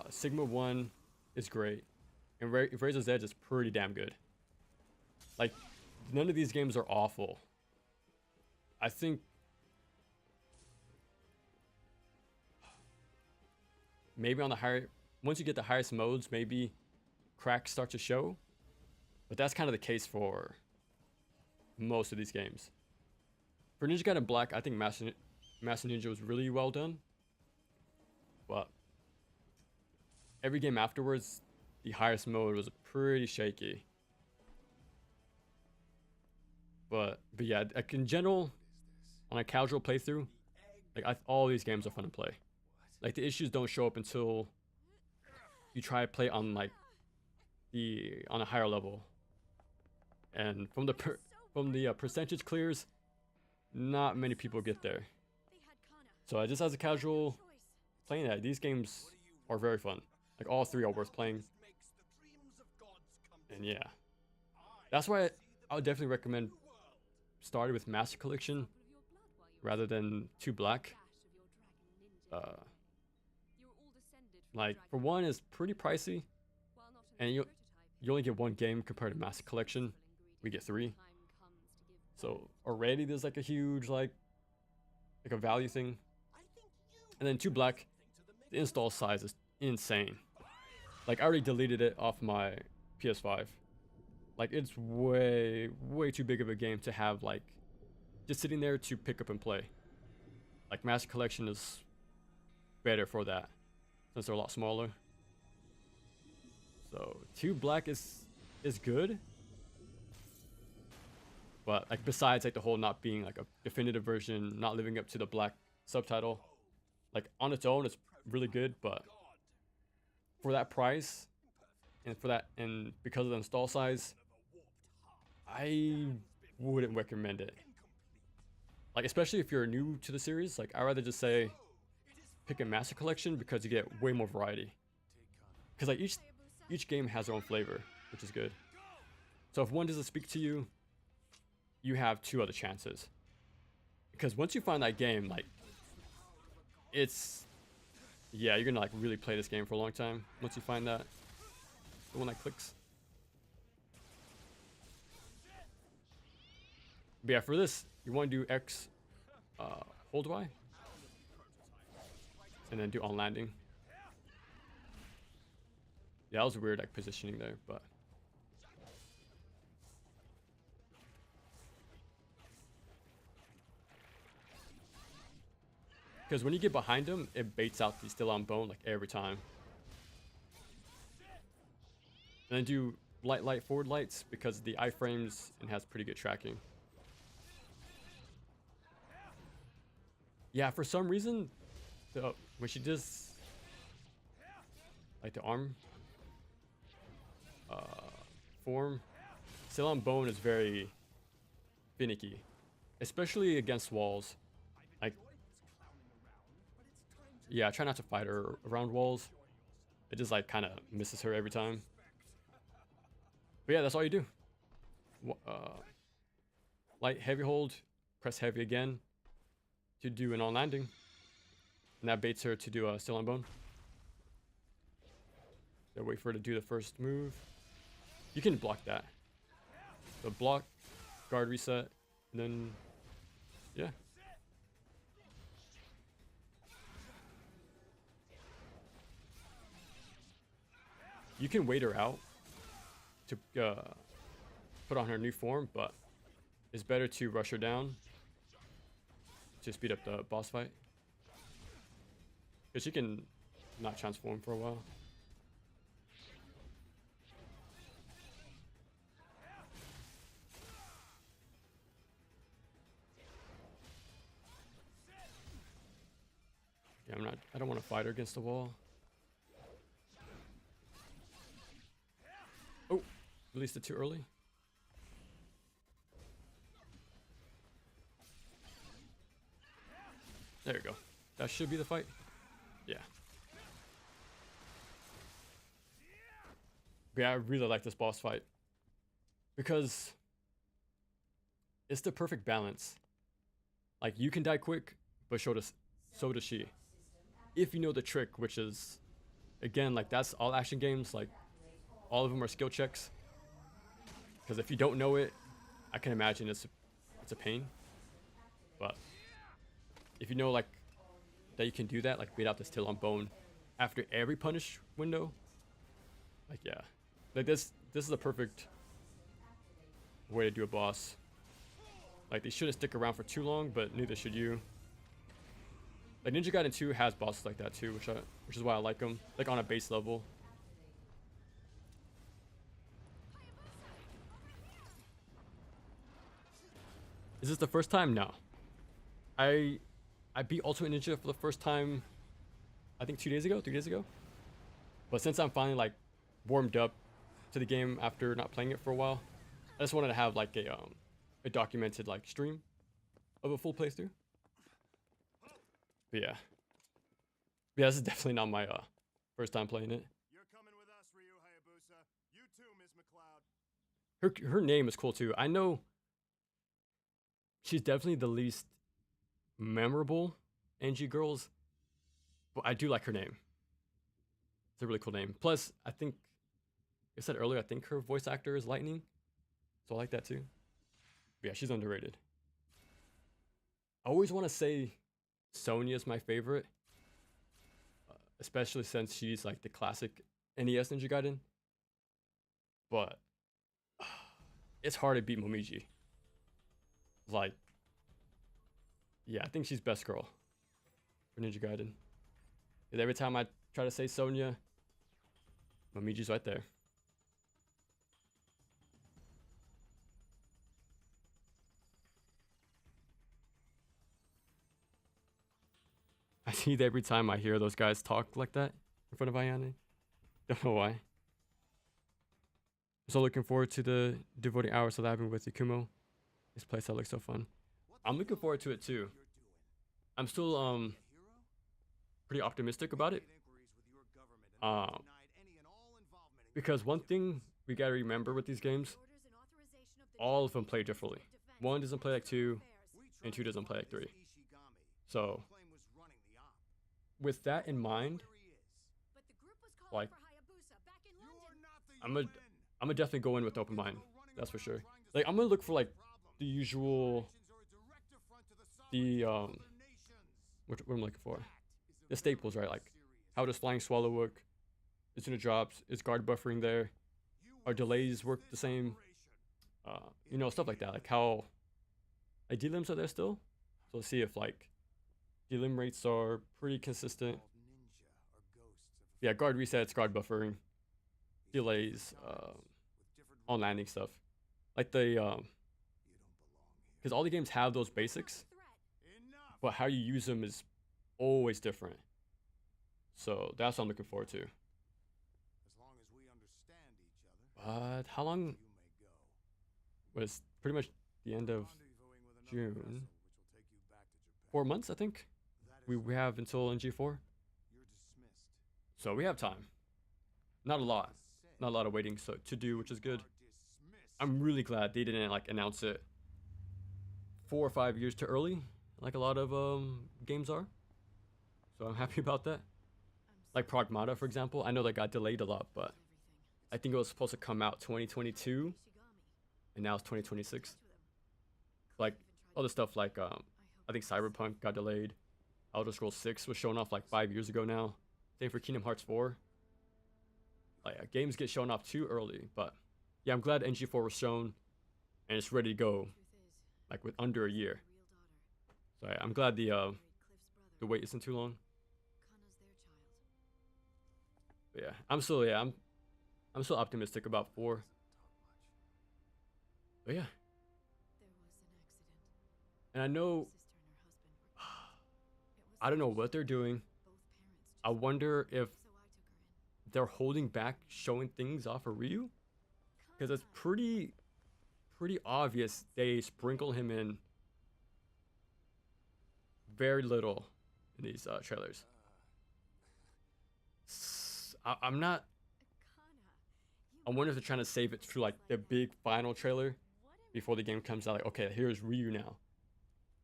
Sigma 1 is great. And Razor's Edge is pretty damn good. Like, none of these games are awful. I think maybe on the higher, once you get the highest modes, maybe cracks start to show. But that's kind of the case for most of these games. For Ninja Gaiden Black, I think Master Ninja was really well done. But every game afterwards, the highest mode was pretty shaky. But yeah, like in general, on a casual playthrough, like all these games are fun to play. Like, the issues don't show up until you try to play on like on a higher level. And from the percentage clears, not many people get there. So just as a casual playing that, these games are very fun. Like, all three are worth playing. And yeah, that's why I would definitely recommend starting with Master Collection rather than 2 Black. Like, for one, it's pretty pricey, and you only get 1 game compared to Master Collection. We get 3. So already there's like a huge like a value thing. And then 2 Black, the install size is insane. Like, I already deleted it off my PS5. Like, it's way too big of a game to have like just sitting there to pick up and play. Like, Master Collection is better for that since they're a lot smaller. So 2 Black is good. But like, besides like the whole not being like a definitive version, not living up to the Black subtitle, like on its own it's really good, but for that price and because of the install size, I wouldn't recommend it. Like, especially if you're new to the series, like, I'd rather just say pick a Master Collection because you get way more variety. Because like each game has their own flavor, which is good. So if one doesn't speak to you, you have 2 other chances. Because once you find that game, like, yeah, you're gonna like really play this game for a long time once you find that the one that clicks. But yeah, for this, you want to do X, hold Y, and then do on landing. Yeah, that was weird like positioning there, but because when you get behind him, it baits out the still on bone like every time. And then do light forward lights because the iframes and has pretty good tracking. Yeah, for some reason, when she does like the arm form, still on bone is very finicky, especially against walls. Like, yeah, I try not to fight her around walls. It just like kind of misses her every time. But yeah, that's all you do. Light heavy hold, press heavy again to do an on landing, and that baits her to do a still on bone. So wait for her to do the first move. You can block that. So block, guard reset, and then yeah. You can wait her out to put on her new form, but it's better to rush her down to speed up the boss fight. Because she can not transform for a while. Yeah, I don't want to fight her against the wall. Oh, released it too early. There you go. That should be the fight. Yeah. Yeah, I really like this boss fight. Because it's the perfect balance. Like, you can die quick, but so does she. If you know the trick, which is, again, like, that's all action games. Like, all of them are skill checks. Because if you don't know it, I can imagine it's a pain. But if you know, like, that you can do that, like beat out this tail on bone after every punish window, like, yeah, like this is the perfect way to do a boss. Like, they shouldn't stick around for too long, but neither should you. Like, Ninja Gaiden 2 has bosses like that too, which is why I like them, like, on a base level. Is this the first time? No. I beat Ultimate Ninja for the first time, I think 3 days ago. But since I'm finally, like, warmed up to the game after not playing it for a while, I just wanted to have, like, a documented, like, stream of a full playthrough. But yeah, this is definitely not my first time playing it. You're coming with us, Ryu Hayabusa. You too, Miss McLeod. Her name is cool too. I know she's definitely the least memorable NG girls, but I do like her name. It's a really cool name. Plus, I think I said earlier, I think her voice actor is Lightning, so I like that too. But yeah, she's underrated. I always want to say Sonya's my favorite, especially since she's like the classic NES Ninja Gaiden. But it's hard to beat Momiji. Like, yeah, I think she's best girl for Ninja Gaiden. And every time I try to say Sonya, Momiji's right there. I see that every time I hear those guys talk like that in front of Ayane. Don't know why. I'm so looking forward to the devoting hours collabing with Yakumo. This playset looks so fun. I'm looking forward to it too. I'm still pretty optimistic about it. Because one thing we gotta remember with these games, all of them play differently. 1 doesn't play like 2, and 2 doesn't play like 3. So with that in mind, like, I'm gonna definitely go in with open mind. That's for sure. Like, I'm gonna look for like the usual, what am I looking for? The staples, right? Like, how does flying swallow work? Is it drops? Is guard buffering there? Are delays work the same? You know, stuff like that. Like, how, like, delims are there still? So let's see if, like, delim rates are pretty consistent. Yeah, guard resets, guard buffering, delays, on landing stuff. Like, the because all the games have those basics, but how you use them is always different. So that's what I'm looking forward to. As long as we understand each other, But how long was pretty much the end of rendezvousing with another vessel, June? which will take you back to Japan. 4 months, I think. That is We have until NG4. You're dismissed. So we have time. Not a lot. Not a lot of waiting to do, which is good. I'm really glad they didn't, like, announce it 4 or 5 years too early, like a lot of games are. So I'm happy about that. Like Pragmata, for example. I know that got delayed a lot, but I think it was supposed to come out 2022, and now it's 2026. Like, other stuff like, I think Cyberpunk got delayed. Elder Scrolls 6 was shown off like 5 years ago now. Same for Kingdom Hearts 4. Like, games get shown off too early, but yeah, I'm glad NG4 was shown. and it's ready to go Truth is, like with under a year. real daughter. So I'm glad the Married Cliff's brother. wait isn't too long. Kanna's their child. But yeah, I'm still optimistic about 4. But yeah, There was an accident. and I know Sister and her husband were killed. I don't know what they're doing. Both parents I just wonder if so I took her in. they're holding back showing things off of Ryu, because it's pretty obvious they sprinkle him in very little in these trailers. I'm not. I wonder if they're trying to save it for like the big final trailer before the game comes out. Like, okay, here's Ryu now,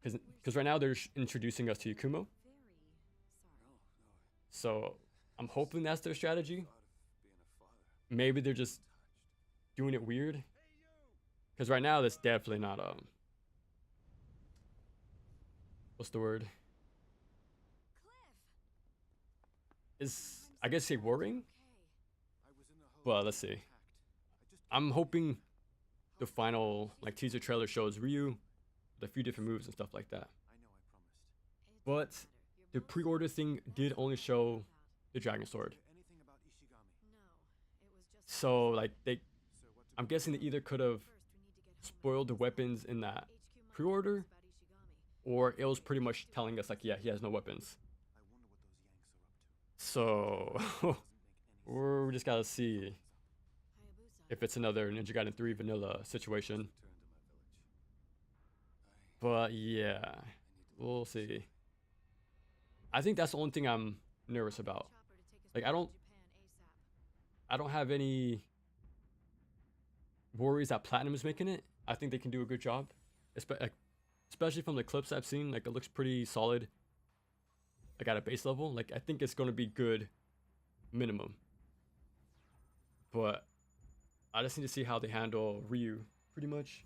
because right now they're introducing us to Yakumo. So I'm hoping that's their strategy. Maybe they're just doing it weird, because right now that's definitely not what's the word? Is I guess say worrying. Well, let's see. I'm hoping the final like teaser trailer shows Ryu with a few different moves and stuff like that. But the pre-order thing did only show the Dragon Sword. So like I'm guessing they either could have spoiled the weapons in that pre-order, or it was pretty much telling us like, yeah, he has no weapons. So we just gotta see if it's another Ninja Gaiden 3 vanilla situation. But yeah, we'll see. I think that's the only thing I'm nervous about. Like I don't have any worries that Platinum is making it. I think they can do a good job, especially from the clips I've seen. Like it looks pretty solid. Like at a base level, like I think it's gonna be good, minimum. But I just need to see how they handle Ryu, pretty much.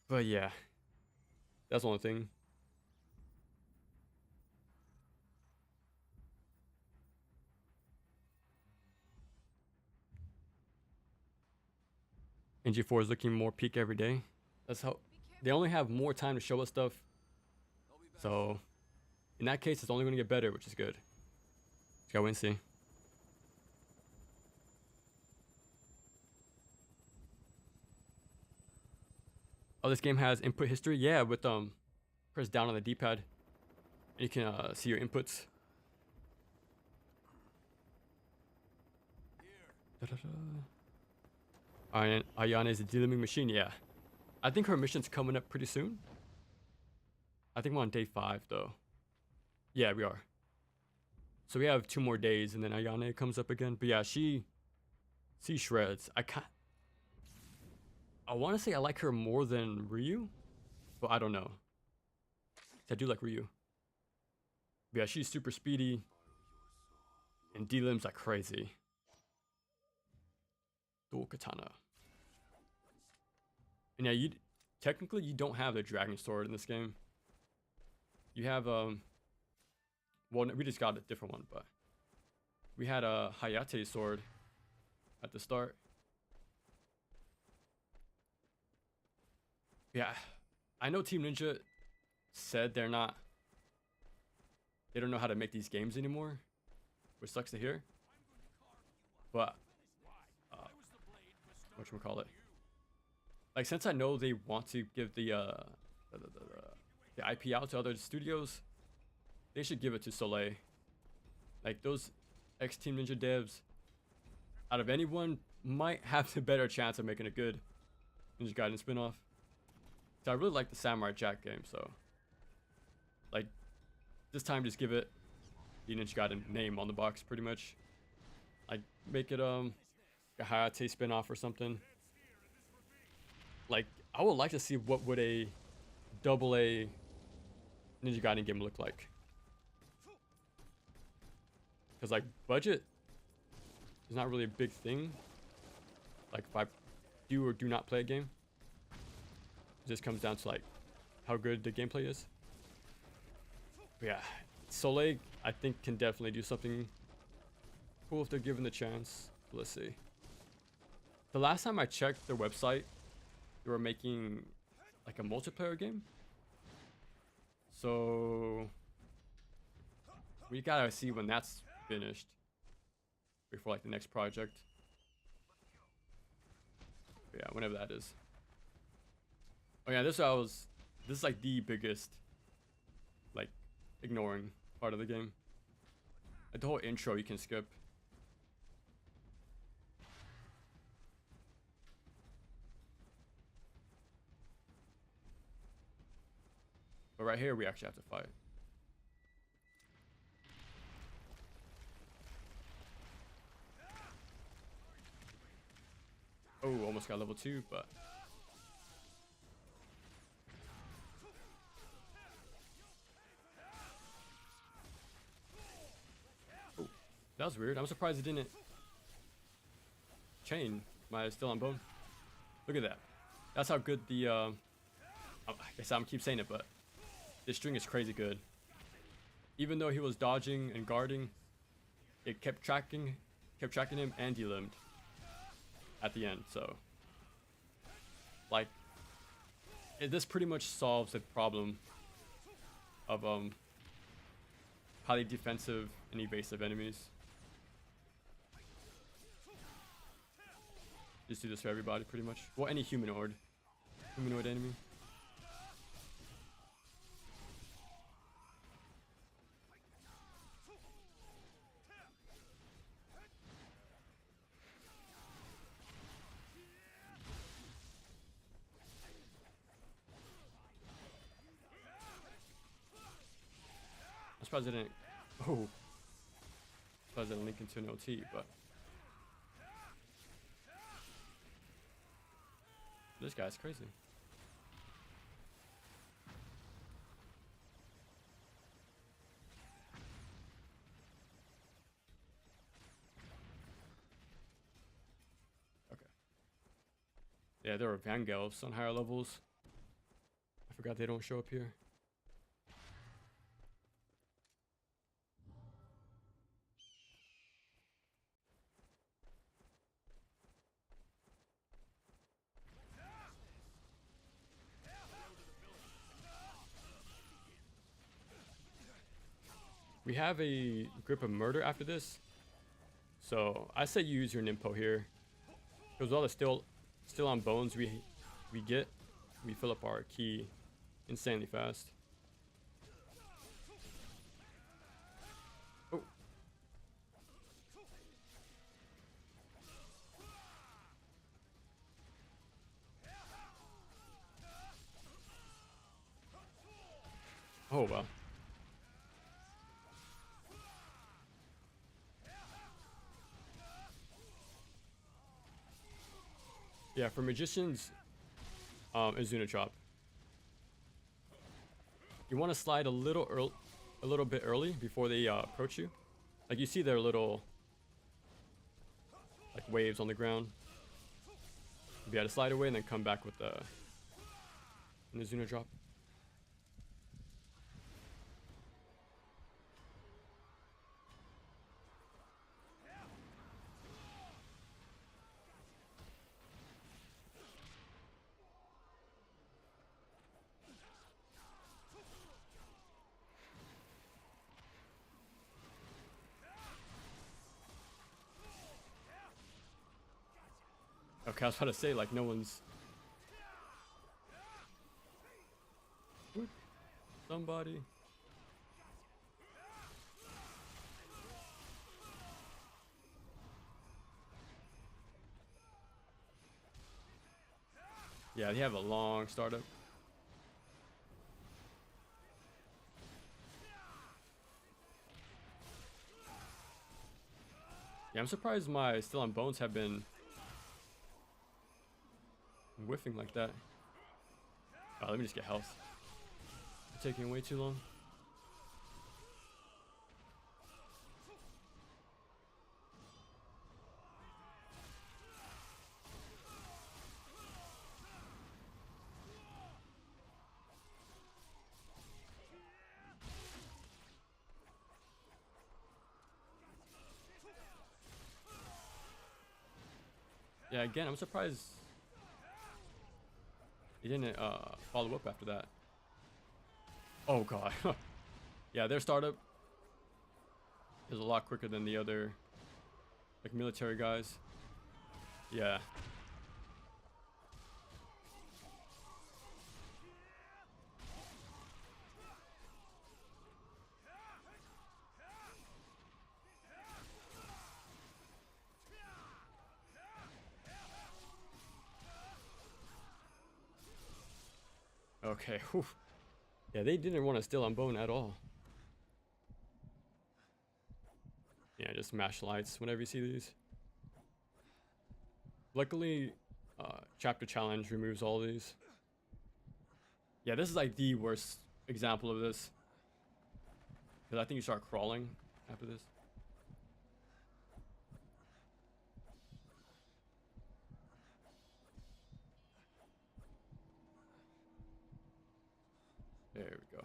But yeah, that's the only thing. NG4 is looking more peak every day. That's how they only have more time to show us stuff. So in that case, it's only going to get better, which is good. Let's go and see. Oh, this game has input history. Yeah, with press down on the D-pad, and you can see your inputs. Ayane is a dealing machine. Yeah, I think her mission's coming up pretty soon. I think we're on day 5 though. Yeah, we are. So we have 2 more days, and then Ayane comes up again. But yeah, she shreds. I want to say I like her more than Ryu, but I don't know. I do like Ryu. But yeah, she's super speedy, and D-limbs like crazy. Dual katana. And yeah, technically you don't have the Dragon Sword in this game. You have well, we just got a different one, but we had a Hayate sword at the start. Yeah, I know Team Ninja said they don't know how to make these games anymore, which sucks to hear. But whatchamacallit? Like, since I know they want to give the IP out to other studios, they should give it to Soleil. Like, those ex-Team Ninja devs, out of anyone, might have the better chance of making a good Ninja Gaiden spin-off. So I really like the Samurai Jack game, so like this time just give it the Ninja Gaiden name on the box, pretty much. Like make it a Hayate spin-off or something. Like I would like to see what would a AA Ninja Gaiden game look like. Cause like budget is not really a big thing. Like if I do or do not play a game, it just comes down to like how good the gameplay is. But yeah, Soleil I think can definitely do something cool if they're given the chance. Let's see. The last time I checked their website, they were making like a multiplayer game. So we gotta see when that's finished before like the next project. But yeah, whenever that is. Oh yeah, this is like the biggest like ignoring part of the game. Like the whole intro you can skip. But right here we actually have to fight. Oh, almost got level 2, but oh, that was weird. I'm surprised it didn't chain my still on bone. Look at that. That's how good the I guess I'm keep saying it, but this string is crazy good. Even though he was dodging and guarding, it kept tracking him and delimbed at the end. So like this pretty much solves the problem of highly defensive and evasive enemies. Just do this for everybody pretty much. Well, any humanoid enemy. I'm surprised I didn't. Oh, surprised I didn't link into an OT, but this guy's crazy. Okay. Yeah, there are Vangelfs on higher levels. I forgot they don't show up here. We have a grip of murder after this, so I say you use your Nimpo here, because all the still on bones we get, we fill up our key insanely fast. Oh. Oh wow. Yeah, for magicians, Izuna drop. You want to slide a little bit early before they approach you. Like you see their little like waves on the ground. You gotta slide away and then come back with the Izuna drop. Okay, I was about to say, like, no one's... Quick, somebody. Yeah, they have a long startup. Yeah, I'm surprised my still on bones have been whiffing like that. Oh, let me just get health. I'm taking way too long. Yeah, again, I'm surprised he didn't follow up after that. Oh god. Yeah, their startup is a lot quicker than the other like military guys. Yeah. Okay. Whew. Yeah, they didn't want to steal on bone at all. Yeah, just mash lights whenever you see these. Luckily, chapter challenge removes all these. Yeah, this is like the worst example of this. Because I think you start crawling after this. There we go.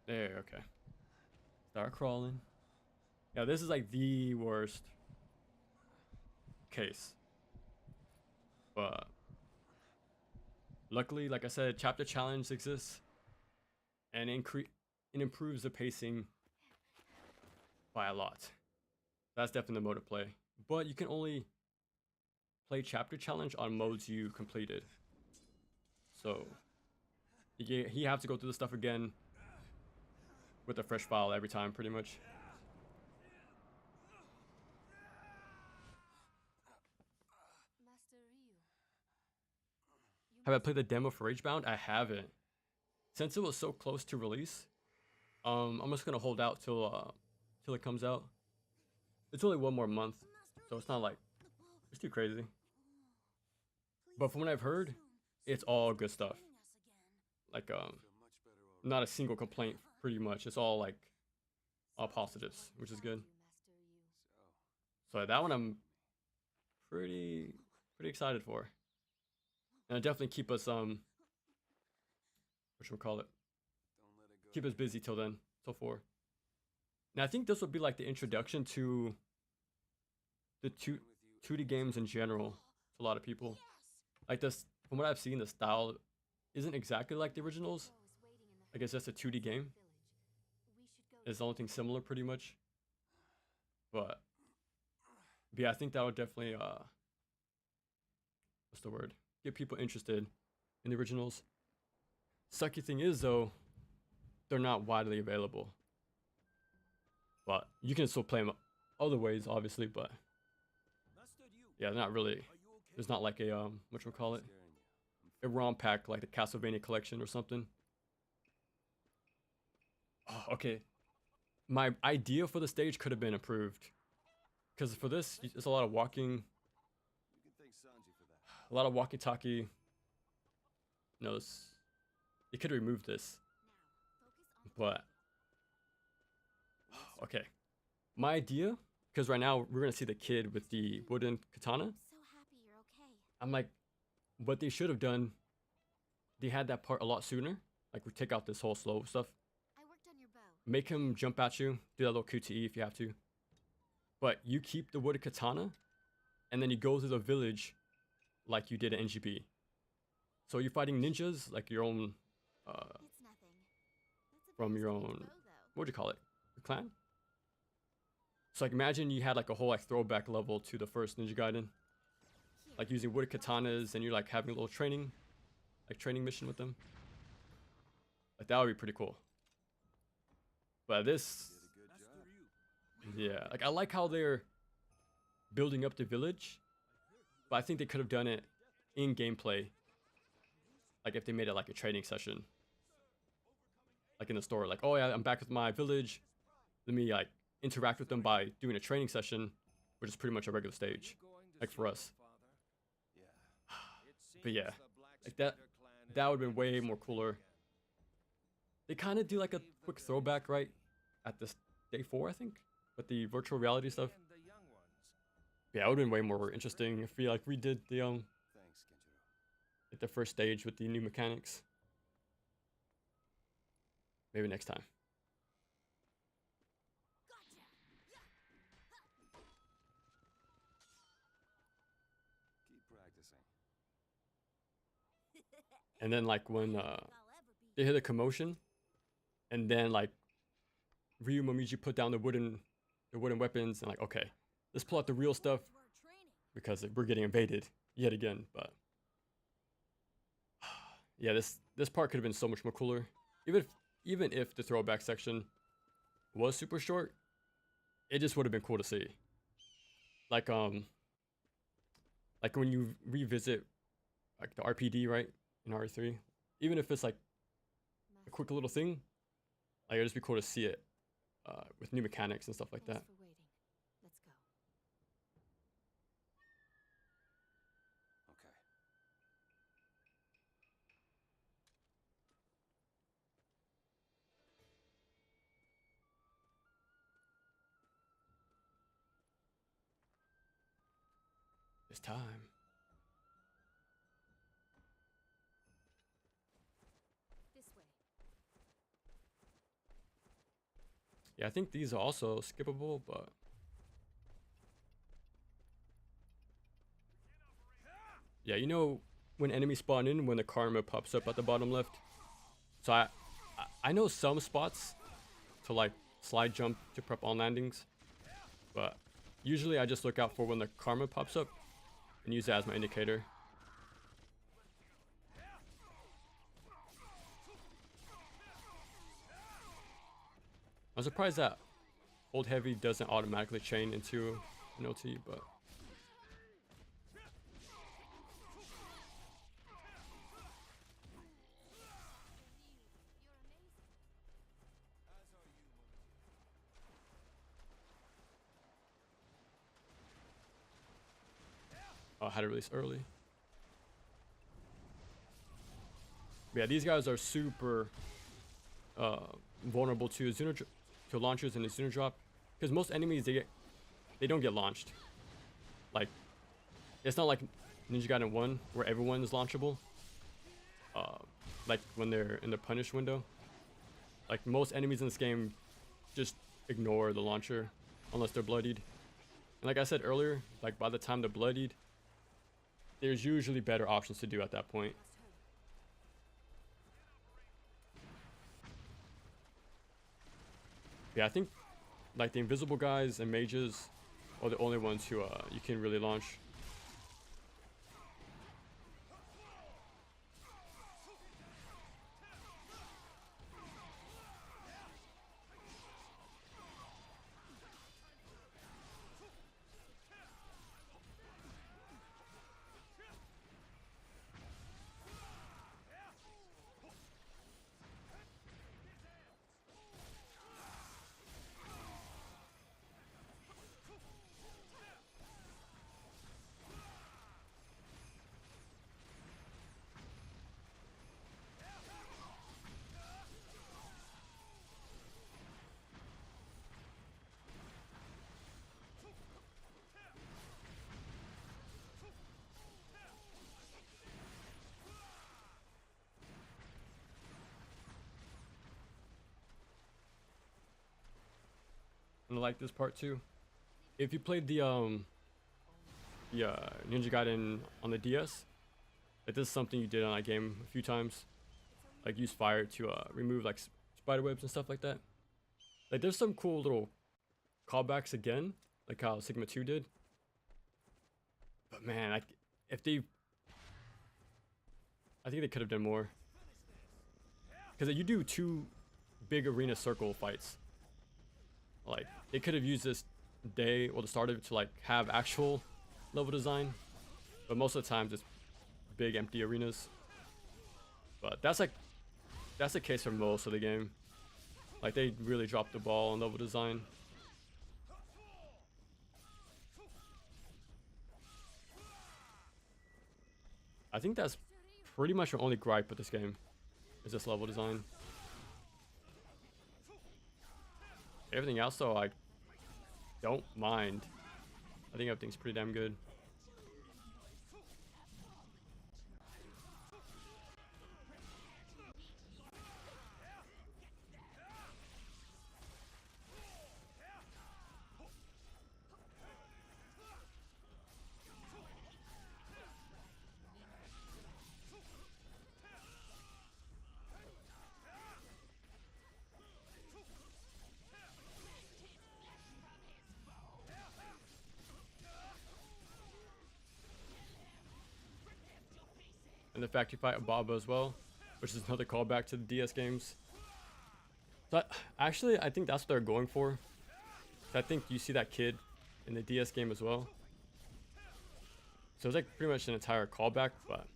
There, okay. Start crawling. Yeah, this is like the worst case. But luckily, like I said, chapter challenge exists and it improves the pacing by a lot. That's definitely the mode to play. But you can only play chapter challenge on modes you completed. So he have to go through the stuff again with a fresh file every time, pretty much. Master Ryu. Have I played the demo for Ragebound? I haven't. Since it was so close to release, I'm just gonna hold out till it comes out. It's only one more month, so it's not like it's too crazy. But from what I've heard, it's all good stuff. Like not a single complaint, pretty much. It's all like all positives, which is good. So that one I'm pretty excited for. And it'll definitely keep us whatchamacallit, keep us busy till then, till 4. Now I think this will be like the introduction to the 2D games in general to a lot of people. Like this, from what I've seen, the style isn't exactly like the originals. I guess that's a 2D game. It's the only thing similar, pretty much. But yeah, I think that would definitely what's the word? Get people interested in the originals. Sucky thing is though, they're not widely available. But you can still play them other ways, obviously. But yeah, they're not really. There's not like a whatchamacallit, a ROM pack like the Castlevania collection or something. Oh, okay. My idea for the stage could have been improved. Because for this, it's a lot of walking. A lot of walkie-talkie. No, you could remove this. But okay. My idea, because right now we're gonna see the kid with the wooden katana. So happy you're okay. I'm like, what they should have done, they had that part a lot sooner. Like we take out this whole slow stuff. I worked on your bow. Make him jump at you, do that little QTE if you have to. But you keep the wooden katana, and then you go to the village like you did at NGB. So you're fighting ninjas, like your own, It's nothing. That's a from very your special own, bow, though. what would you call it? The clan? So like imagine you had like a whole like throwback level to the first Ninja Gaiden. Here, Like using wood katanas and you're like having a little training, like training mission with them. Like that would be pretty cool. But this, yeah, like I like how they're building up the village, but I think they could have done it in gameplay. Like if they made it like a training session, like in the store, like, oh yeah, I'm back with my village. Let me like interact with them by doing a training session, which is pretty much a regular stage, like for us. But yeah, like that would have been way more cooler. They kind of do like a quick throwback right at this day 4, I think, with the virtual reality stuff. Yeah, it would have been way more interesting if we like redid the like the first stage with the new mechanics. Maybe next time. And then like when they hit a commotion, and then like Ryu Momiji put down the wooden weapons and like, okay, let's pull out the real stuff because we're getting invaded yet again. But yeah, this part could have been so much more cooler. Even if the throwback section was super short, it just would have been cool to see. Like when you revisit like the RPD, right, in R3, even if it's like a quick little thing, like it'd just be cool to see it with new mechanics and stuff like that. Thanks for waiting. Let's go. Okay. It's time. This way. Yeah, I think these are also skippable, but yeah, you know when enemies spawn in when the karma pops up at the bottom left. So I know some spots to like slide jump to prep on landings, but usually I just look out for when the karma pops up and use that as my indicator. I'm surprised that hold heavy doesn't automatically chain into an OT, but I had to release early. But yeah, these guys are super vulnerable to to launchers and the Zuno drop, because most enemies they don't get launched. Like it's not like Ninja Gaiden 1 where everyone is launchable. Like when they're in the punish window. Like most enemies in this game just ignore the launcher unless they're bloodied. And like I said earlier, like by the time they're bloodied, there's usually better options to do at that point. Yeah, I think like the invisible guys and mages are the only ones who you can really launch. And I like this part too. If you played the Ninja Gaiden on the DS, like this is something you did on that game a few times. Like use fire to remove like spider webs and stuff like that. Like there's some cool little callbacks again, like how Sigma 2 did. But man, I think they could have done more. Because you do 2 big arena circle fights. Like they could have used this day or the start of it to like have actual level design, but most of the times it's big empty arenas. But that's the case for most of the game. Like they really dropped the ball on level design. I think that's pretty much our only gripe with this game, is this level design. Everything else though, I don't mind. I think everything's pretty damn good. and the fact you fight Ababa as well, which is another callback to the DS games. So actually, I think that's what they're going for. So I think you see that kid in the DS game as well. So it's like pretty much an entire callback, but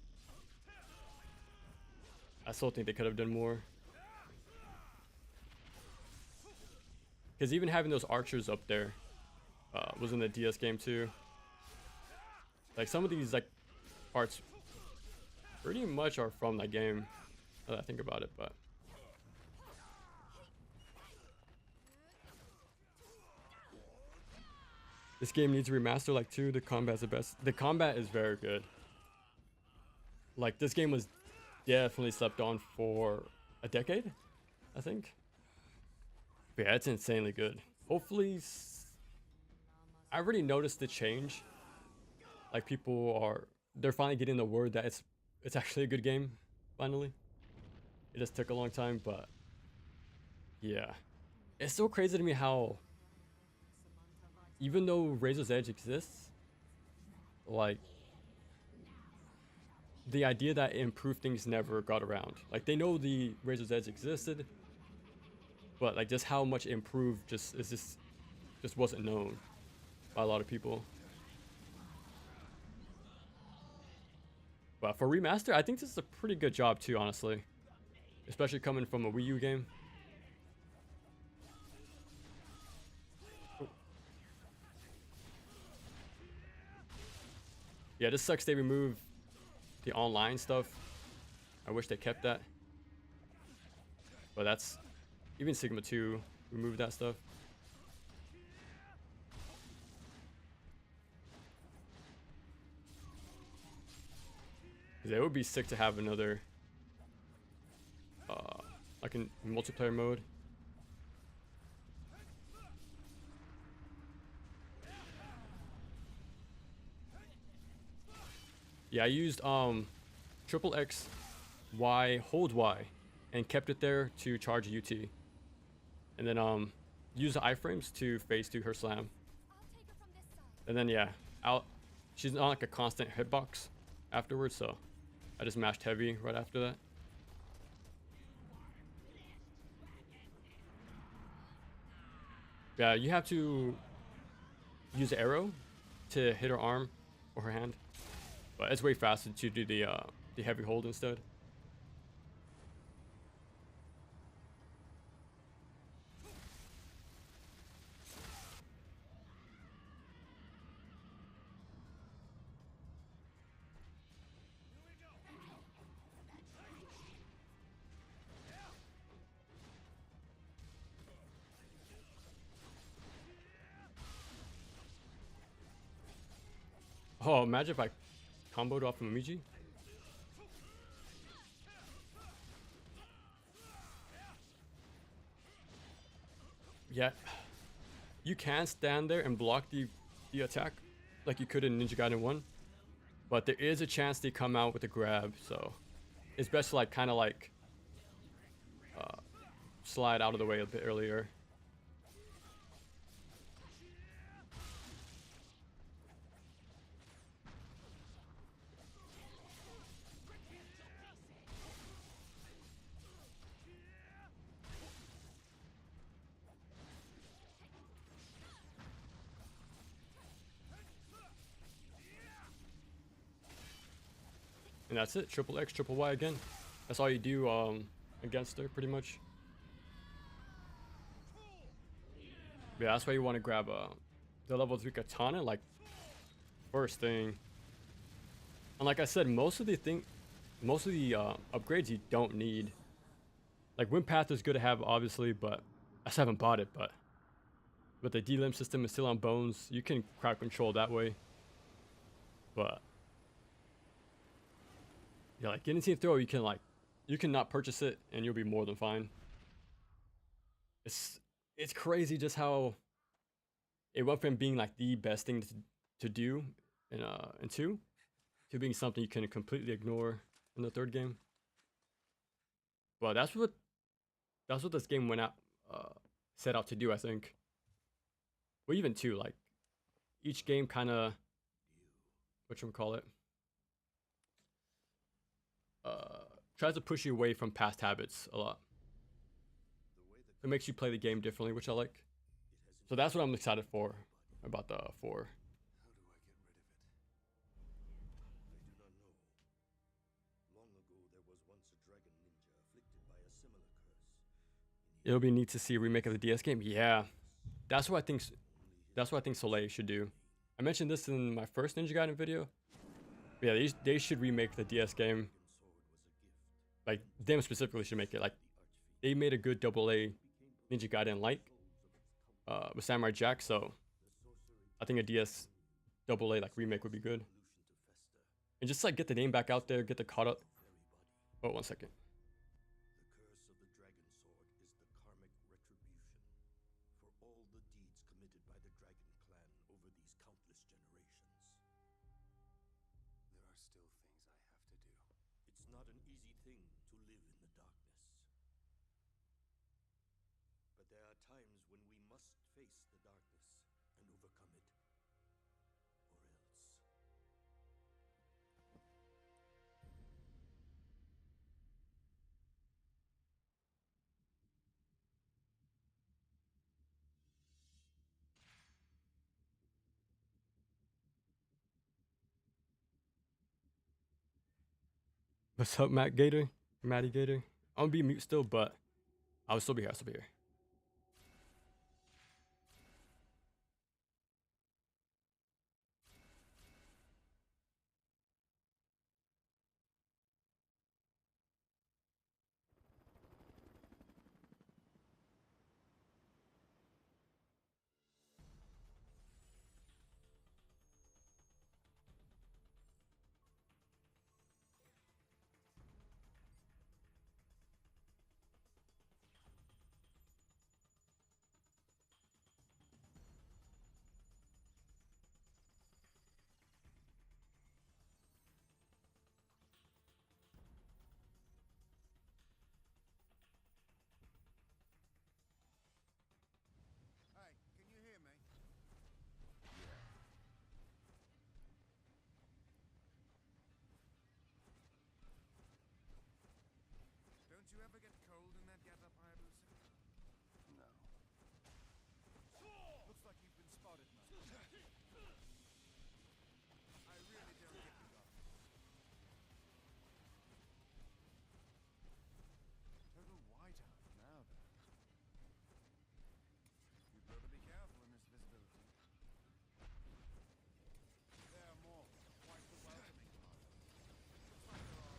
I still think they could have done more. Because even having those archers up there was in the DS game too. Like some of these like parts pretty much are from that game, now that I think about it, but this game needs a remaster like 2. The combat's the best. The combat is very good. Like this game was definitely slept on for a decade, I think. But yeah, it's insanely good. Hopefully, I already noticed the change. Like they're finally getting the word that it's actually a good game. Finally, it just took a long time, but yeah, it's so crazy to me how even though Razor's Edge exists, like the idea that it improved things never got around. Like they know the Razor's Edge existed, but like just how much it improved just wasn't known by a lot of people. But for remaster, I think this is a pretty good job too, honestly, especially coming from a Wii U game. Yeah, this sucks they removed the online stuff. I wish they kept that. But that's... Even Sigma 2 removed that stuff. Because it would be sick to have another... like in multiplayer mode. Yeah, I used triple X, Y, hold Y, and kept it there to charge a UT. And then use the iframes to phase through her slam. And then yeah, she's on like a constant hitbox afterwards, so I just mashed heavy right after that. Yeah, you have to use the arrow to hit her arm or her hand. But it's way faster to do the heavy hold instead. Oh, imagine if I comboed off of Momiji. Yeah, you can stand there and block the attack like you could in Ninja Gaiden 1, but there is a chance they come out with a grab, so it's best to like kind of like slide out of the way a bit earlier. And that's it. Triple X, triple Y again. That's all you do against her, pretty much. Yeah, that's why you want to grab the level 3 katana, like, first thing. And like I said, most of the upgrades you don't need. Like, Wind Path is good to have, obviously, but I still haven't bought it, but with the D-Limb system is still on Bones, you can crowd control that way. But yeah, like Guillotine Throw, you can not purchase it and you'll be more than fine. It's crazy just how it went from being like the best thing to do in 2 to being something you can completely ignore in the 3rd game. Well, that's what this game went out set out to do, I think. Well, even 2, like each game kind of whatchamacallit tries to push you away from past habits a lot. It makes you play the game differently, which I like. So that's what I'm excited for about the 4. How do I get rid of it? I do not know. Long ago, there was once a dragon ninja afflicted by a similar curse. It'll be neat to see a remake of the DS game. Yeah, that's what I think. That's what I think Soleil should do. I mentioned this in my first Ninja Gaiden video. But yeah, they should remake the DS game. Like them specifically should make it. Like they made a good AA Ninja Gaiden like with Samurai Jack. So I think a DS AA like remake would be good. And just like get the name back out there, get the caught up. Oh, 1 second. The curse of the dragon sword is the karmic retribution for all the deeds committed by the dragon clan over these countless generations. There are still things I have to do. It's not an easy thing to live in the darkness. But there are times when we must face the darkness and overcome it. Or else. What's up, Matt Gator? Matty Gator. I'm gonna be mute still, but I'll still be here. I'll still be here. Hey, can you hear me? Don't you ever get cold in that get-up, Hayabusa? No. Looks like you've been spotted, man. I really don't get you, guys. Total whiteout now, then. You'd better be careful in this visibility. There are more. Quite the welcoming part. Looks like there are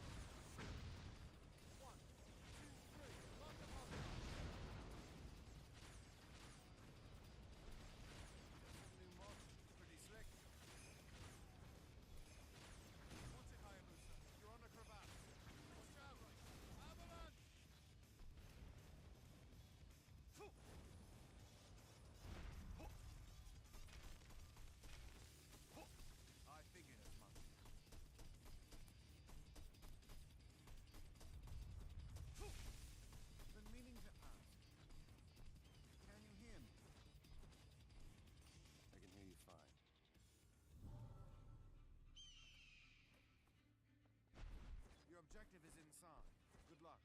1, 2, 3. Lock them up. This new mod. Pretty slick. What's it, Hayabusa? You're on a crevasse. Watch out! Avalanche! I figured as much. Been meaning to ask. Can you hear me? I can hear you fine. Your objective is inside. Good luck.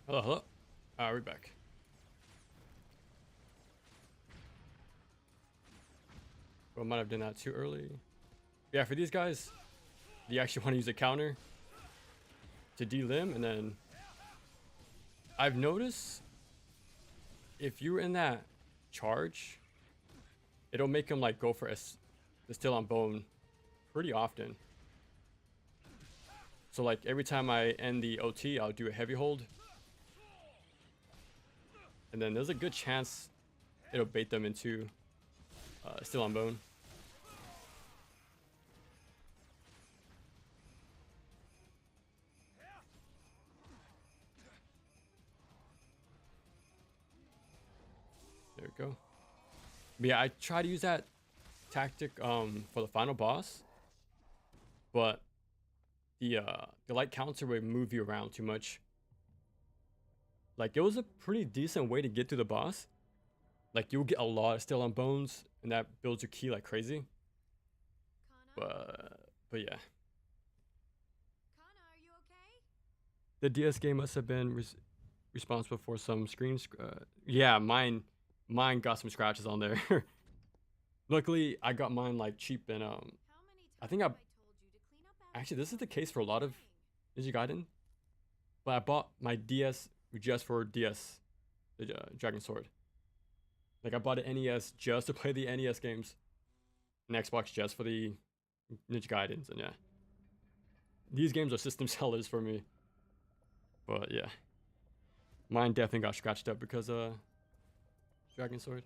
Hello, hello. We're back. Well, I might have done that too early. Yeah, for these guys, you actually want to use a counter to delimb, and then I've noticed if you're in that charge, it'll make him like go for the still on bone pretty often. So like every time I end the OT, I'll do a heavy hold, and then there's a good chance it'll bait them into still on bone. There we go. But yeah, I try to use that tactic for the final boss, but the light counter would move you around too much. Like it was a pretty decent way to get to the boss. Like you'll get a lot of still on bones, and that builds your key like crazy. Kana? But yeah, Kana, are you okay? the DS game must have been responsible for some screens. Yeah, mine got some scratches on there. Luckily, I got mine like cheap and How many I think times have I told you to clean up after actually this is the yourself case for a lot of thing? Gaiden. But I bought my DS just for DS, the Dragon Sword. Like I bought an NES just to play the NES games, and Xbox just for the Ninja Gaidens, and yeah, these games are system sellers for me. But yeah, mine definitely got scratched up because Dragon Sword.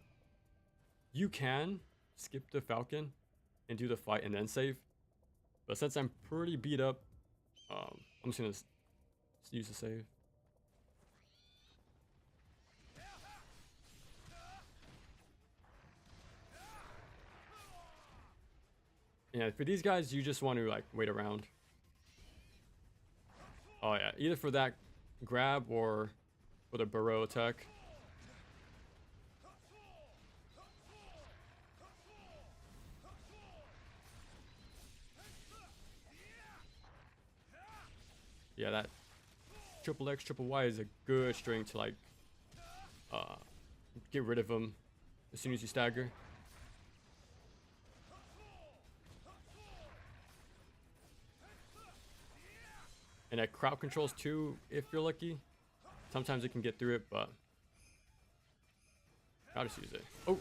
You can skip the Falcon and do the fight and then save, but since I'm pretty beat up, I'm just gonna use the save. Yeah, for these guys, you just want to like wait around. Oh yeah, either for that grab or for the burrow attack. Yeah, that triple X, triple Y is a good string to like get rid of them as soon as you stagger. And that crowd controls too, if you're lucky. Sometimes it can get through it, but I'll just use it. Oh,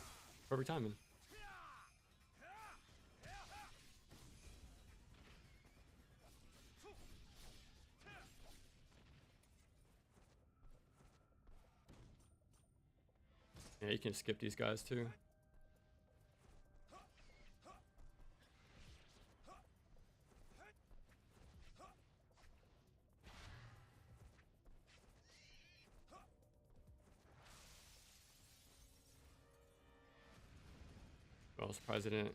perfect timing. Yeah, you can skip these guys too. Well, surprised I didn't.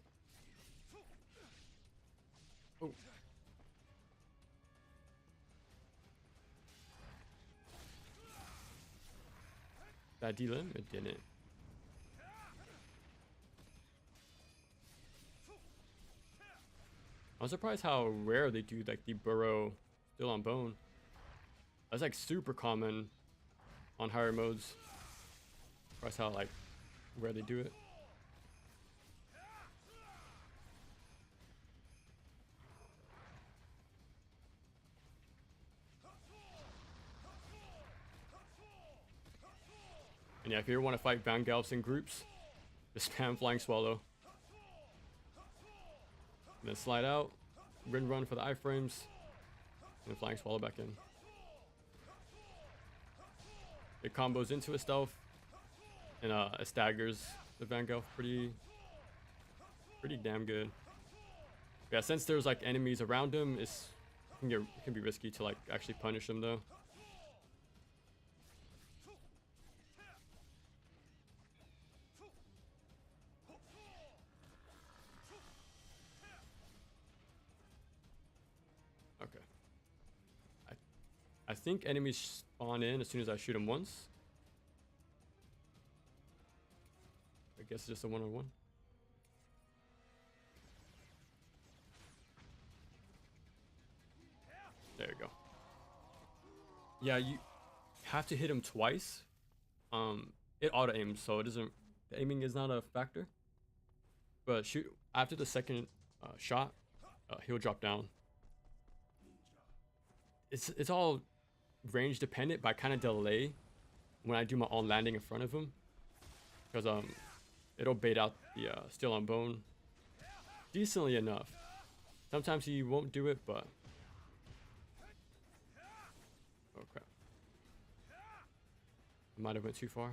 Oh. That delim? It didn't. I'm surprised how rare they do like the burrow still on bone. That's like super common on higher modes. Surprised how like rare they do it. And yeah, if you ever want to fight Van Galps in groups, just spam Flying Swallow. And then slide out, run for the iframes, and then Flying Swallow back in. It combos into a stealth, and it staggers the Van Galp pretty damn good. Yeah, since there's like enemies around him, it can be risky to like actually punish him though. Okay. I think enemies spawn in as soon as I shoot them once. I guess it's just a one-on-one. There you go. Yeah, have to hit him twice, it auto aims, so it doesn't. The aiming is not a factor. But shoot, after the second shot, he'll drop down. It's all range dependent, but I kind of delay when I do my on landing in front of him, because it'll bait out the steel on bone decently enough. Sometimes he won't do it, but oh crap, I might have went too far.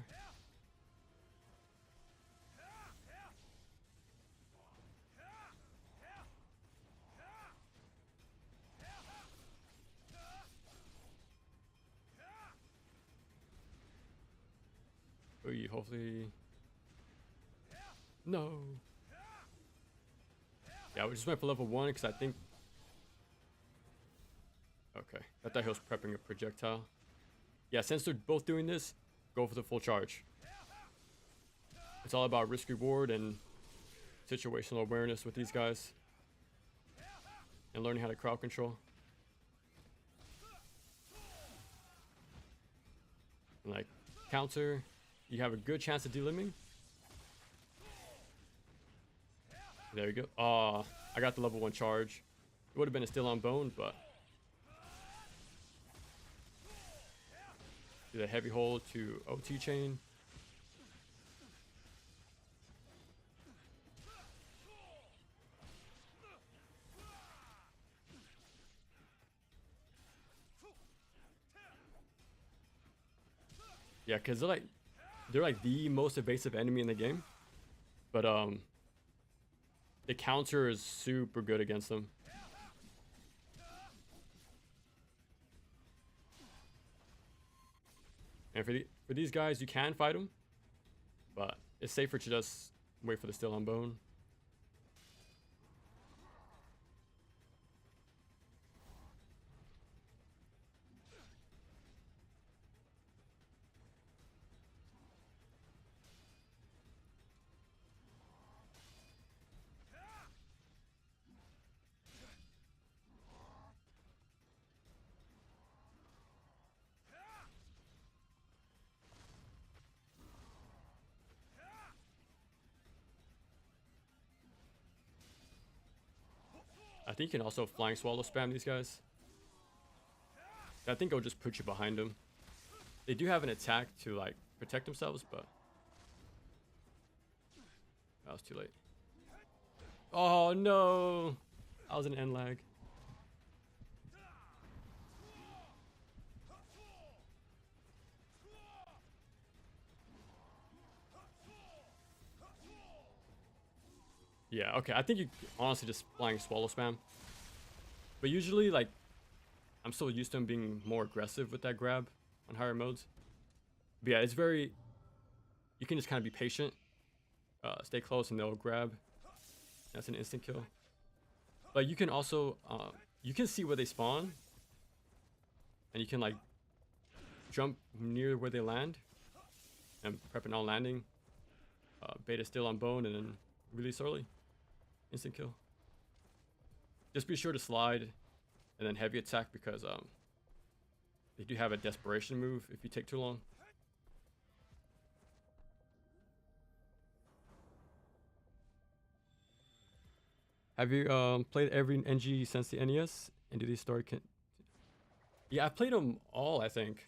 Oy, hopefully. No. Yeah, we just went for level 1 because I think. Okay, I thought he was prepping a projectile. Yeah, since they're both doing this, go for the full charge. It's all about risk reward and situational awareness with these guys, and learning how to crowd control. And like counter, you have a good chance of delimbing. There you go. Oh, I got the level 1 charge. It would have been a still on bone, but do the heavy hold to OT chain. Yeah, because they're like the most evasive enemy in the game, but the counter is super good against them. And for these guys, you can fight them, but it's safer to just wait for the still on bone. I think you can also flying swallow spam these guys. I think I'll just put you behind them. They do have an attack to like protect themselves, but that was too late. Oh no! I was an end lag. Yeah, okay, I think you honestly just flying swallow spam. But usually, like, I'm still used to him being more aggressive with that grab on higher modes. But yeah, it's very, you can just kind of be patient, stay close, and they'll grab. That's an instant kill. But you can also, you can see where they spawn, and you can like jump near where they land, and prep an all landing, beta still on bone, and then release early. Instant kill. Just be sure to slide and then heavy attack, because they do have a desperation move if you take too long. Have you played every NG since the NES? And do these story Yeah, I played them all, I think.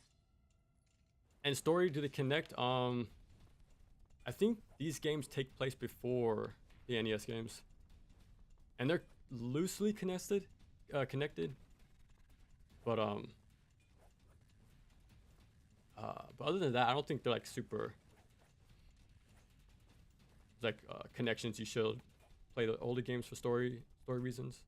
And story, do they connect? I think these games take place before the NES games, and they're loosely connected. But other than that, I don't think they're like super like connections. You should play the older games for story reasons.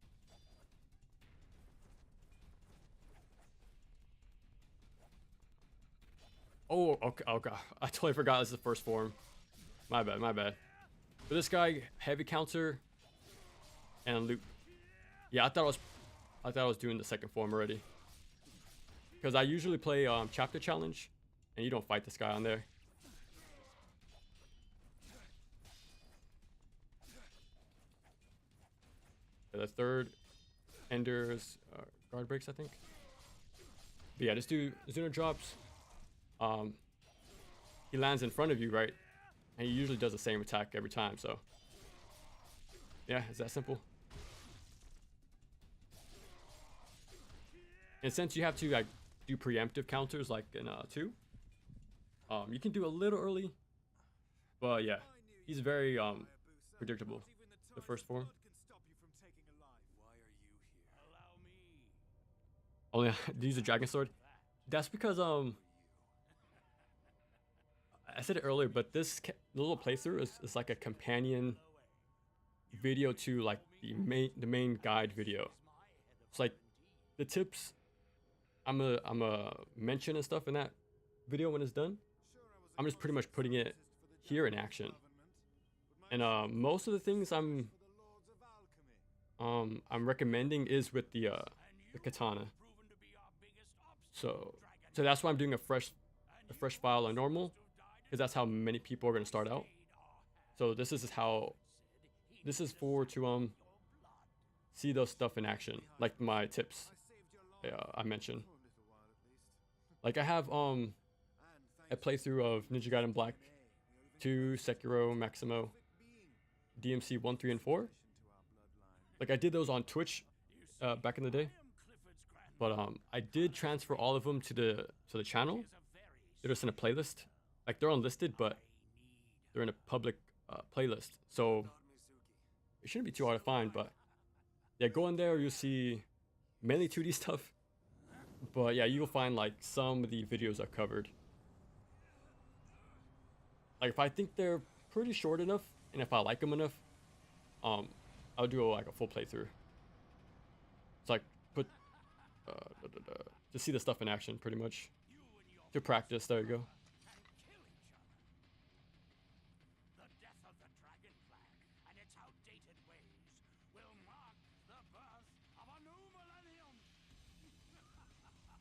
Oh, okay. Oh god, I totally forgot this is the first form. My bad. But this guy, heavy counter and loop. Yeah, I thought I was doing the second form already, because I usually play chapter challenge, and you don't fight this guy on there. The third Ender's guard breaks, I think. But yeah, just do Zuno drops, he lands in front of you, right? And he usually does the same attack every time, so yeah, it's that simple. And since you have to like do preemptive counters like in 2, you can do a little early, but yeah, he's very predictable. The first form. Only to use a dragon sword. That's because I said it earlier, but this little playthrough is like a companion video to like the main guide video. It's like the tips I'm a mention and stuff in that video when it's done. I'm just pretty much putting it here in action. And most of the things I'm recommending is with the katana. So that's why I'm doing a fresh file on normal, because that's how many people are gonna start out. So this is for to see those stuff in action, like my tips I mentioned. Like I have a playthrough of Ninja Gaiden Black 2, Sekiro, Maximo, DMC 1, 3, and 4. Like I did those on Twitch back in the day, but I did transfer all of them to the channel. They're just in a playlist. Like they're unlisted, but they're in a public playlist, so it shouldn't be too hard to find. But yeah, go in there, you'll see mainly 2D stuff, but yeah, you'll find like some of the videos I've covered. Like if I think they're pretty short enough, and if I like them enough, I'll do like a full playthrough. It's like put to see the stuff in action, pretty much, to practice. There you go.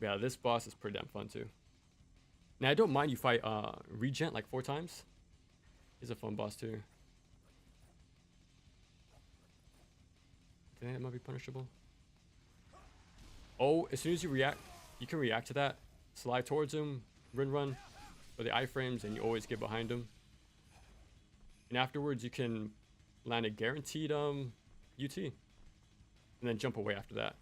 Yeah, this boss is pretty damn fun too. Now I don't mind you fight Regent like 4 times. He's a fun boss too. I think that might be punishable. Oh, as soon as you react, you can react to that. Slide towards him, run with the iframes, and you always get behind him. And afterwards, you can land a guaranteed UT, and then jump away after that.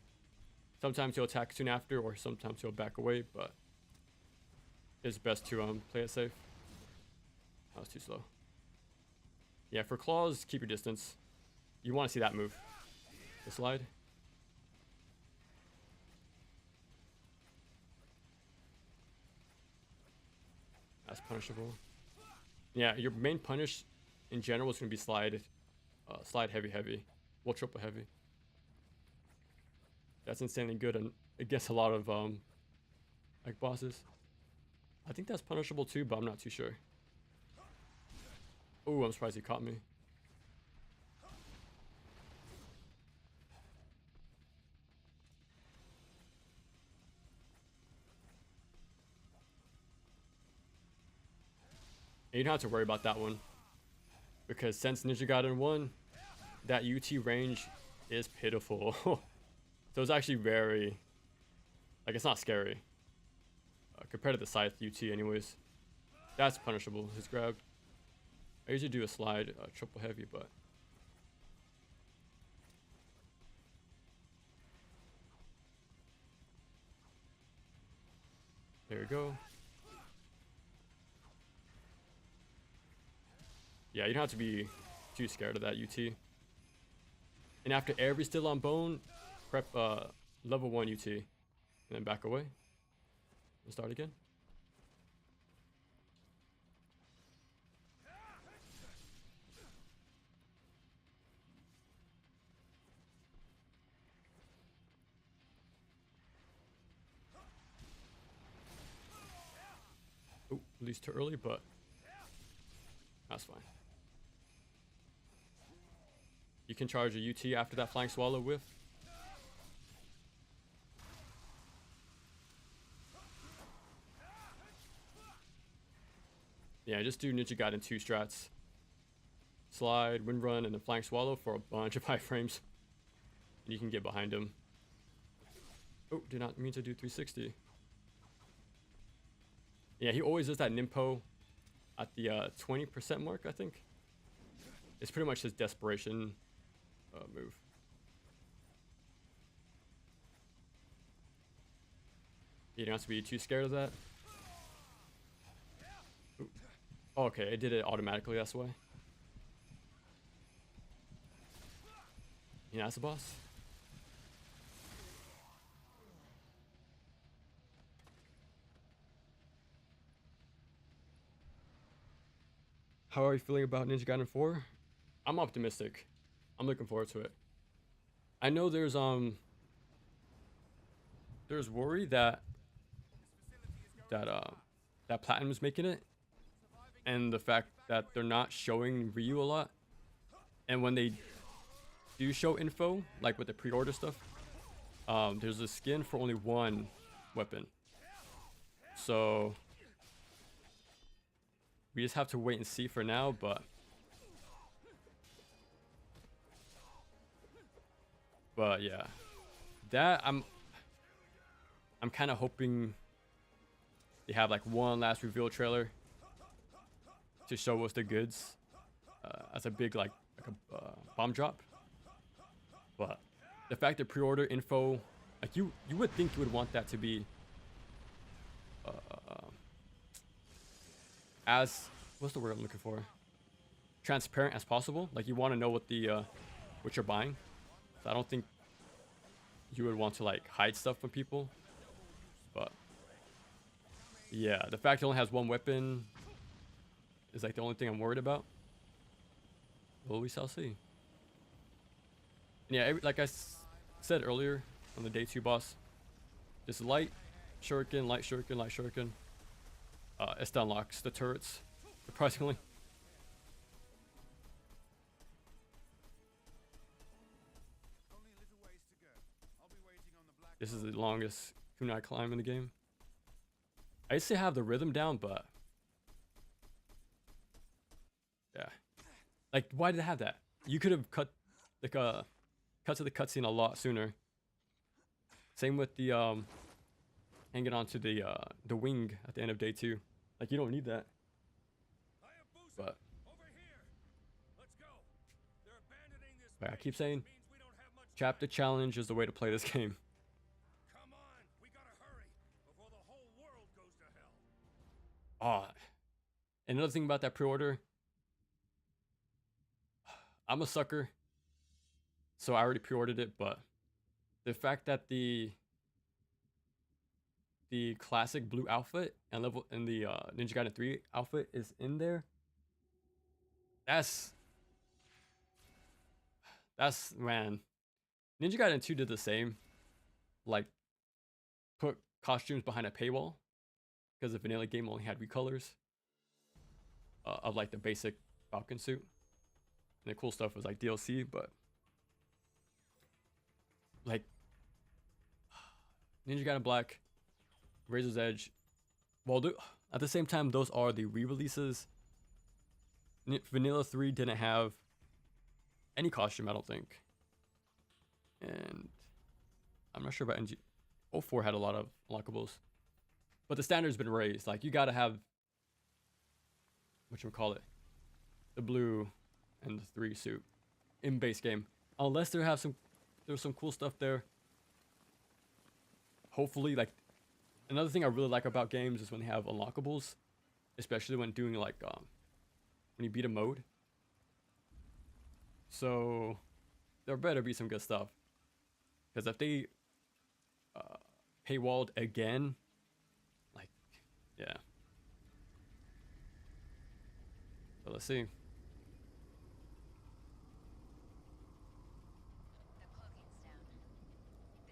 Sometimes he'll attack soon after, or sometimes he'll back away, but it's best to play it safe. That was too slow. Yeah, for claws, keep your distance. You want to see that move. The slide. That's punishable. Yeah, your main punish in general is going to be slide heavy. Well, triple heavy. That's insanely good and against a lot of like bosses. I think that's punishable too, but I'm not too sure. Oh, I'm surprised he caught me. And you don't have to worry about that one, because since Ninja Gaiden 1, that UT range is pitiful. So it's actually very, like, it's not scary compared to the Scythe UT anyways. That's punishable, his grab. I usually do a slide triple heavy, but there you go. Yeah, you don't have to be too scared of that UT. And after every still on bone, prep level 1 UT, and then back away and start again. Oh, at least too early, but that's fine. You can charge a UT after that flying swallow whiff. Yeah, just do Ninja Gaiden 2 strats. Slide, wind run, and then flying swallow for a bunch of iframes. And you can get behind him. Oh, did not mean to do 360. Yeah, he always does that Nimpo at the 20% mark, I think. It's pretty much his desperation move. You don't have to be too scared of that. Ooh. Oh, okay, it did it automatically, that's why. Yeah, that's the boss. How are you feeling about Ninja Gaiden 4? I'm optimistic. I'm looking forward to it. I know there's worry that that Platinum is making it, and the fact that they're not showing Ryu a lot, and when they do show info, like with the pre-order stuff, there's a skin for only one weapon. So we just have to wait and see for now, but yeah, that I'm kind of hoping they have like one last reveal trailer to show us the goods as a big like a bomb drop. But the fact that pre-order info, like you would think you would want that to be as, what's the word I'm looking for, transparent as possible. Like you want to know what the what you're buying. So I don't think you would want to like hide stuff from people. But yeah, the fact it only has one weapon is like the only thing I'm worried about. Well, we shall see. And yeah, like I said earlier on the day 2 boss, just light shuriken, light shuriken, light shuriken. It unlocks the turrets, surprisingly. This is the longest kunai climb in the game. I used to have the rhythm down, but yeah, like why did it have that? You could have cut like cut to the cutscene a lot sooner. Same with the hanging on to the wing at the end of day 2. Like you don't need that. But I keep saying chapter challenge is the way to play this game. Oh, another thing about that pre-order, I'm a sucker, so I already pre-ordered it, but the fact that the classic blue outfit and the Ninja Gaiden 3 outfit is in there, that's man. Ninja Gaiden 2 did the same, like put costumes behind a paywall because the vanilla game only had recolors of like the basic Falcon suit, and the cool stuff was like DLC. But like Ninja Gaiden Black, Razor's Edge, well, at the same time, those are the re-releases. Vanilla 3 didn't have any costume, I don't think, and I'm not sure about NG. 04 had a lot of unlockables, but the standard's been raised. Like you gotta have whatchamacallit, the blue and the 3 suit in base game, unless there's some cool stuff there. Hopefully, like another thing I really like about games is when they have unlockables, especially when doing like when you beat a mode. So there better be some good stuff, because if they paywalled again, like, yeah. So let's see.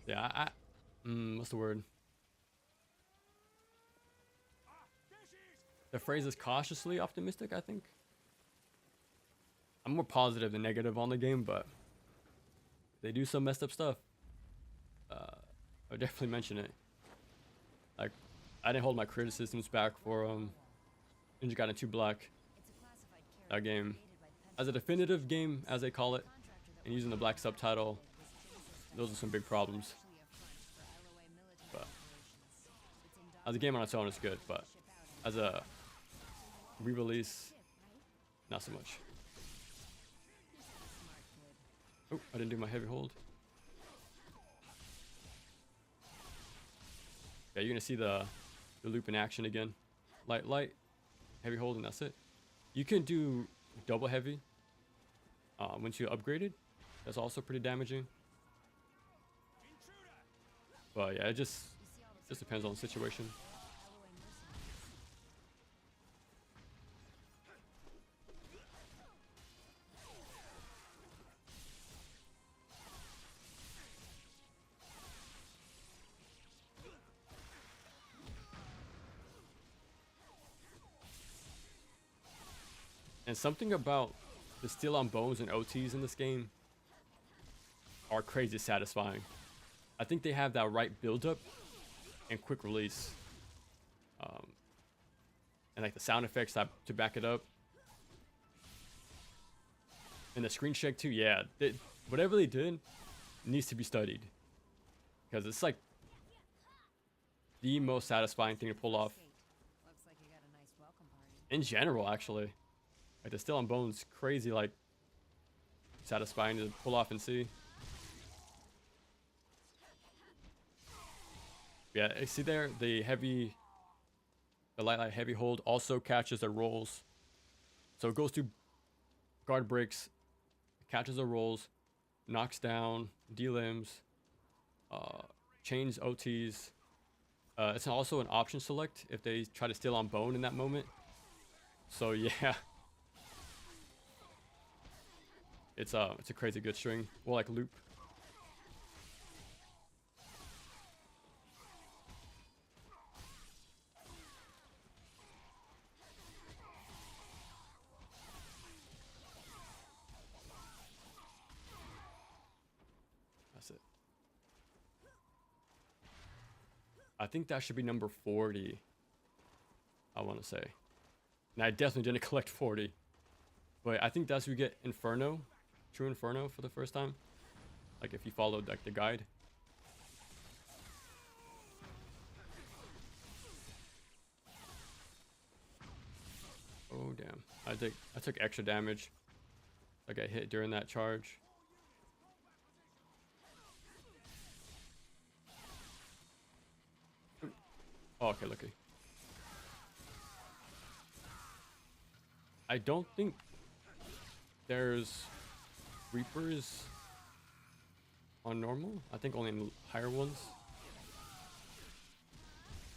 Yeah, what's the word? The phrase is cautiously optimistic, I think. I'm more positive than negative on the game, but they do some messed up stuff. I'll definitely mention it. Like, I didn't hold my criticisms back for Ninja Gaiden 2 Black. That game, as a definitive game, as they call it, and using the black subtitle, those are some big problems. But as a game on its own, it's good. But as a re-release, not so much. Oh, I didn't do my heavy hold. Yeah, you're gonna see the loop in action again. Light, heavy hold, and that's it. You can do double heavy once you upgraded. That's also pretty damaging. But yeah, it just depends on the situation. And something about the Steel on Bones and OTs in this game are crazy satisfying. I think they have that right build-up and quick release. And like the sound effects to back it up. And the screen shake too, yeah. Whatever they did needs to be studied. Because it's like the most satisfying thing to pull off. Looks like you got a nice welcome party. In general, actually. Like the Steel on Bones, crazy like satisfying to pull off and see. Yeah, see there, the light heavy hold also catches the rolls. So it goes through guard breaks, catches the rolls, knocks down, delimbs, chains OTs. It's also an option select if they try to steal on bone in that moment. So yeah. It's a crazy good string. Well, like loop. That's it. I think that should be number 40. I want to say. And I definitely didn't collect 40. But I think that's where you get Inferno. True Inferno for the first time. Like if you followed like the guide. Oh damn. I took extra damage. I got hit during that charge. Oh, okay, lucky. I don't think there's Reapers on normal. I think only in higher ones.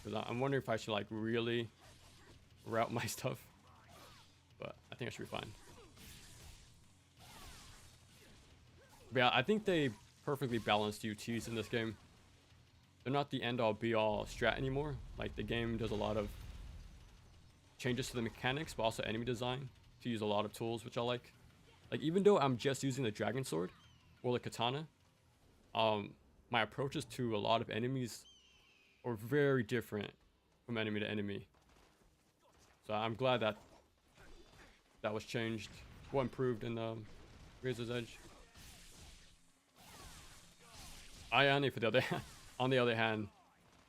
Because I'm wondering if I should like really route my stuff. But I think I should be fine. But yeah, I think they perfectly balanced UTs in this game. They're not the end-all be-all strat anymore. Like the game does a lot of changes to the mechanics, but also enemy design to use a lot of tools, which I like. Like even though I'm just using the dragon sword or the katana, my approaches to a lot of enemies are very different from enemy to enemy. So I'm glad that that was changed, or improved in Razor's Edge. Ayane, for the other on the other hand,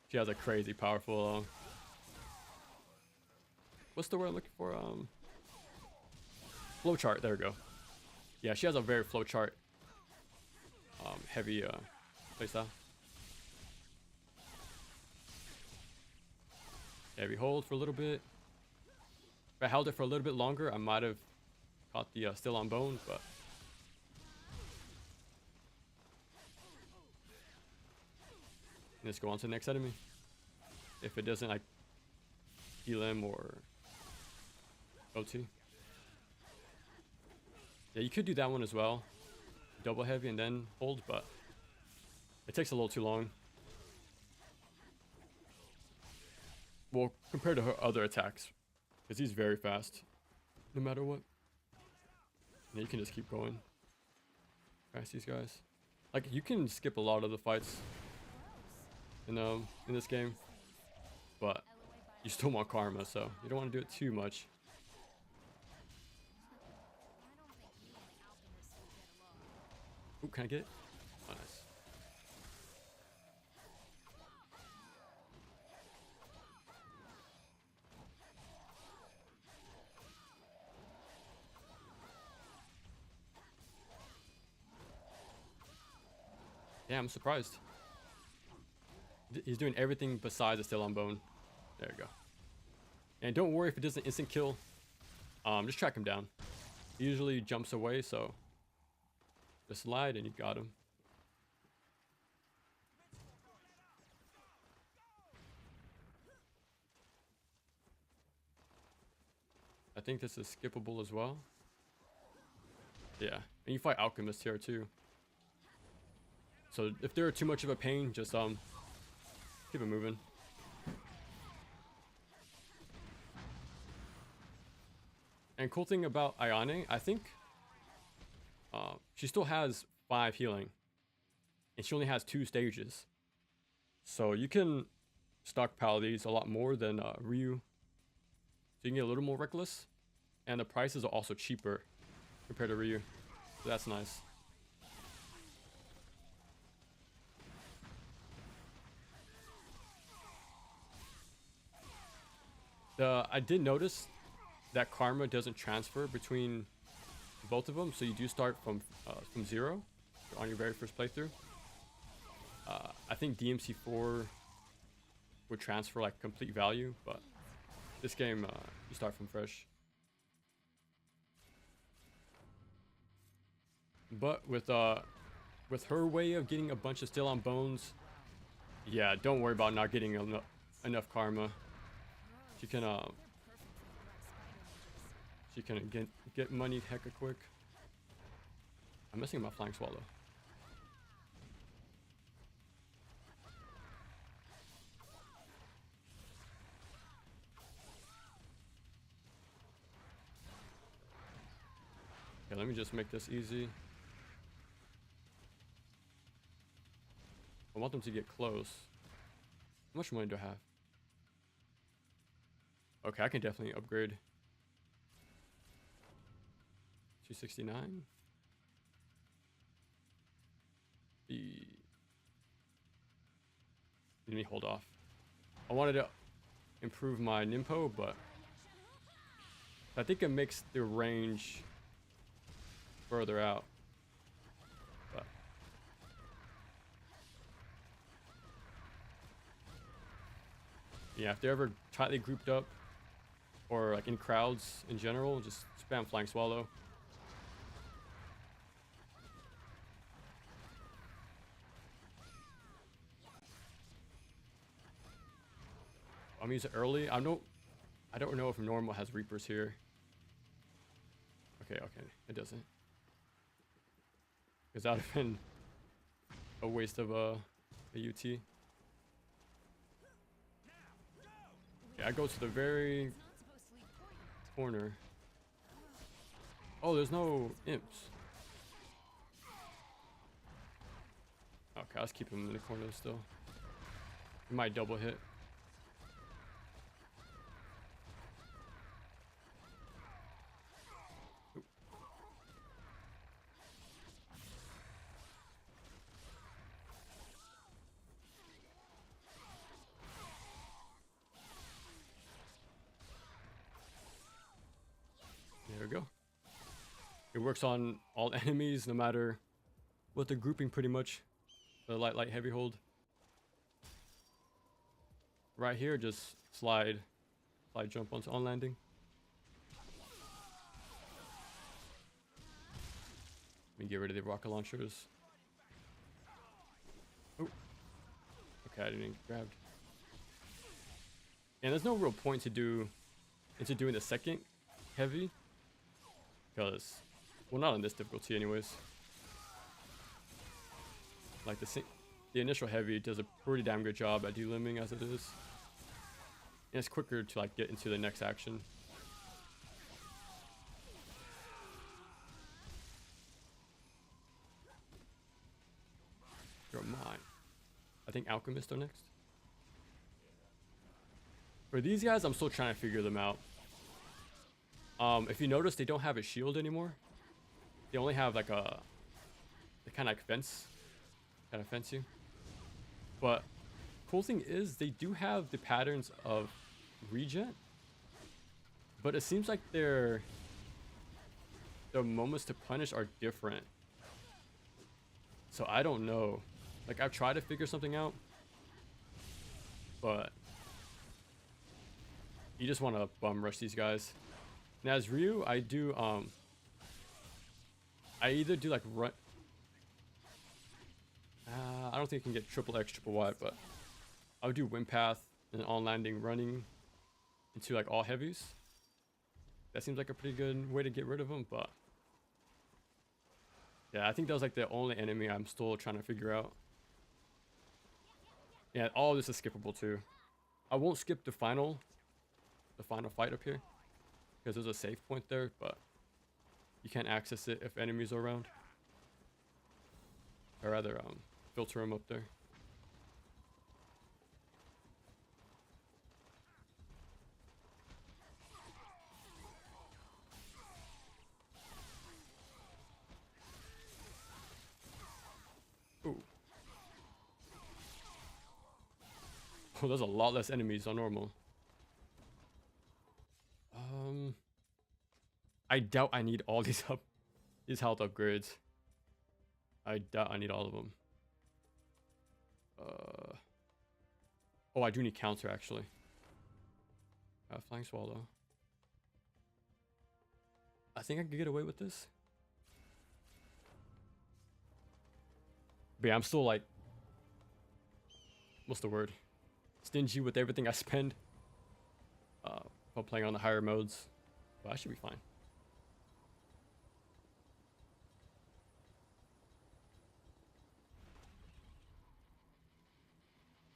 she has a crazy powerful. What's the word I'm looking for? Flowchart. There we go. Yeah, she has a very flowchart heavy playstyle. Heavy hold for a little bit. If I held it for a little bit longer, I might have caught the still on bone, but let's go on to the next enemy. If it doesn't like heal him or OT. Yeah, you could do that one as well. Double heavy and then hold, but it takes a little too long. Well, compared to her other attacks. Because he's very fast. No matter what. And you can just keep going. Past these guys. Like, you can skip a lot of the fights in this game. But you still want karma, so you don't want to do it too much. Ooh, can I get it? Oh, nice. Yeah, I'm surprised. He's doing everything besides the still on bone. There you go. And don't worry if it doesn't instant kill. Just track him down. He usually jumps away, so just slide and you got him. I think this is skippable as well. Yeah, and you fight alchemists here too. So if they're too much of a pain, just keep it moving. And cool thing about Ayane, I think she still has 5 healing, and she only has 2 stages. So you can stockpile these a lot more than Ryu. So you can get a little more reckless, and the prices are also cheaper compared to Ryu. So that's nice. I did notice that karma doesn't transfer between both of them, so you do start from 0 on your very first playthrough. I think DMC4 would transfer like complete value, but this game you start from fresh. But with her way of getting a bunch of still on bones, yeah, don't worry about not getting enough karma. She can get money hecka quick. I'm missing my flying swallow. Okay, let me just make this easy. I want them to get close. How much money do I have? Okay, I can definitely upgrade. 269. Let me hold off. I wanted to improve my Nimpo, but I think it makes the range further out. But yeah, if they're ever tightly grouped up or like in crowds in general, just spam flying swallow. I'm using it early. I don't know if normal has Reapers here. Okay, it doesn't. Because that would have been a waste of a UT. Yeah, I go to the very corner. Oh, there's no imps. Okay, let's keep him in the corner still. He might double hit. There we go. It works on all enemies, no matter what they're grouping, pretty much. The light, heavy hold. Right here, just slide jump onto on landing. Let me get rid of the rocket launchers. Oh. Okay, I didn't get grabbed. And there's no real point into doing the second heavy. Because, well, not on this difficulty anyways. Like the initial heavy does a pretty damn good job at delimbing as it is. And it's quicker to like get into the next action. You're mine. I think alchemists are next. For these guys, I'm still trying to figure them out. If you notice, they don't have a shield anymore. They only have like they kind of like fence you. But cool thing is they do have the patterns of regen, but it seems like their moments to punish are different. So I don't know Like, I've tried to figure something out, but you just want to bum rush these guys. And as Ryu, I do, I either do like run. I don't think you can get triple X, triple Y, but I would do wind path and on landing running into like all heavies. That seems like a pretty good way to get rid of them, but yeah, I think that was like the only enemy I'm still trying to figure out. Yeah, all of this is skippable too. I won't skip the final fight up here because there's a save point there, but you can't access it if enemies are around. Or rather, filter them up there. Ooh. Oh, there's a lot less enemies on normal. I doubt I need all these health upgrades. I doubt I need all of them. Oh, I do need counter actually. Flying swallow. I think I could get away with this. But yeah, I'm still like, what's the word? Stingy with everything I spend. While playing on the higher modes. But I should be fine.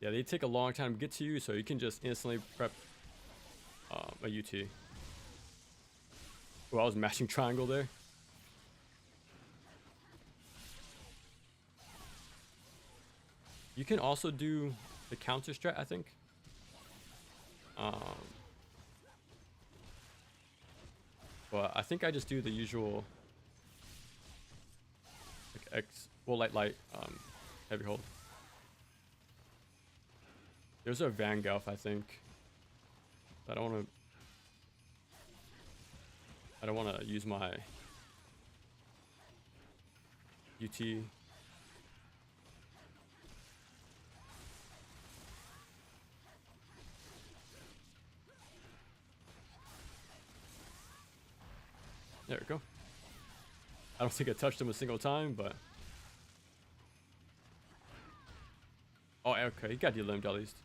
Yeah, they take a long time to get to you, so you can just instantly prep a UT. Oh, I was mashing triangle there. You can also do the counter strat, I think. But I think I just do the usual like light, heavy hold. There's a Vanguard, I think. I don't want to use my UT. There we go. I don't think I touched him a single time, but oh, okay, he got delimbed at least.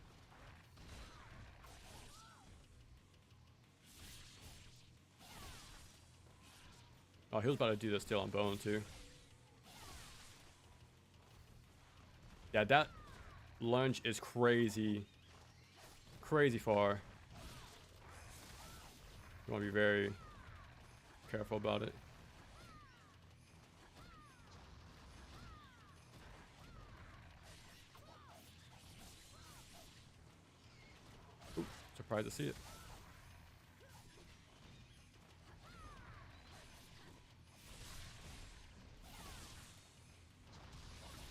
Oh, he was about to do the steel on bone too. Yeah, that lunge is crazy. Crazy far. You want to be very careful about it. Ooh, surprised to see it.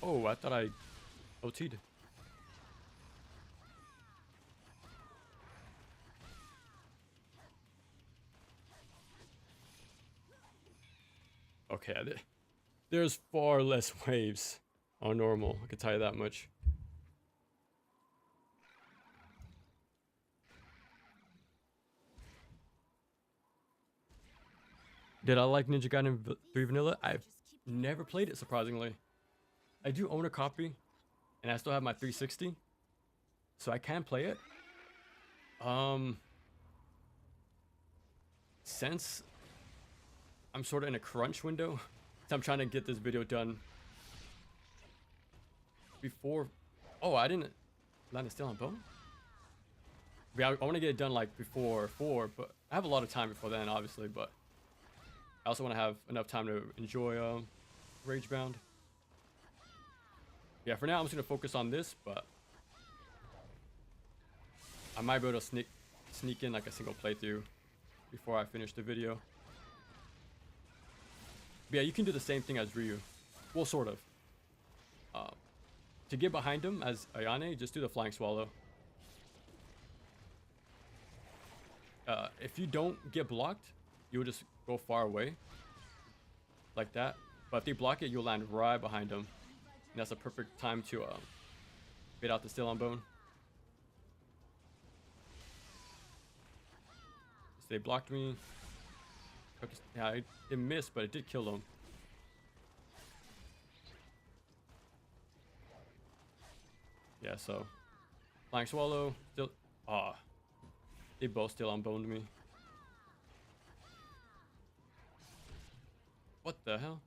Oh, I thought I OT'd. Okay, there's far less waves on normal, I can tell you that much. Did I like Ninja Gaiden 3 Vanilla? I've never played it, surprisingly. I do own a copy, and I still have my 360, so I can play it. Since I'm sort of in a crunch window, so I'm trying to get this video done before. Oh, I didn't land it still on bone. Yeah, I want to get it done like before 4, but I have a lot of time before then, obviously. But I also want to have enough time to enjoy Ragebound. Yeah, for now I'm just gonna focus on this, but I might be able to sneak in like a single playthrough before I finish the video. But yeah, you can do the same thing as Ryu. Well, sort of. To get behind him as Ayane, just do the flying swallow. If you don't get blocked, you'll just go far away. Like that. But if they block it, you'll land right behind him. And that's a perfect time to bait out the Still on Bone. So they blocked me. Yeah, it missed, but it did kill them. Yeah, so Flying Swallow still. They both Still on Boned me. What the hell?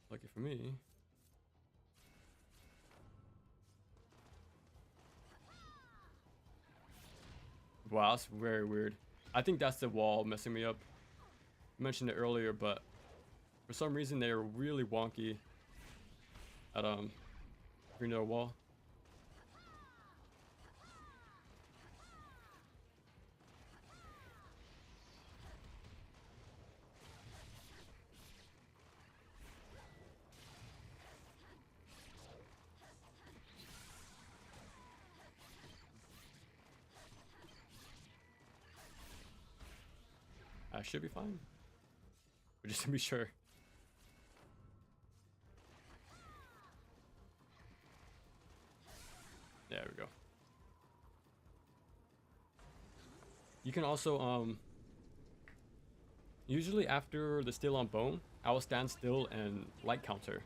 Lucky for me. Wow, that's very weird. I think that's the wall messing me up. I mentioned it earlier, but for some reason they're really wonky at green door wall. I should be fine. But just to be sure. There we go. You can also usually after the Still on Bone, I will stand still and light counter.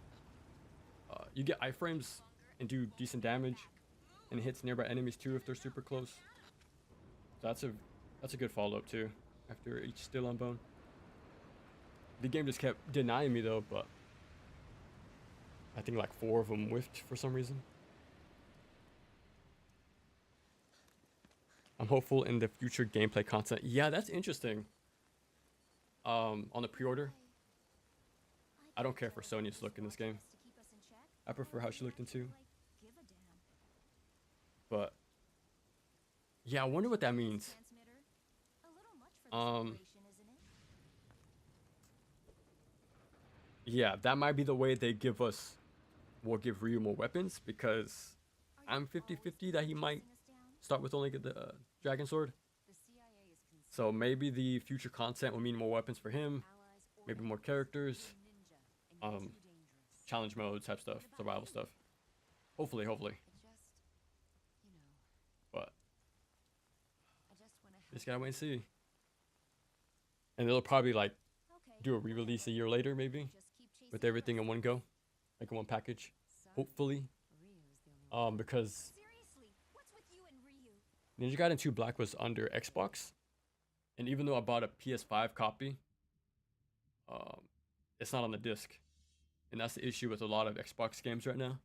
You get iframes and do decent damage, and it hits nearby enemies too if they're super close. So that's a good follow up too after each Still on Bone. The game just kept denying me though, but I think like 4 of them whiffed for some reason. I'm hopeful in the future gameplay content. Yeah, that's interesting. On the pre-order, I don't care for Sonya's look in this game. I prefer how she looked in 2. But yeah, I wonder what that means. Yeah, that might be the way they give us, will give Ryu more weapons, because I'm 50-50 that he might start with only the Dragon Sword. So maybe the future content will mean more weapons for him, maybe more characters, challenge mode type stuff, survival stuff. Hopefully. But just gotta wait and see. And they'll probably like do a re-release a year later, maybe, with everything in one go, like in one package. Hopefully, because Ninja Gaiden 2 Black was under Xbox, and even though I bought a PS5 copy, it's not on the disc, and that's the issue with a lot of Xbox games right now,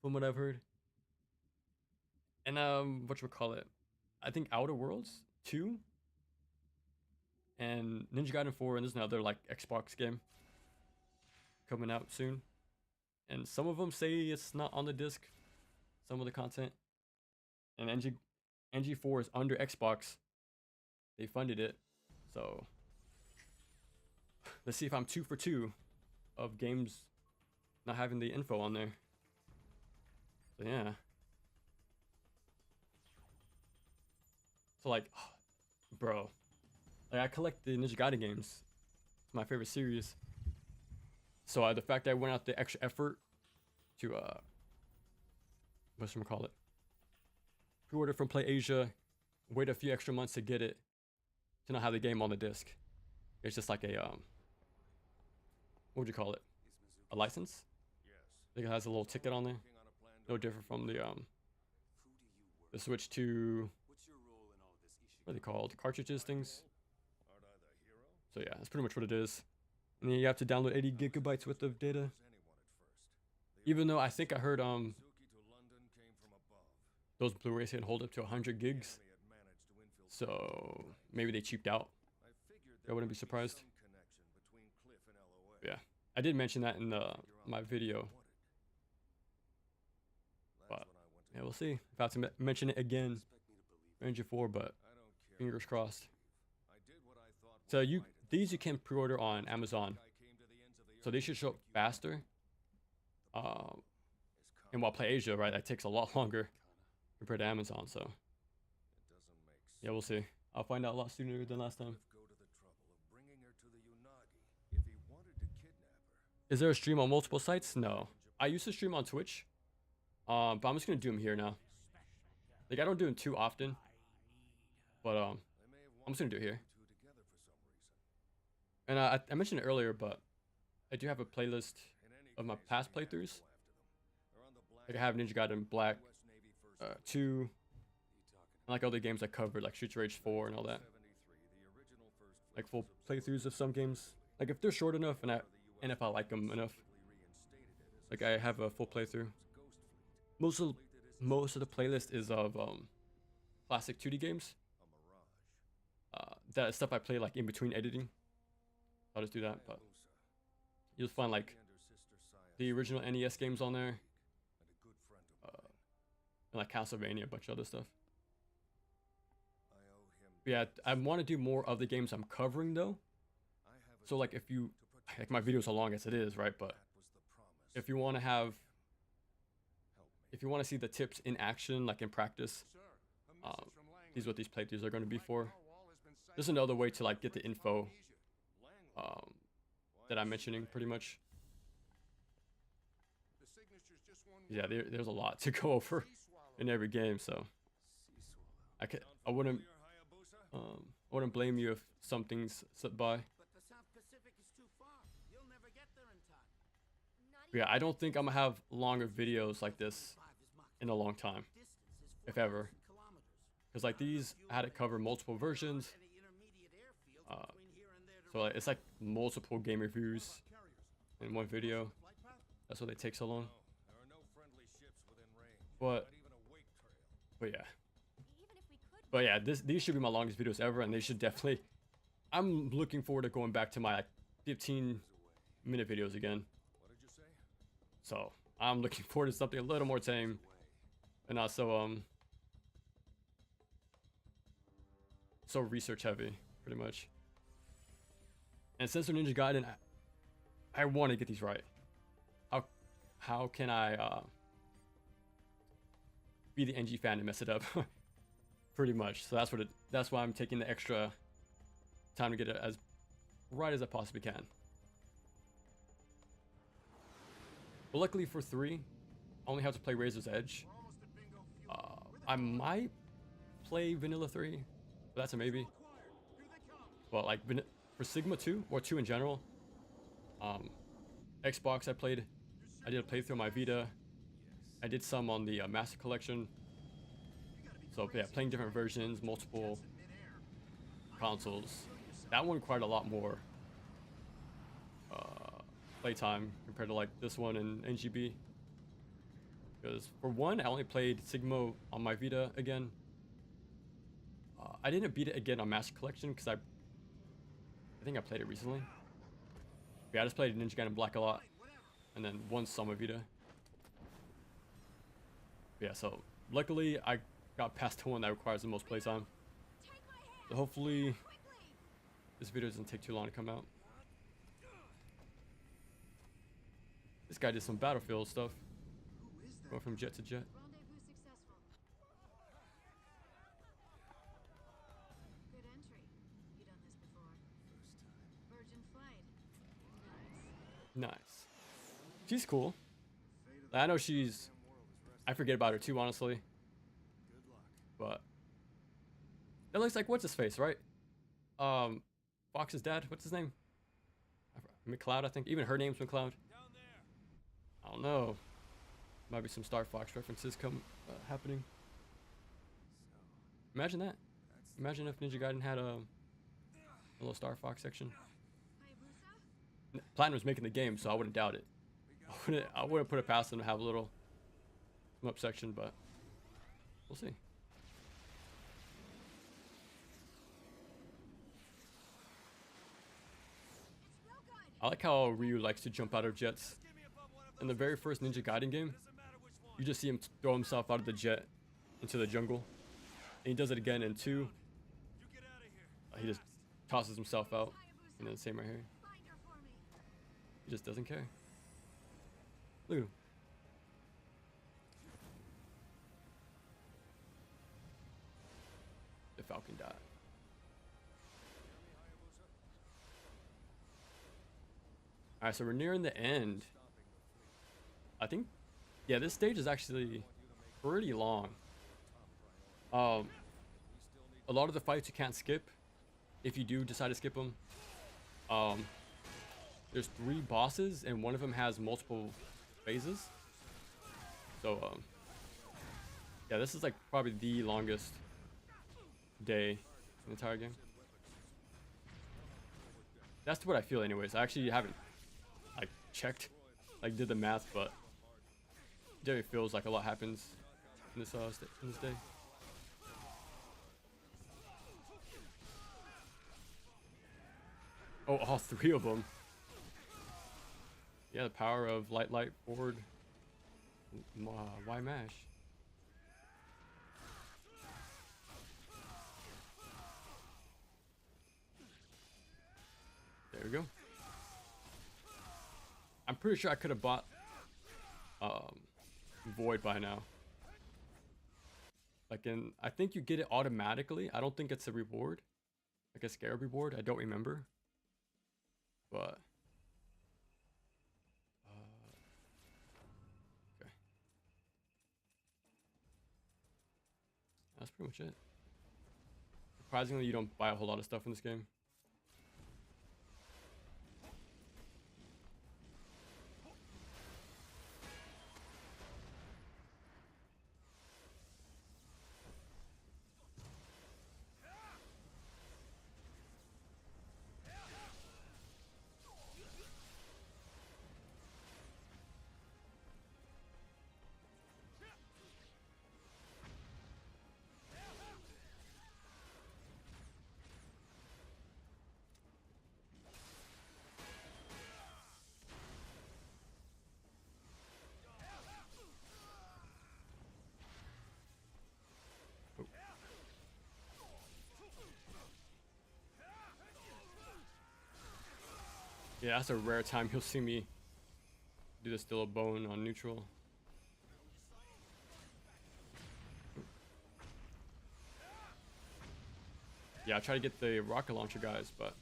from what I've heard. And whatchamacallit, I think Outer Worlds 2 and Ninja Gaiden 4, and there's another like Xbox game coming out soon, and some of them say it's not on the disc, some of the content, and NG4 is under Xbox. They funded it, so let's see if I'm 2 for 2 of games not having the info on there. So yeah. So like, bro, like I collect the Ninja Gaiden games. It's my favorite series. So the fact that I went out the extra effort to whatchamacallit, pre-order from PlayAsia, wait a few extra months to get it, to not have the game on the disc. It's just like a what would you call it? A license? I think it has a little ticket on there. No different from the Switch 2. What are they called? Cartridges things. So yeah, that's pretty much what it is. And then you have to download 80 gigabytes worth of data. Even though I think I heard those Blu-rays can hold up to 100 gigs. So maybe they cheaped out. I wouldn't be surprised. Yeah, I did mention that in my video. But yeah, we'll see if I have to mention it again. Ranger 4, but fingers crossed. So these you can pre-order on Amazon. So they should show up faster. And while PlayAsia, right, that takes a lot longer compared to Amazon. So yeah, we'll see. I'll find out a lot sooner than last time. Go to the trouble of bringing her to the Unagi if he wanted to kidnap her. Is there a stream on multiple sites? No. I used to stream on Twitch. But I'm just gonna do them here now. Like I don't do them too often. But I'm just gonna do it here. And I mentioned it earlier, but I do have a playlist of my past playthroughs. Like I have Ninja Gaiden Black 2, and like other games I covered, like Streets of Rage 4 and all that. Like full playthroughs of some games. Like if they're short enough and if I like them enough, like I have a full playthrough. Most of the playlist is of classic 2D games. That stuff I play like in between editing. I'll just do that, but you'll find like the original NES games on there, and like Castlevania, a bunch of other stuff. But yeah, I want to do more of the games I'm covering though. So like if you like my videos are long as it is, right? But if you want to see the tips in action, like in practice, these are what these playthroughs are going to be for. This is another way to like get the info that I'm mentioning pretty much. Yeah, there's a lot to go over in every game, so I wouldn't blame you if some things slip by. But the South Pacific is too far. You'll never get there in time. But yeah, I don't think I'm gonna have longer videos like this in a long time, if ever. Because like these, I had to cover multiple versions. So like, it's like multiple game reviews in one video. That's why they take so long. But yeah. But yeah, these should be my longest videos ever, and they should definitely. I'm looking forward to going back to my like 15-minute videos again. So I'm looking forward to something a little more tame, and not so so research heavy, pretty much. And since they're Ninja Gaiden, I want to get these right. How can I be the NG fan and mess it up? Pretty much. So that's why I'm taking the extra time to get it as right as I possibly can. But luckily for 3, I only have to play Razor's Edge. I might play Vanilla 3, but that's a maybe. Well, like for Sigma 2 or 2 in general, Xbox I did a playthrough on my Vita. I did some on the Master Collection. So yeah, playing different versions, multiple consoles. That one required a lot more playtime compared to like this one and NGB. Because for one, I only played Sigma on my Vita again. I didn't beat it again on Master Collection because I think I played it recently. Yeah, I just played Ninja Gaiden Black a lot, and then once on my Vita. Yeah, so luckily I got past the one that requires the most playtime. So hopefully this video doesn't take too long to come out. This guy did some Battlefield stuff. Going from jet to jet. Rendezvous successful. Good entry. You done this before? First time. Virgin flight. Nice. She's cool. I know I forget about her too, honestly. But it looks like what's his face, right? Fox's dad. What's his name? McCloud, I think. Even her name's McCloud. I don't know. Might be some Star Fox references happening. Imagine that. Imagine if Ninja Gaiden had a little Star Fox section. Platinum's making the game, so I wouldn't doubt it. I wouldn't put it past them to have a little up section, but we'll see. I like how Ryu likes to jump out of jets. In the very first Ninja Gaiden game, you just see him throw himself out of the jet into the jungle. And he does it again in 2. He just tosses himself out. And then same right here. He just doesn't care. Look at him. The Falcon died. Alright, so we're nearing the end. I think, yeah, this stage is actually pretty long. A lot of the fights you can't skip. If you do decide to skip them, there's 3 bosses and one of them has multiple phases. So, yeah, this is like probably the longest day in the entire game. That's what I feel anyways. I actually haven't like checked, like did the math, but it definitely feels like a lot happens in this in this day. Oh, all 3 of them. Yeah, the power of light, forward, Y mash. There we go. I'm pretty sure I could have bought Void by now. Like I think you get it automatically. I don't think it's a reward, like a scare reward. I don't remember, but okay, that's pretty much it. Surprisingly, you don't buy a whole lot of stuff in this game. Yeah, that's a rare time you'll see me do the still a bone on neutral. Yeah, I tried to get the rocket launcher guys, but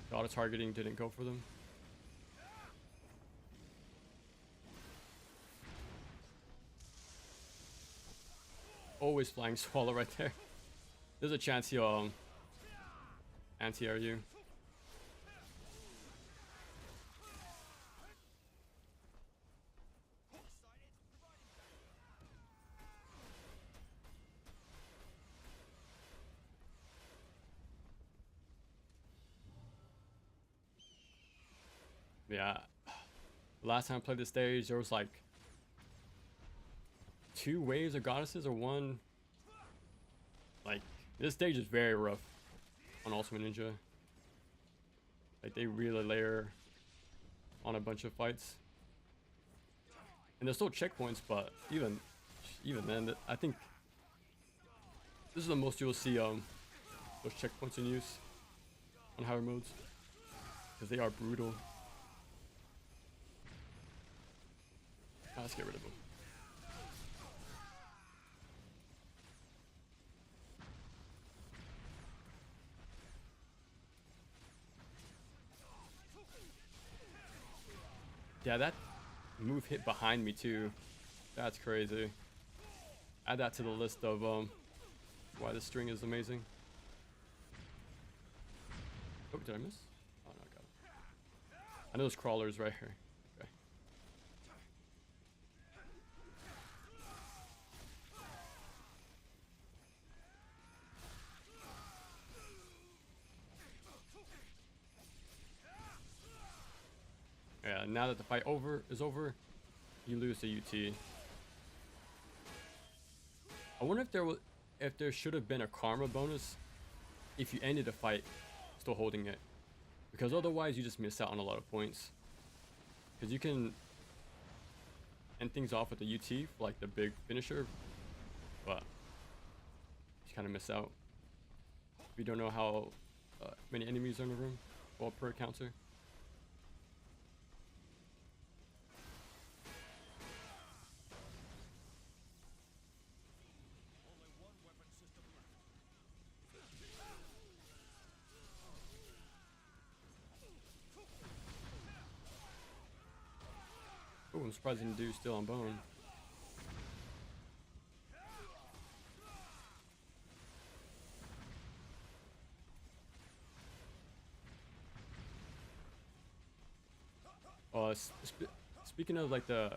the auto targeting didn't go for them. Always flying swallow right there. There's a chance he'll anti-air you. Yeah, last time I played this stage, there was like 2 waves of goddesses or 1. Like, this stage is very rough on Ultimate Ninja. Like, they really layer on a bunch of fights. And there's still checkpoints, but even then, I think this is the most you'll see those checkpoints in use on higher modes, because they are brutal. Let's get rid of them. Yeah, that move hit behind me too. That's crazy. Add that to the list of why this string is amazing. Oh, did I miss? Oh no, I got it. I know there's crawlers right here. Okay. Yeah, now that the fight is over, you lose the UT. I wonder if there should have been a karma bonus if you ended a fight still holding it, because otherwise you just miss out on a lot of points. Because you can end things off with the UT for like the big finisher, but you kind of miss out if you don't know how many enemies are in the room, well, per counter. I'm surprised he didn't do Steel on Bone. Oh, speaking of like the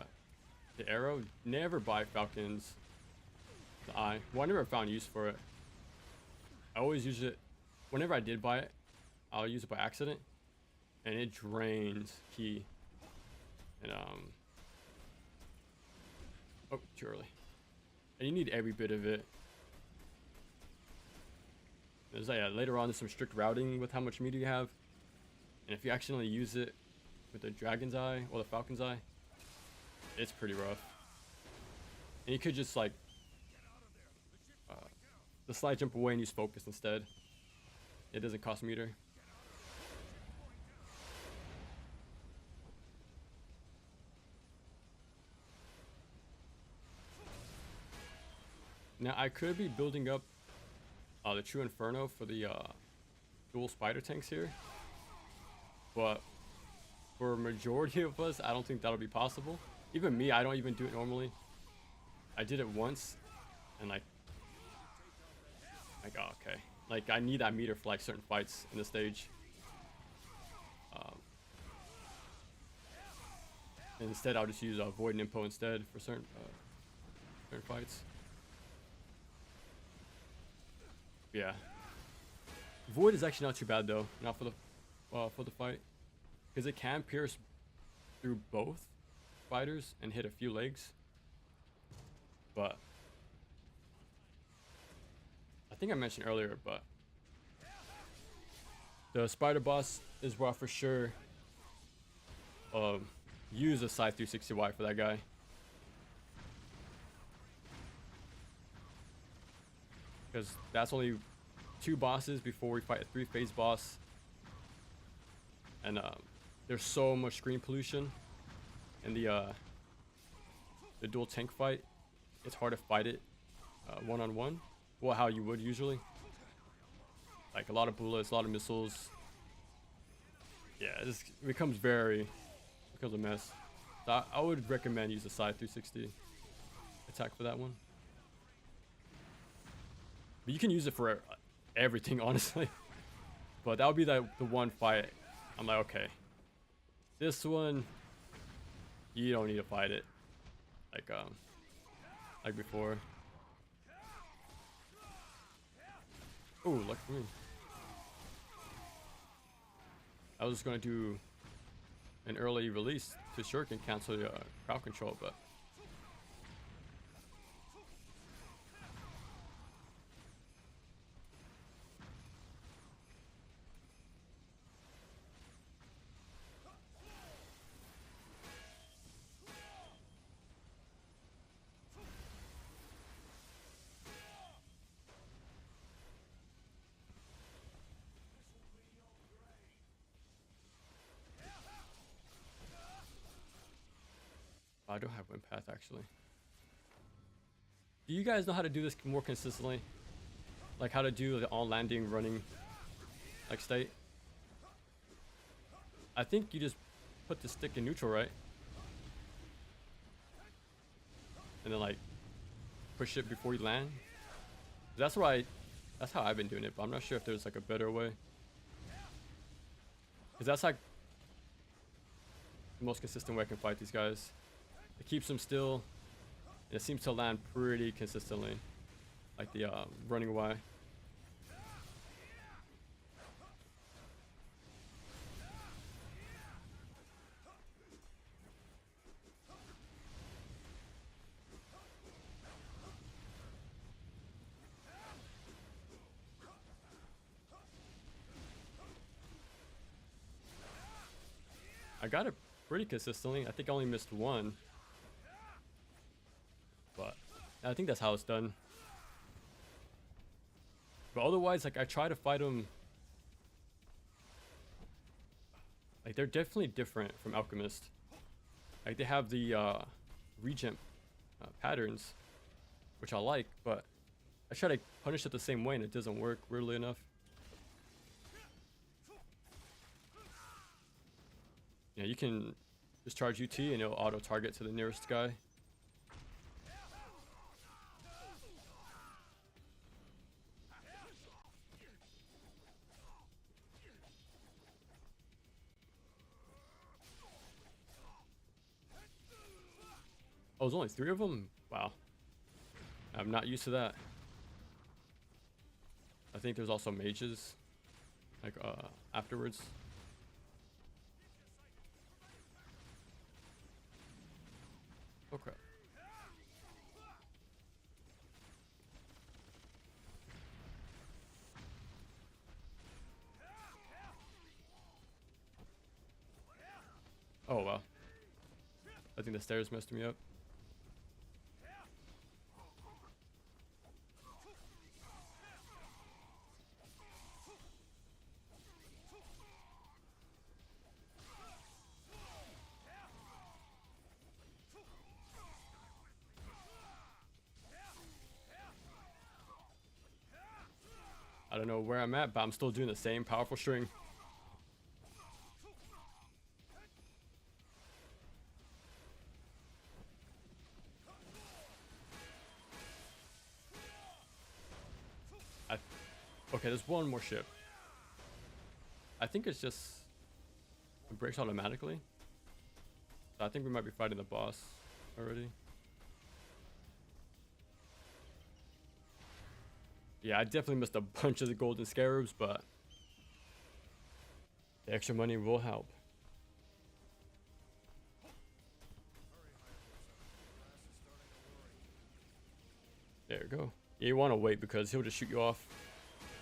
arrow, never buy Falcon's the eye. Well, I never found use for it. I always use it. Whenever I did buy it, I'll use it by accident, and it drains ki. And oh, too early. And you need every bit of it. There's later on, there's some strict routing with how much meter you have, and if you accidentally use it with the Dragon's Eye or the Falcon's Eye, it's pretty rough. And you could just like the slide jump away and use focus instead. It doesn't cost meter. Now I could be building up the True Inferno for the dual spider tanks here, but for majority of us, I don't think that'll be possible. Even me, I don't even do it normally. I did it once, and like, oh, okay. Like, I need that meter for like certain fights in the stage. And instead, I'll just use Void and Impo instead for certain fights. Yeah. Void is actually not too bad though, not for the fight, because it can pierce through both fighters and hit a few legs. But I think I mentioned earlier, but the spider boss is where I for sure use a Scythe 360Y for that guy. Because that's only 2 bosses before we fight a 3-phase boss. And there's so much screen pollution in the dual tank fight. It's hard to fight it one-on-one. Well, how you would usually. Like a lot of bullets, a lot of missiles. Yeah, it becomes a mess. So I would recommend use a Scythe 360 attack for that one. But you can use it for everything, honestly. But that would be the one fight I'm like, okay, this one you don't need to fight it like before. Oh, lucky for me. I was just gonna do an early release to shuriken cancel the crowd control, but I don't have wind path actually. Do you guys know how to do this more consistently? Like how to do the on landing running like state? I think you just put the stick in neutral, right? And then like push it before you land. That's how I've been doing it, but I'm not sure if there's like a better way. Cause that's like the most consistent way I can fight these guys. It keeps them still, and it seems to land pretty consistently, like the running away. I got it pretty consistently. I think I only missed one. But I think that's how it's done. But otherwise, like I try to fight them. Like they're definitely different from Alchemist. Like they have the regen patterns, which I like, but I try to punish it the same way and it doesn't work, weirdly enough. Yeah, you can Just charge UT and it'll auto target to the nearest guy. Oh, there's only 3 of them? Wow. I'm not used to that. I think there's also mages, like, afterwards. Oh, crap. Oh, wow. I think the stairs messed me up. I don't know where I'm at, but I'm still doing the same powerful string. Okay, there's one more ship. I think it's just... it breaks automatically. So I think we might be fighting the boss already. Yeah, I definitely missed a bunch of the golden scarabs, but the extra money will help. There you go. Yeah, you want to wait because he'll just shoot you off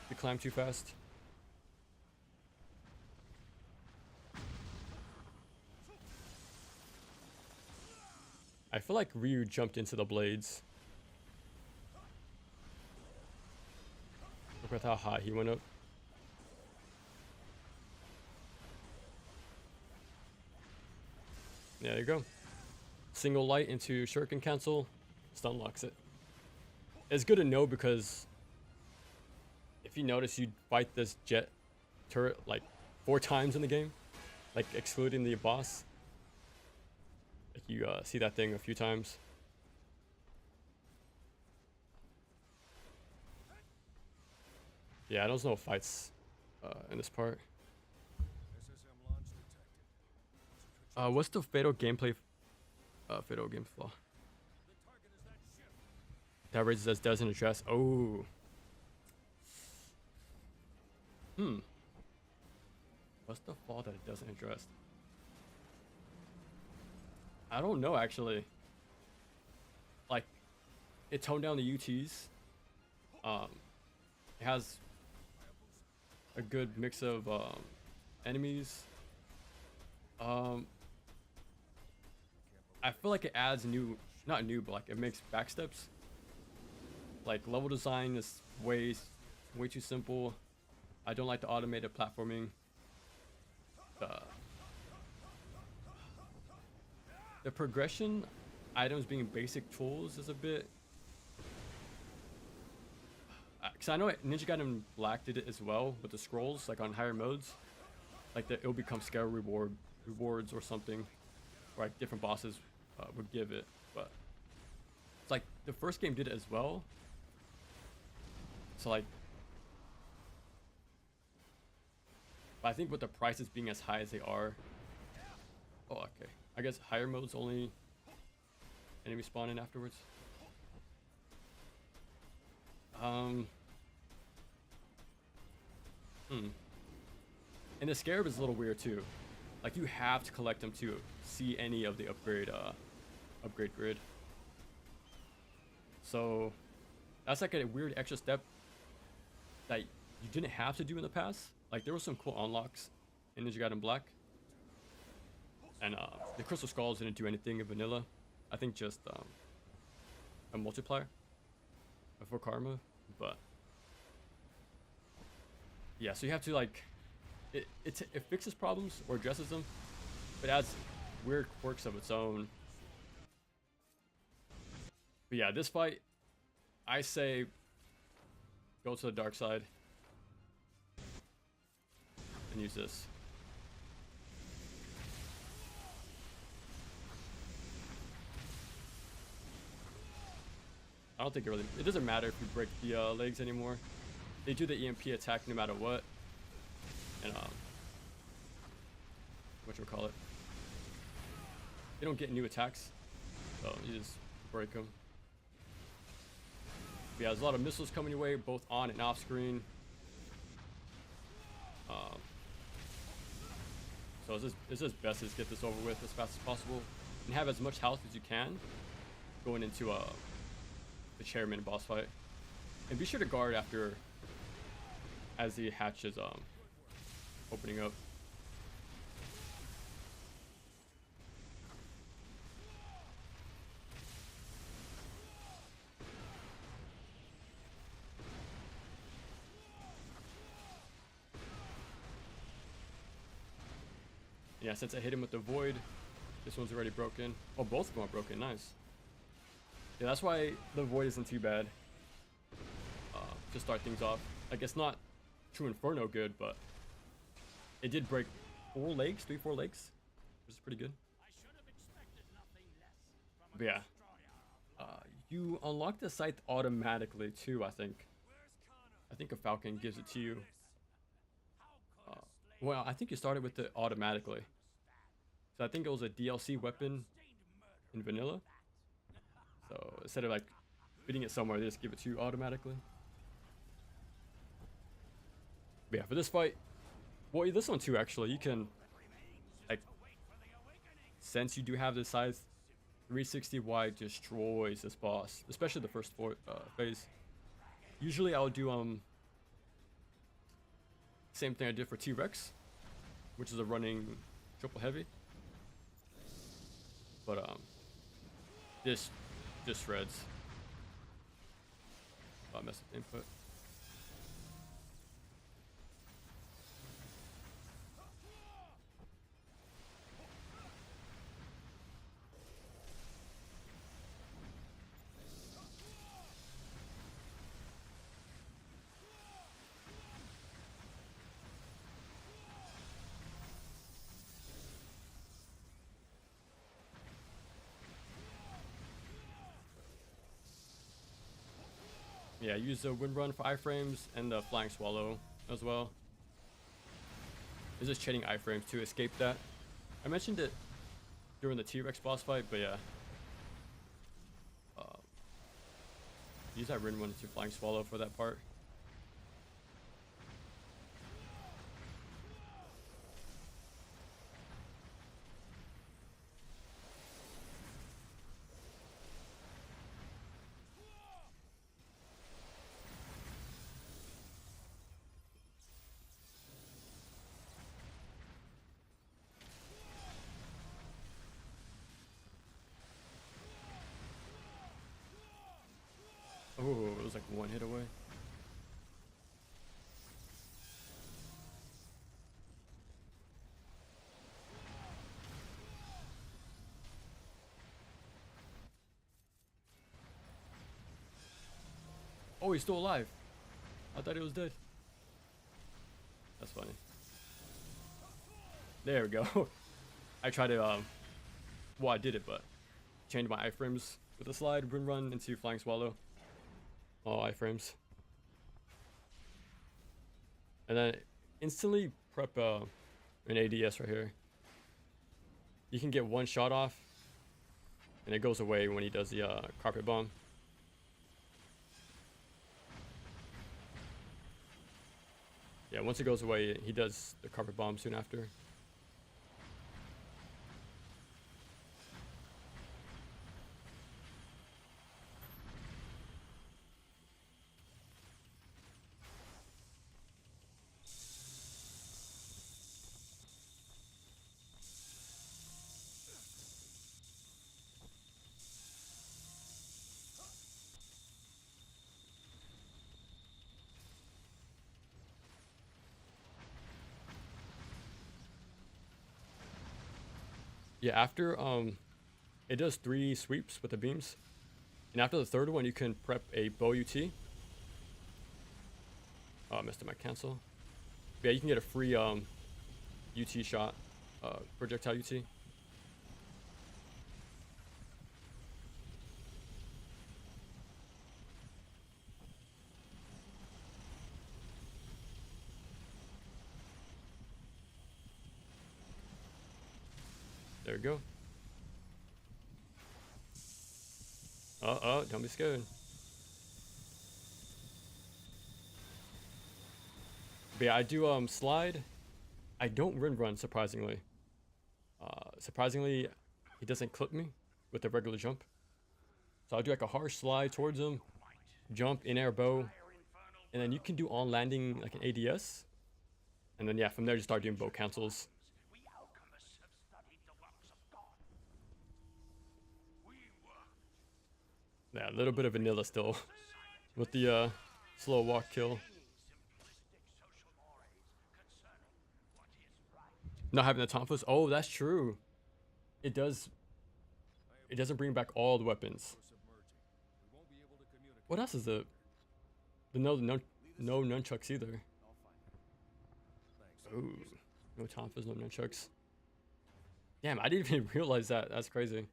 if you climb too fast. I feel like Ryu jumped into the blades. Look at how high he went up. There you go. Single light into shuriken cancel. Stun locks it. It's good to know because if you notice, you fight this jet turret like 4 times in the game, like excluding the boss. Like you see that thing a few times. Yeah, there's no fights in this part. What's the fatal gameplay? Fatal game flaw. That raises as doesn't address. Oh. What's the flaw that it doesn't address? I don't know actually. Like, it toned down the UTs. It has a good mix of enemies. I feel like it adds new, not new, but like it makes backsteps. Like level design is way too simple. I don't like the automated platforming. The progression items being basic tools is a bit. Cause I know Ninja Gaiden Black did it as well with the scrolls, like on higher modes. Like it'll become scale rewards or something, or like different bosses would give it. But it's like the first game did it as well. So like, but I think with the prices being as high as they are. Oh, okay. I guess higher modes only enemy spawn in afterwards. And the scarab is a little weird too. Like you have to collect them to see any of the upgrade grid. So that's like a weird extra step that you didn't have to do in the past. Like there were some cool unlocks in Ninja Gaiden Black. And the Crystal Skulls didn't do anything in vanilla. I think just a multiplier for karma. But yeah, so you have to like, it fixes problems or addresses them, but it adds weird quirks of its own. But yeah, this fight, I say go to the dark side and use this. I don't think it doesn't matter if you break the legs anymore. They do the EMP attack no matter what. And whatchamacallit, they don't get new attacks, so you just break them. But yeah, there's a lot of missiles coming your way, both on and off screen. So it's just best to just get this over with as fast as possible and have as much health as you can going into the chairman boss fight. And be sure to guard after as the hatch is opening up. Yeah, since I hit him with the void, this one's already broken. Oh, both of them are broken. Nice. Yeah, that's why the void isn't too bad to start things off. I guess not True Inferno good, but it did break 4 legs, 4 legs, which is pretty good. But yeah, you unlock the scythe automatically too, I think. I think a Falcon gives it to you. Well, I think you started with it automatically. So I think it was a DLC weapon in vanilla. So instead of like fitting it somewhere, they just give it to you automatically. But yeah, for this fight, well, this one too, actually, you can, like, since you do have this size, 360 wide destroys this boss, especially the first phase. Usually I'll do same thing I did for T-Rex, which is a running triple heavy. But this shreds. Oh, I messed up the input. Yeah, use the wind run for iframes and the flying swallow as well. It's just chaining iframes to escape that. I mentioned it during the T-Rex boss fight, but yeah. Use that wind run to flying swallow for that part. Oh, it was like 1 hit away. Oh, he's still alive. I thought he was dead. That's funny. There we go. I tried to, well, I did it, but changed my iframes with a slide, wind run into flying swallow. All iframes. And then instantly prep an ADS right here. You can get 1 shot off, and it goes away when he does the carpet bomb. Yeah, once it goes away, he does the carpet bomb soon after. Yeah, after it does 3 sweeps with the beams, and after the 3rd one, you can prep a bow UT. Oh, I missed it. My cancel. But yeah, you can get a free UT shot, projectile UT. There we go. Don't be scared. But yeah, I do slide. I don't run surprisingly. Surprisingly, he doesn't clip me with a regular jump. So I'll do like a harsh slide towards him, jump, in air bow, and then you can do on landing like an ADS. And then yeah, from there you start doing bow cancels. Yeah, a little bit of vanilla still with the slow walk kill. Not having the taunt. Oh, that's true. It does. It doesn't bring back all the weapons. What else is it? No nunchucks either. Oh, no tonfas, no nunchucks. Damn, I didn't even realize that. That's crazy.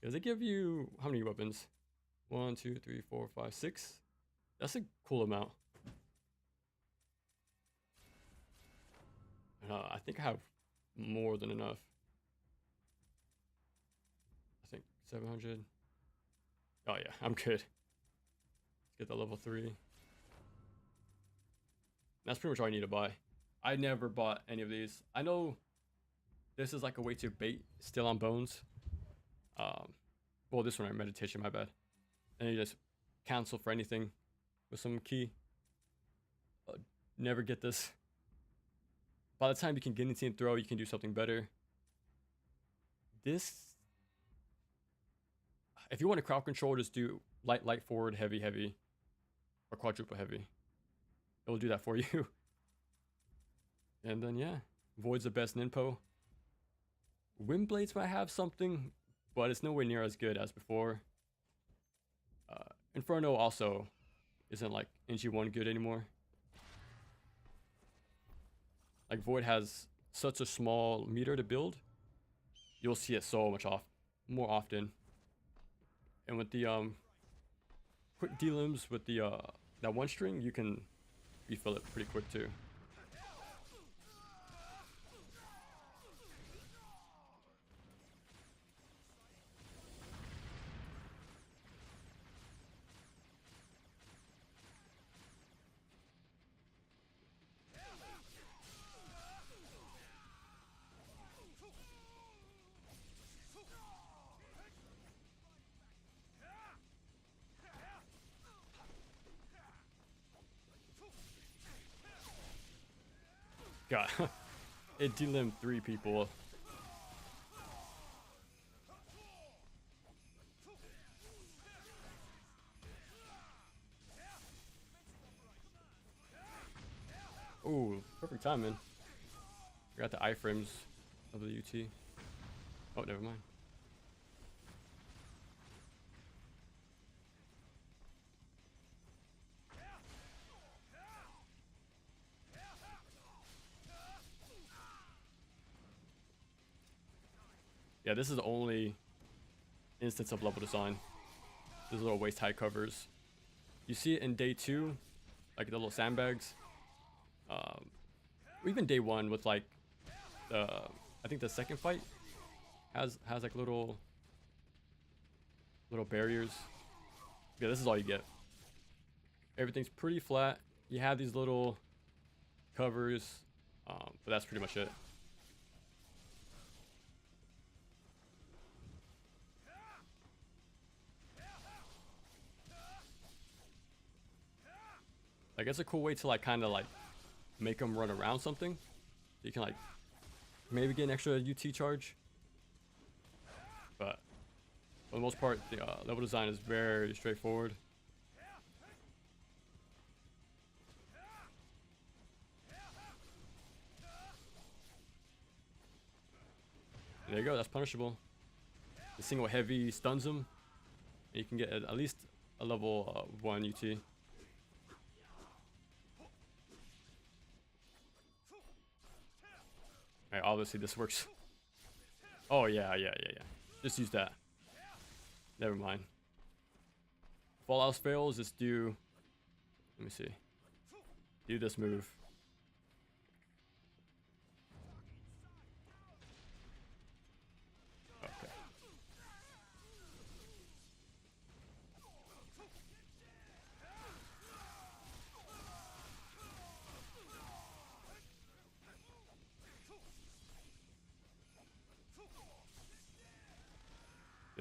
Does it give you how many weapons? 1, 2, 3, 4, 5, 6. That's a cool amount. I think I have more than enough. I think 700. Oh yeah, I'm good. Let's get the level 3. That's pretty much all I need to buy. I never bought any of these. I know this is like a way to bait still on bones. Well, this one, meditation, my bad. And you just cancel for anything with some key. Never get this. By the time you can get into and throw, you can do something better. This, if you want to crowd control, just do light forward, heavy, or quadruple heavy. It will do that for you. And then yeah, Void's the best ninpo. Windblades might have something, but it's nowhere near as good as before. Inferno also isn't like NG1 good anymore. Like Void has such a small meter to build, you'll see it so much more often. And with the quick D-limbs with the that one string, you can refill it pretty quick too. God, it D-limbed 3 people. Ooh, perfect timing. I got the iframes of the UT. Oh, never mind. Yeah, this is the only instance of level design. These little waist high covers. You see it in day 2, like the little sandbags. Even day 1 with like I think the second fight has like little barriers. Yeah, this is all you get. Everything's pretty flat. You have these little covers, but that's pretty much it. Like, it's a cool way to like kind of like make them run around something. You can like maybe get an extra UT charge, but for the most part, the level design is very straightforward. There you go. That's punishable. The single heavy stuns him, and you can get at least a level 1 UT. Alright, obviously this works. Oh yeah. Just use that. Never mind. If all else fails, just do. Let me see. Do this move.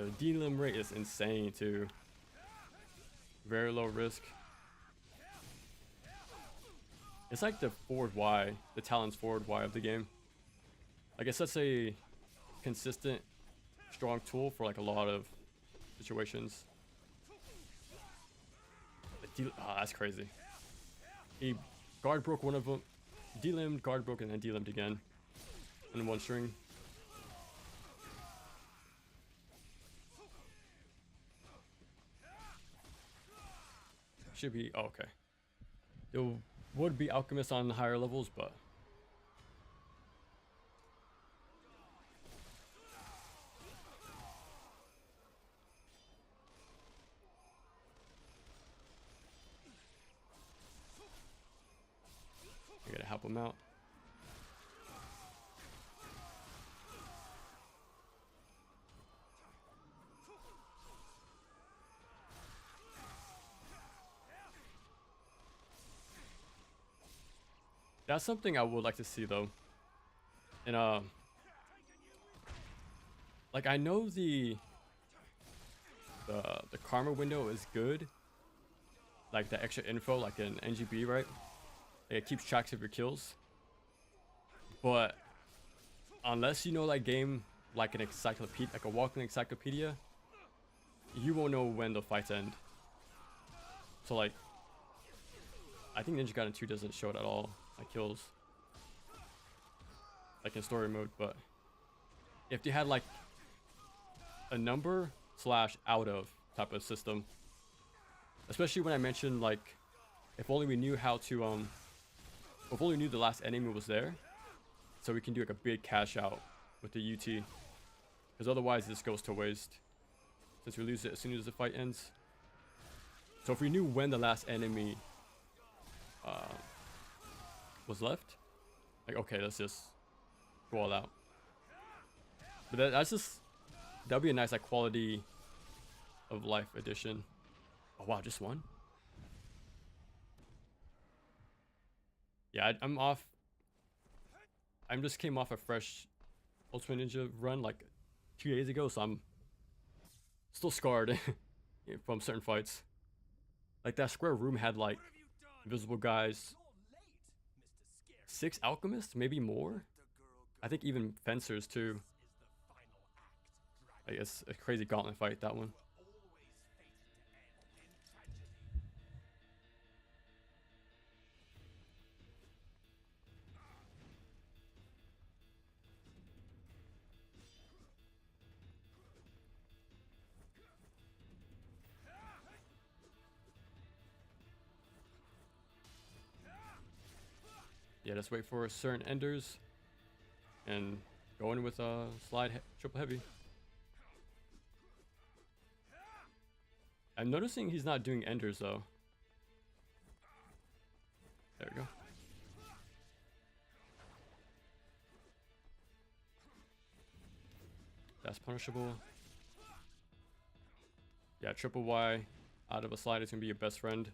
The delim rate is insane too. Very low risk. It's like the forward Y, the Talon's forward Y of the game. I guess that's a consistent, strong tool for like a lot of situations. Oh, that's crazy. He guard broke one of them, delimbed, guard broke, and then delimbed again. In one string. Should be, oh, okay. There would be alchemists on higher levels, but I gotta help him out. That's something I would like to see though. And like I know the karma window is good. Like the extra info, like an NGB, right? Like it keeps tracks of your kills. But unless you know that game like an encyclopedia, like a walking encyclopedia, you won't know when the fights end. So like, I think Ninja Gaiden 2 doesn't show it at all. Like kills, like in story mode. But if you had like a number slash out of type of system, especially when I mentioned like, if only we knew how to if only we knew the last enemy was there, so we can do like a big cash out with the UT, because otherwise this goes to waste since we lose it as soon as the fight ends. So if we knew when the last enemy was left, like, okay, let's just go all out. But that's just, that'd be a nice like quality of life addition. Oh wow, just one. Yeah, I'm off. I just came off a fresh Ultimate Ninja run like 2 days ago, so I'm still scarred from certain fights. Like that square room had like invisible guys, 6 alchemists, maybe more. I think even fencers too. I guess a crazy gauntlet fight, that one. Yeah, just wait for certain enders and go in with a slide triple heavy. I'm noticing he's not doing enders though. There we go. That's punishable. Yeah, triple Y out of a slide is gonna be your best friend.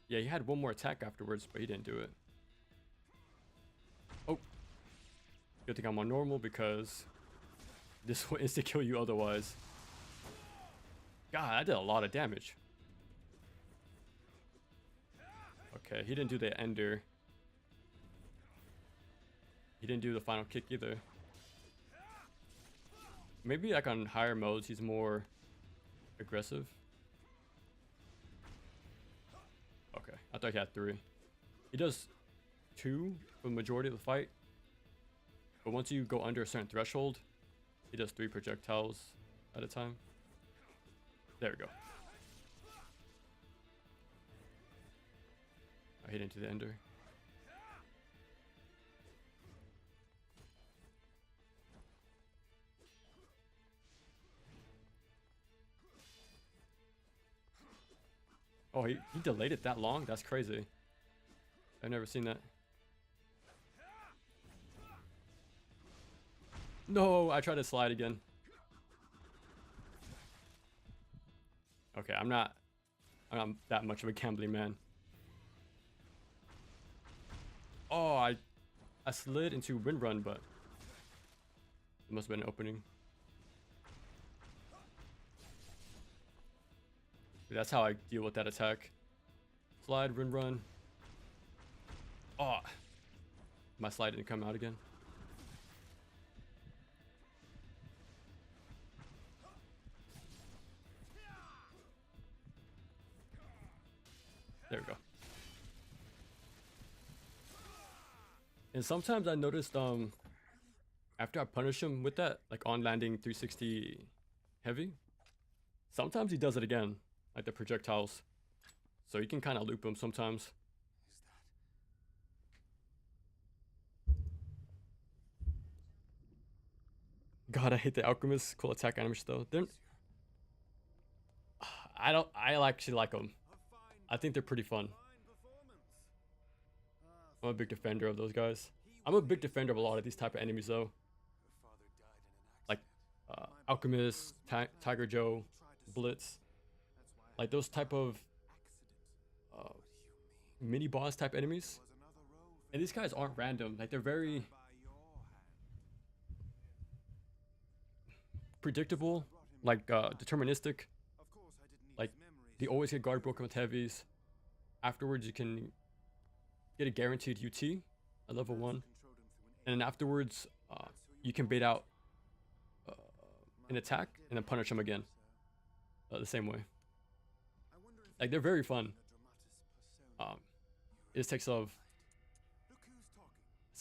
Yeah, he had one more attack afterwards, but he didn't do it. Oh. Good thing I'm on normal because this will insta-kill you otherwise. God, I did a lot of damage. Okay, he didn't do the ender. He didn't do the final kick either. Maybe like on higher modes, he's more aggressive. Okay, I thought he had 3. He does 2 for the majority of the fight. But once you go under a certain threshold, he does 3 projectiles at a time. There we go. I hit into the ender. Oh, he delayed it that long? That's crazy. I've never seen that. No, I tried to slide again. Okay, I'm not that much of a gambling man. Oh, I slid into wind run, but it must have been an opening. That's how I deal with that attack. Slide, wind run. Oh, my slide didn't come out again. There we go. And sometimes I noticed after I punish him with that, like on landing 360 heavy, sometimes he does it again, like the projectiles. So you can kind of loop him sometimes. God, I hate the alchemist cool attack animation though. They're I actually like them. I think they're pretty fun. I'm a big defender of those guys. I'm a big defender of a lot of these type of enemies though. Like Alchemist, Tiger Joe, Blitz. Like those type of mini boss type enemies. And these guys aren't random. Like they're very predictable, like deterministic. Like they always get guard broken with heavies. Afterwards you can get a guaranteed UT at level 1. And then afterwards you can bait out an attack and then punish them again the same way. Like they're very fun. It just takes of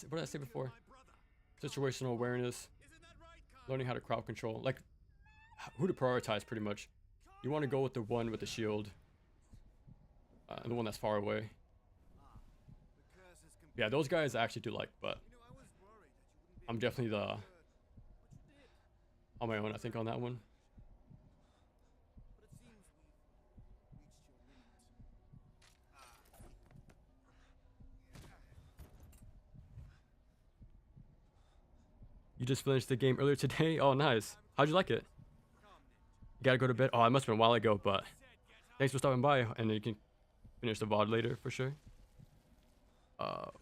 what did I say before? Situational awareness, learning how to crowd control, like who to prioritize pretty much. You want to go with the one with the shield, and the one that's far away. Yeah, those guys I actually do like, but I'm definitely on my own I think on that one. You just finished the game earlier today? Oh, nice. How'd you like it? You gotta go to bed? Oh, it must have been a while ago, but thanks for stopping by, and then you can finish the VOD later for sure. What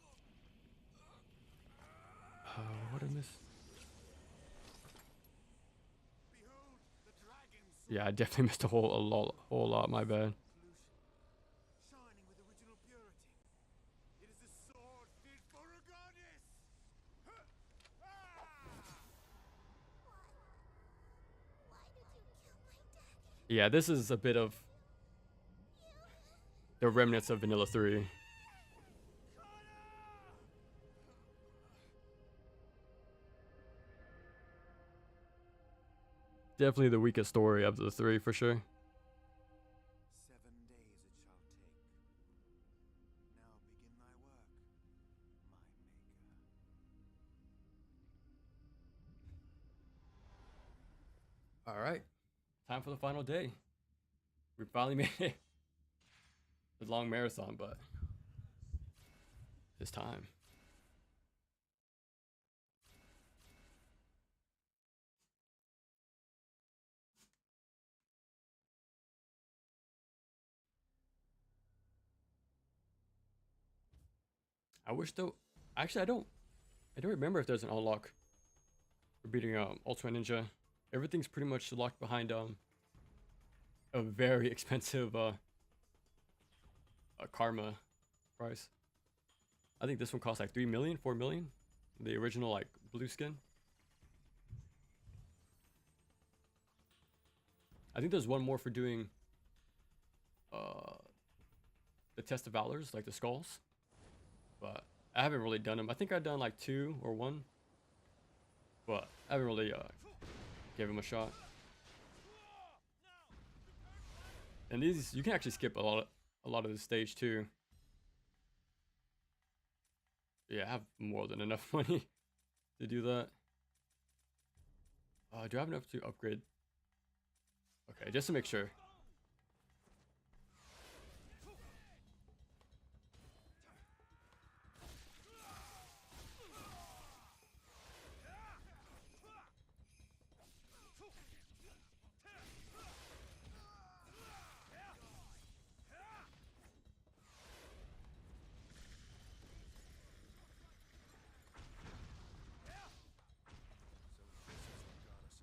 did I miss? Yeah, I definitely missed a whole lot, my bad. Shining with original purity. It is a sword fit for a goddess. Yeah, this is a bit of the remnants of Vanilla 3. Definitely the weakest story of the 3 for sure. 7 days it shall take. Now begin thy work, my maker. All right, time for the final day. We finally made it. It's a long marathon, but it's time. I wish though, actually I don't remember if there's an unlock for beating Ultimate Ninja. Everything's pretty much locked behind a very expensive karma price. I think this one costs like 3 million, 4 million. The original like blue skin. I think there's one more for doing the test of valors, like the skulls. But I haven't really done them. I think I've done like 2 or 1. But I haven't really gave him a shot. And these you can actually skip a lot of the stage too. Yeah, I have more than enough money to do that. Do I have enough to upgrade? Okay, just to make sure.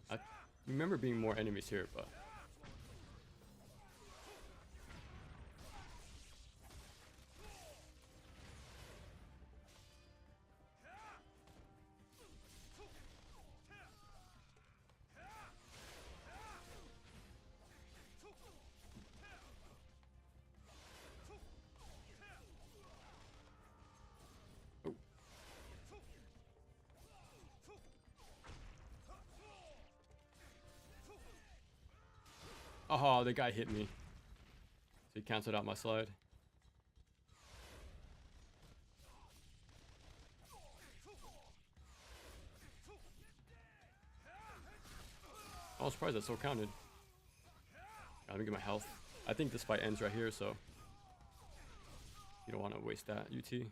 I remember being more enemies here, but oh, the guy hit me. So he canceled out my slide. I was surprised that still counted. Let me get my health. I think this fight ends right here, so you don't want to waste that UT.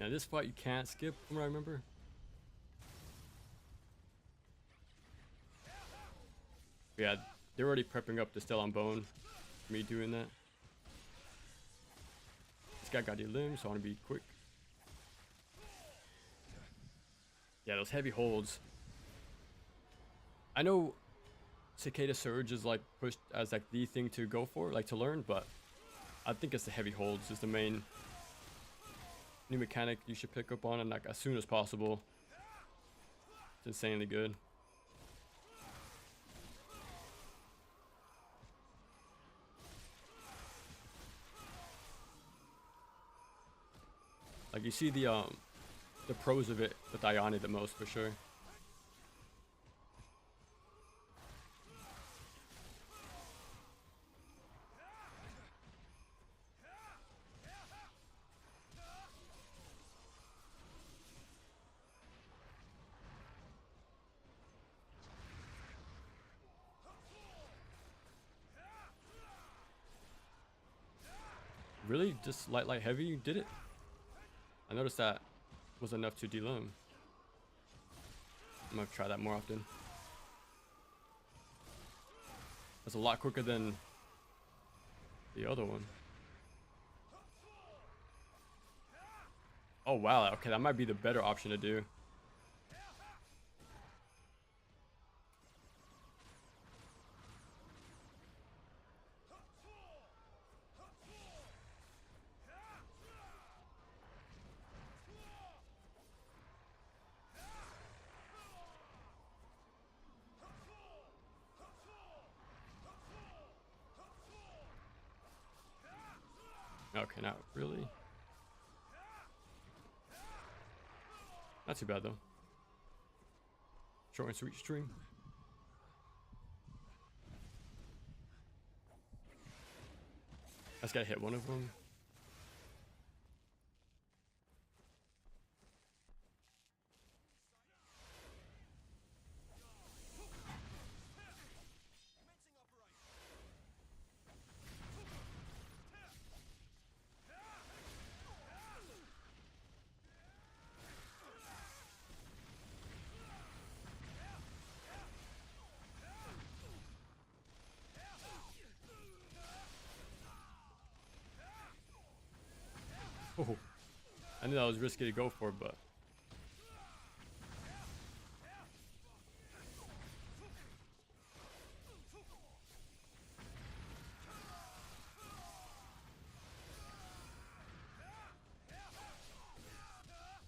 Yeah, this fight you can't skip, from what I remember. But yeah, they're already prepping up the Stell on Bone. Me doing that. This guy got the limb, so I want to be quick. Yeah, those heavy holds. I know Cicada Surge is like pushed as like the thing to go for, like to learn, but I think it's the heavy holds is the main new mechanic you should pick up on, and like as soon as possible. It's insanely good. Like you see the pros of it with Ayane the most for sure. Really? Just light, heavy? You did it? I noticed that was enough to delimb. I'm gonna try that more often. That's a lot quicker than the other one. Oh wow, okay, that might be the better option to do. Okay, not really. Not too bad though. Short and sweet string. I just gotta hit one of them. Oh, I knew that was risky to go for, but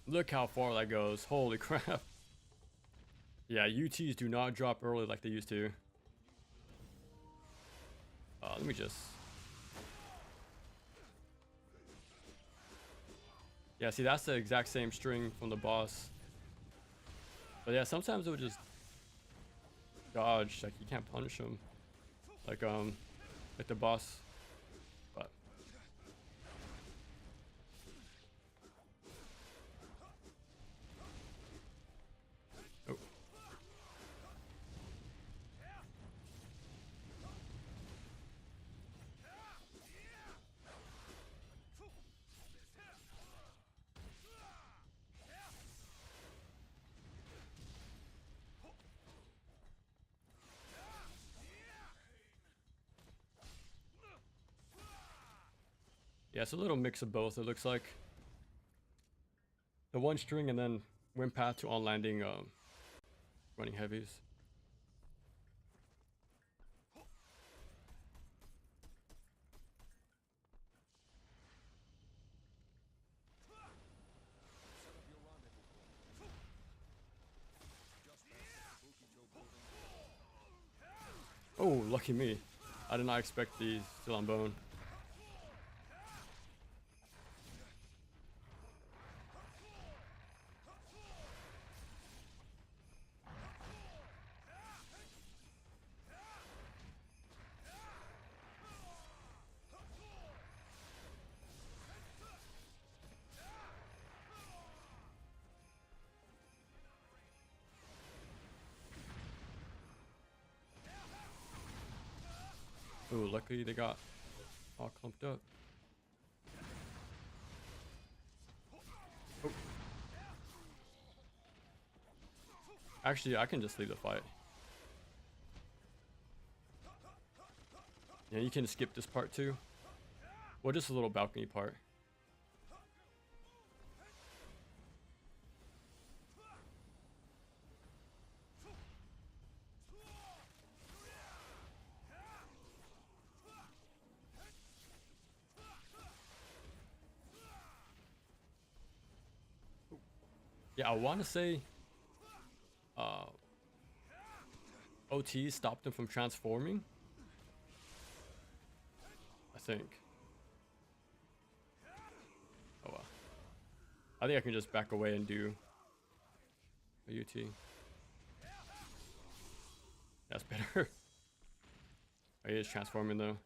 look how far that goes. Holy crap. Yeah, UTs do not drop early like they used to. Let me just... Yeah, see, that's the exact same string from the boss. But yeah, sometimes it would just dodge. Like, you can't punish him. Like the boss. But... Oh. Yeah, it's a little mix of both. It looks like the one string and then wind path to on landing, running heavies. Oh, lucky me. I did not expect these still on bone. Ooh, luckily they got all clumped up. Oh. Actually, I can just leave the fight. Yeah, you can skip this part too. Well, just a little balcony part. Yeah, I want to say OT stopped him from transforming. I think. Oh well. I think I can just back away and do a UT. That's better. Oh, he is transforming though.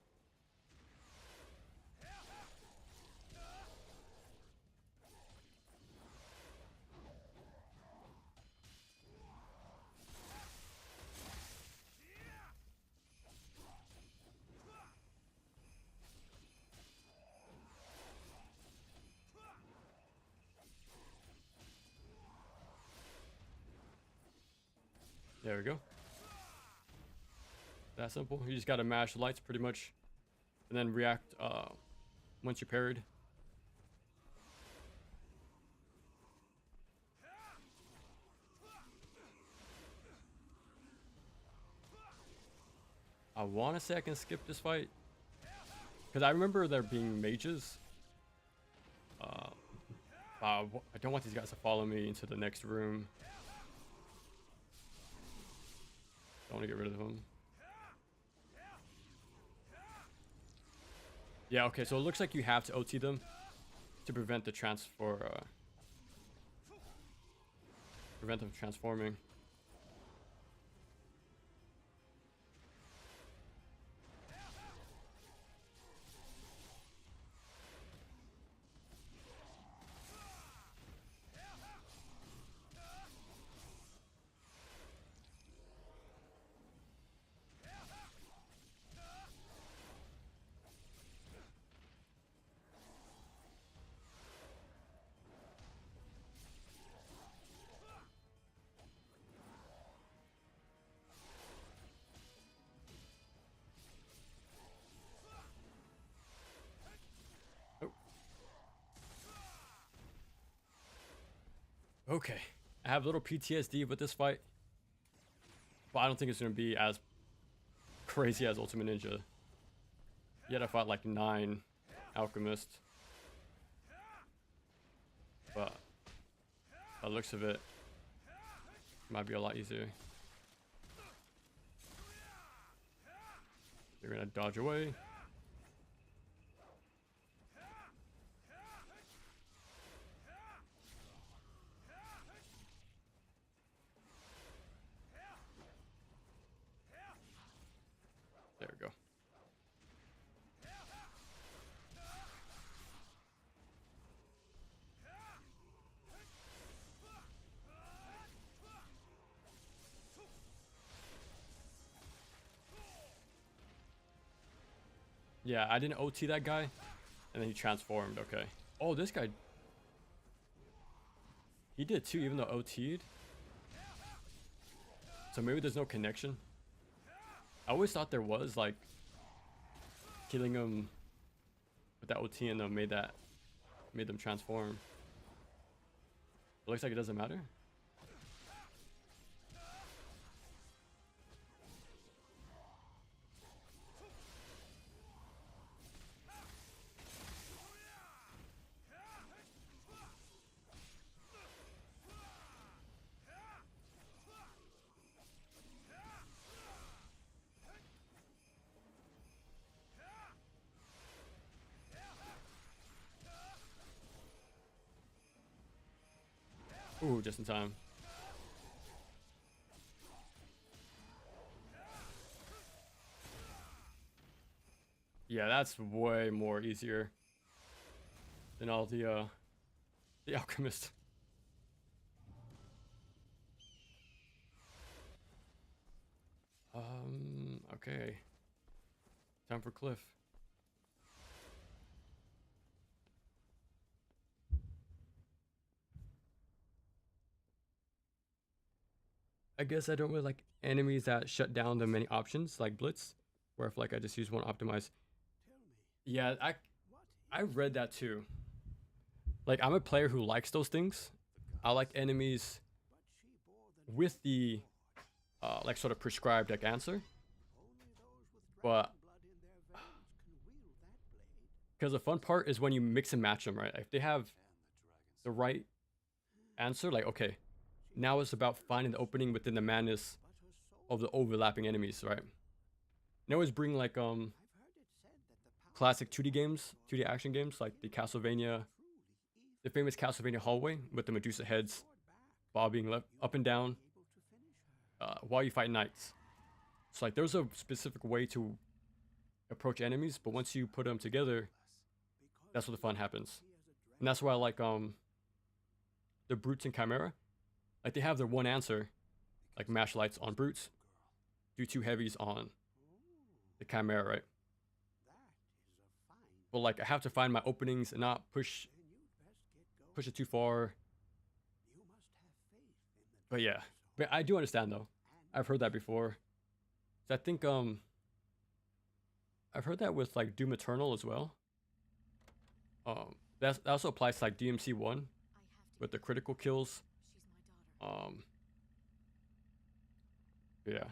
There we go. That simple. You just gotta mash lights pretty much, and then react once you're parried. I want to say I can skip this fight because I remember there being mages. I don't want these guys to follow me into the next room. I want to get rid of them. Yeah, okay, so it looks like you have to OT them to prevent the prevent them from transforming. Okay, I have a little PTSD with this fight, but I don't think it's going to be as crazy as Ultimate Ninja. Yet I fought like 9 alchemists, but by the looks of it, might be a lot easier. You're going to dodge away. There we go. Yeah, I didn't OT that guy, and then he transformed. Okay. Oh, this guy. He did too, even though OT'd. So maybe there's no connection. I always thought there was, like, killing him But that OT in them made them transform. It looks like it doesn't matter. Ooh, just in time. Yeah, that's way more easier than all the alchemist. Okay. Time for Cliff. I guess I don't really like enemies that shut down the many options like Blitz, where if like I just use one optimize. Yeah, I read that too. Like I'm a player who likes those things. I like enemies with the like sort of prescribed like answer. But because the fun part is when you mix and match them, right? If they have the right answer, like okay, now it's about finding the opening within the madness of the overlapping enemies, right? And always bring like classic 2D games, 2D action games like the famous Castlevania hallway with the Medusa heads bobbing left up and down while you fight knights. So like there's a specific way to approach enemies, but once you put them together, that's where the fun happens. And that's why I like the brutes and chimera. Like they have their one answer, like mash lights on brutes, do 2 heavies on the chimera, right? But like I have to find my openings and not push it too far. But yeah, but I do understand though. I've heard that before. So I think I've heard that with like Doom Eternal as well. That also applies to like DMC1 with the critical kills. Yeah.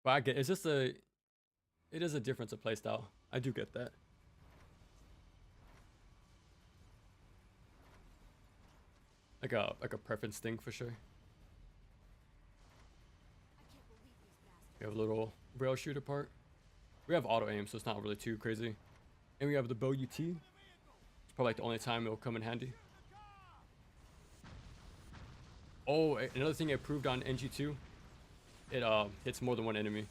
But I get it is a difference of playstyle. I do get that. Like a preference thing for sure. We have a little rail shooter part. We have auto aim, so it's not really too crazy. And we have the bow UT. It's probably like the only time it'll come in handy. Oh, another thing it proved on NG2, it hits more than one enemy.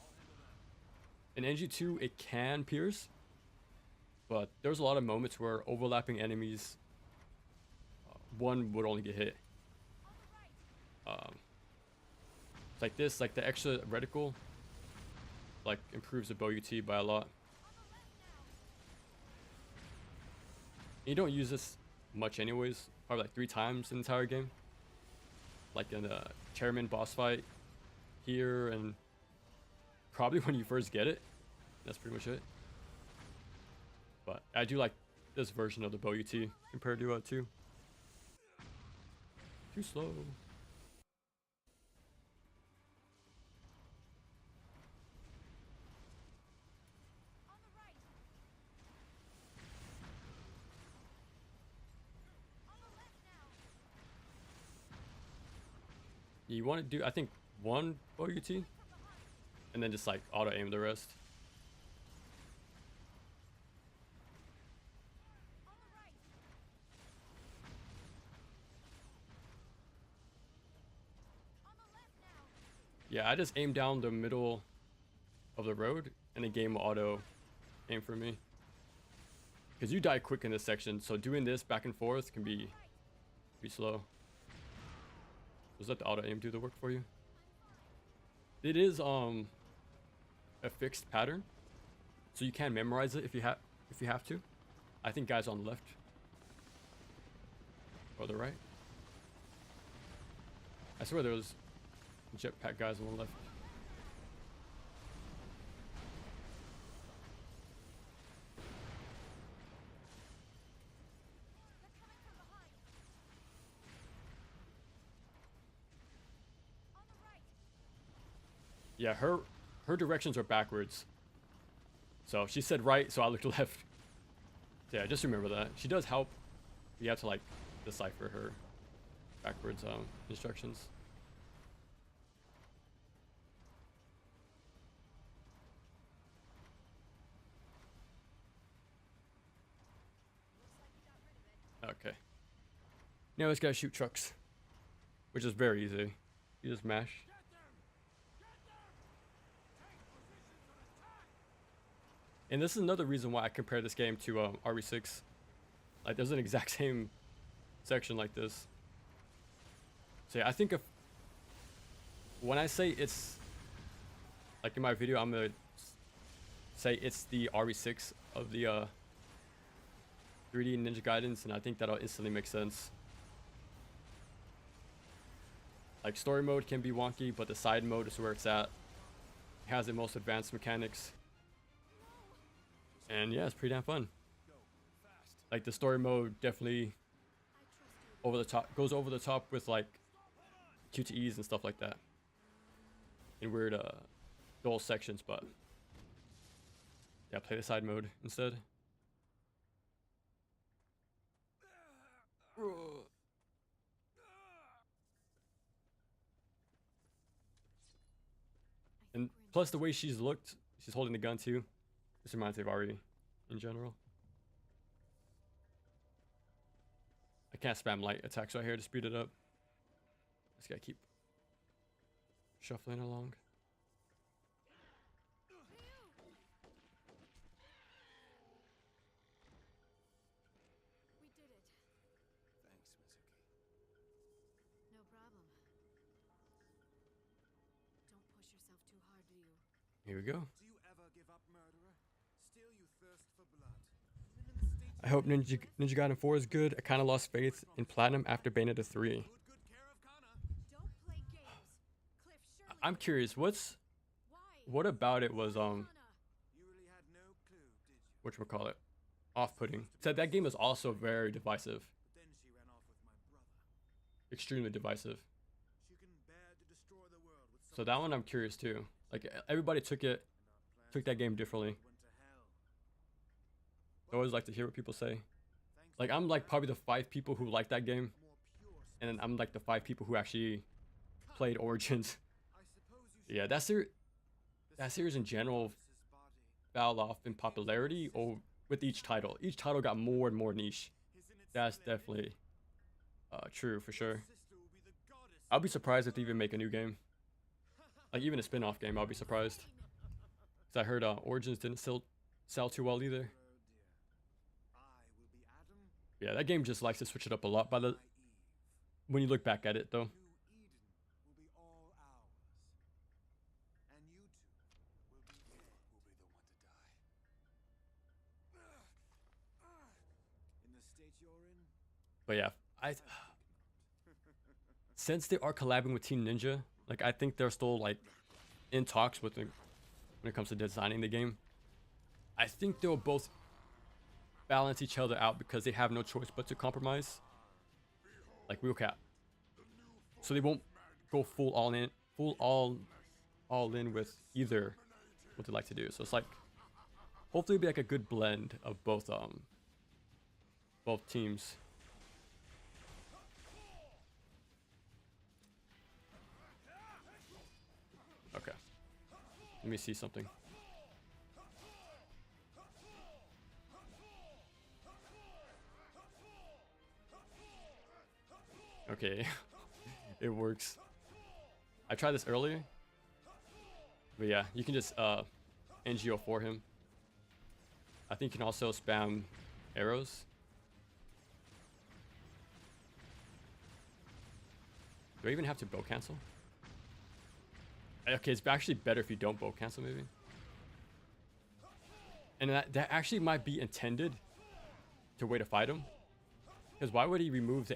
In NG2, it can pierce, but there's a lot of moments where overlapping enemies, one would only get hit. It's like this, like the extra reticle, like improves the bow UT by a lot. You don't use this much anyways, probably like 3 times in the entire game. Like in the chairman boss fight here, and probably when you first get it. That's pretty much it. But I do like this version of the bow UT compared to 2. Too slow. You want to do, I think, 1 bow UT, and then just like auto aim the rest. Yeah, I just aim down the middle of the road, and the game will auto aim for me. Because you die quick in this section, so doing this back and forth can be slow. Just let the auto aim do the work for you. It is a fixed pattern, so you can memorize it if you have to. I think guys on the left or the right. I swear there was jetpack guys on the left. Yeah, her directions are backwards. So if she said right, so I looked left. So yeah, just remember that. She does help. You have to like decipher her backwards instructions. Okay. Now this gotta shoot trucks, which is very easy. You just mash. And this is another reason why I compare this game to RE6. Like, there's an exact same section like this. So yeah, I think if when I say it's like in my video, I'm gonna say it's the RE6 of the 3D Ninja Gaidens, and I think that'll instantly make sense. Like, story mode can be wonky, but the side mode is where it's at. It has the most advanced mechanics. And yeah, it's pretty damn fun. Like, the story mode definitely over the top, goes over the top with like QTEs and stuff like that. In weird dual sections, but yeah, play the side mode instead. And plus the way she's looked, she's holding the gun too. This reminds me of Ari in general. I can't spam light attacks right here to speed it up. Just gotta keep shuffling along. We did it. Thanks, Mizuki. No problem. Don't push yourself too hard, Ryu. Here we go. Do you ever give up, murderer? Still you thirst for blood. Even in the state I hope Ninja Gaiden 4 is good. I kind of lost faith in Platinum after Bayonetta 3. good care of Kana. Don't play games. Cliff, surely. I'm curious, Why? what about it was Kana. You really had no clue, did you? whatchamacallit, off-putting. Said that game is also very divisive, But then she ran off with my brother. extremely divisive. She can bear to destroy the world with So that one I'm curious too. Like, everybody took that game differently. went to hell. I always like to hear what people say. Like, I'm like probably the 5 people who like that game, More pure and then I'm like the 5 people who actually played Origins. I suppose you Yeah, that series in general his body. fell off in popularity or with each title. Each title got more and more niche. His in its That's splendor. definitely true for sure. Sister will be the goddess. I'll be surprised if they even make a new game. Like, even a spin-off game, I'll be surprised. Cause I heard Origins didn't sell too well either. Oh dear. I will be Adam. Yeah, that game just likes to switch it up a lot by the Eve. when you look back at it though. New Eden will be all ours. And you two will be dead. Will be the one to die. In the state you're in, But yeah, since they are collabing with Team Ninja, like, I think they're still like in talks with them when it comes to designing the game. I think they'll both balance each other out because they have no choice but to compromise. Like Wheelcat. So they won't go full all in with either what they like to do. So it's like, hopefully it'll be like a good blend of both teams. Okay. Let me see something. Okay. It works. I tried this earlier. But yeah, you can just NGO for him. I think you can also spam arrows. Do I even have to bow cancel? Okay, it's actually better if you don't bow cancel, maybe. And that actually might be intended to way to fight him. Because why would he remove the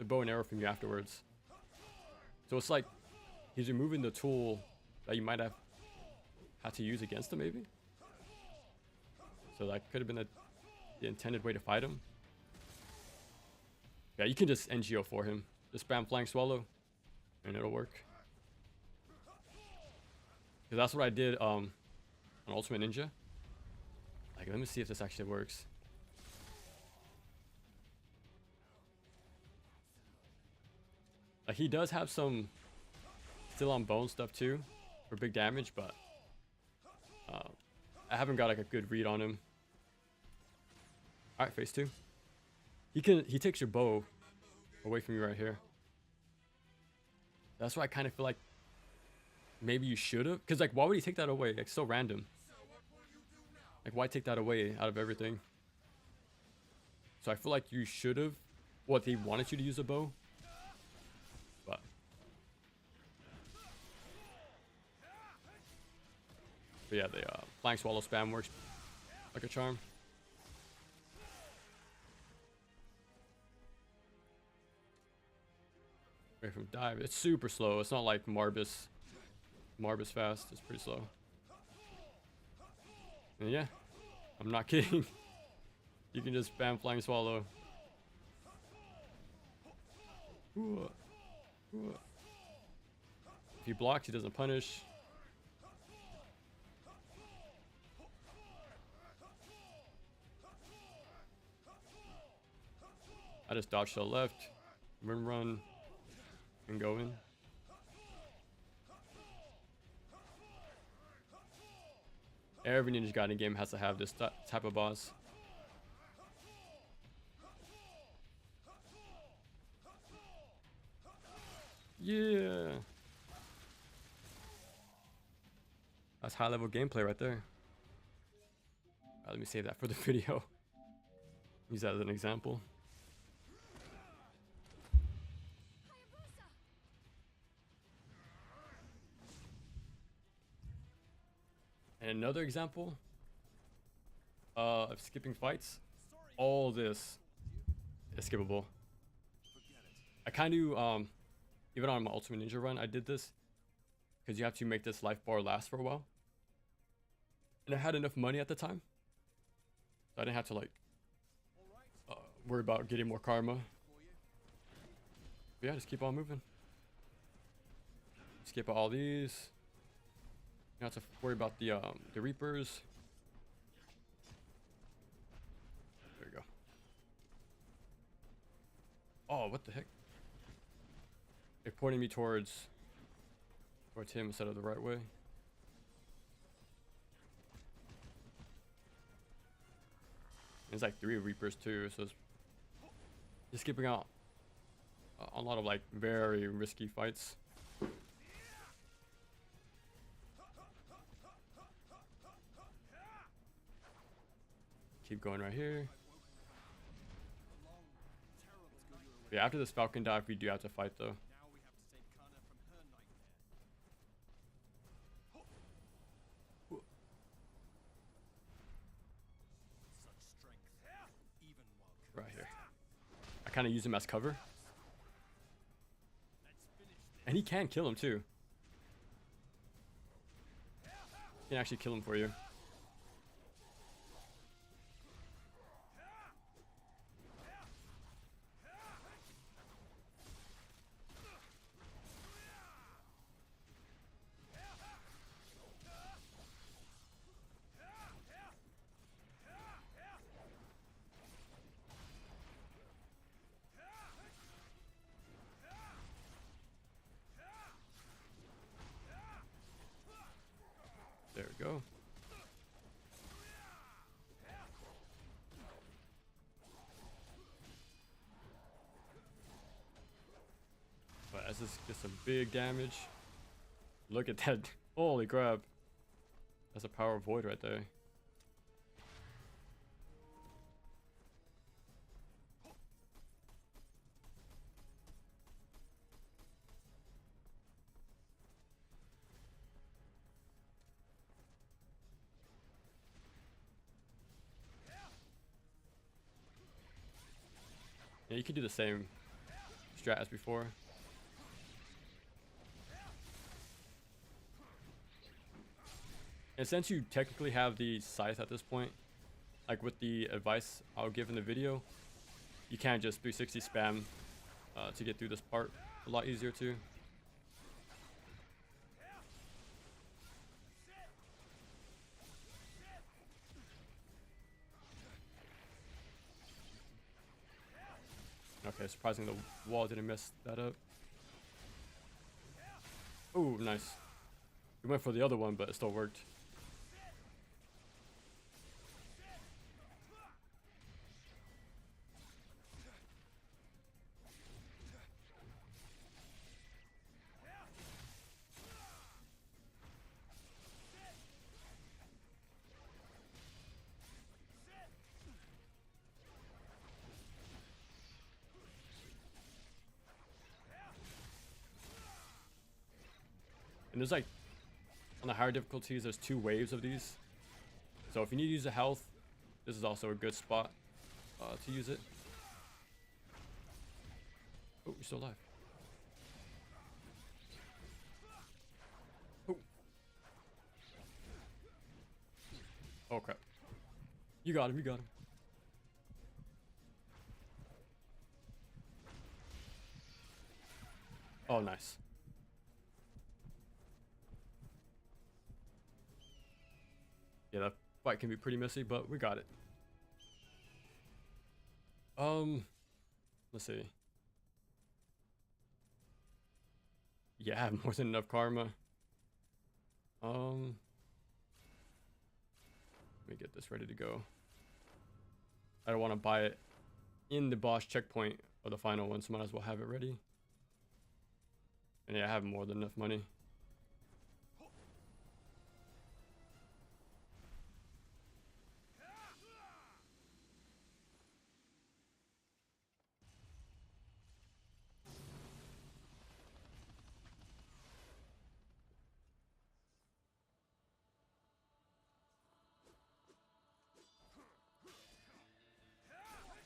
bow and arrow from you afterwards? So it's like he's removing the tool that you might have had to use against him, maybe. So that could have been the intended way to fight him. Yeah, you can just NGO for him. Just spam flying swallow, and it'll work. Because that's what I did on Ultimate Ninja. Like, let me see if this actually works. Like, he does have some still on bone stuff too for big damage, but I haven't got like a good read on him. All right, phase 2. He takes your bow away from you right here. That's why I kind of feel like maybe you should have, because like, why would he take that away? Like, so random. Like, why take that away out of everything? So I feel like you should have. What, they wanted you to use a bow, but yeah, the flying swallow spam works like a charm. Away from dive, it's super slow. It's not like Marbus fast. It's pretty slow. And yeah, I'm not kidding. You can just spam flying swallow. Ooh. Ooh. If he blocks, he doesn't punish. I just dodge to the left, run, and go in. Every Ninja Gaiden game has to have this type of boss. Yeah. That's high level gameplay right there. Let me save that for the video. Use that as an example. And another example of skipping fights. All this is skippable. I kind of even on my Ultimate Ninja run, I did this because you have to make this life bar last for a while. And I had enough money at the time, so I didn't have to like worry about getting more karma. But yeah, just keep on moving. Skip all these. You don't have to worry about the Reapers. There you go. Oh, what the heck? They're pointing me towards him instead of the right way. There's like 3 Reapers too, so it's just skipping out a lot of like very risky fights. Keep going right here. Yeah, after this Falcon dive, we do have to fight though. Right here. I kind of use him as cover. And he can kill him too. He can actually kill him for you. There we go. But as this gets some big damage. Look at that. Holy crap. That's a power void right there. Yeah, you can do the same strat as before. And since you technically have the scythe at this point, like with the advice I'll give in the video, you can't just 360 spam to get through this part. A lot easier too. Okay, surprisingly the wall didn't mess that up. Ooh, nice. We went for the other one, but it still worked. And there's like, on the higher difficulties, there's 2 waves of these. So if you need to use a health, this is also a good spot to use it. Oh, you're still alive. Oh. Oh crap. You got him, you got him. Oh, nice. Yeah, that fight can be pretty messy, but we got it. Let's see. Yeah, I have more than enough karma. Let me get this ready to go. I don't want to buy it in the boss checkpoint or the final one, so might as well have it ready. And yeah, I have more than enough money.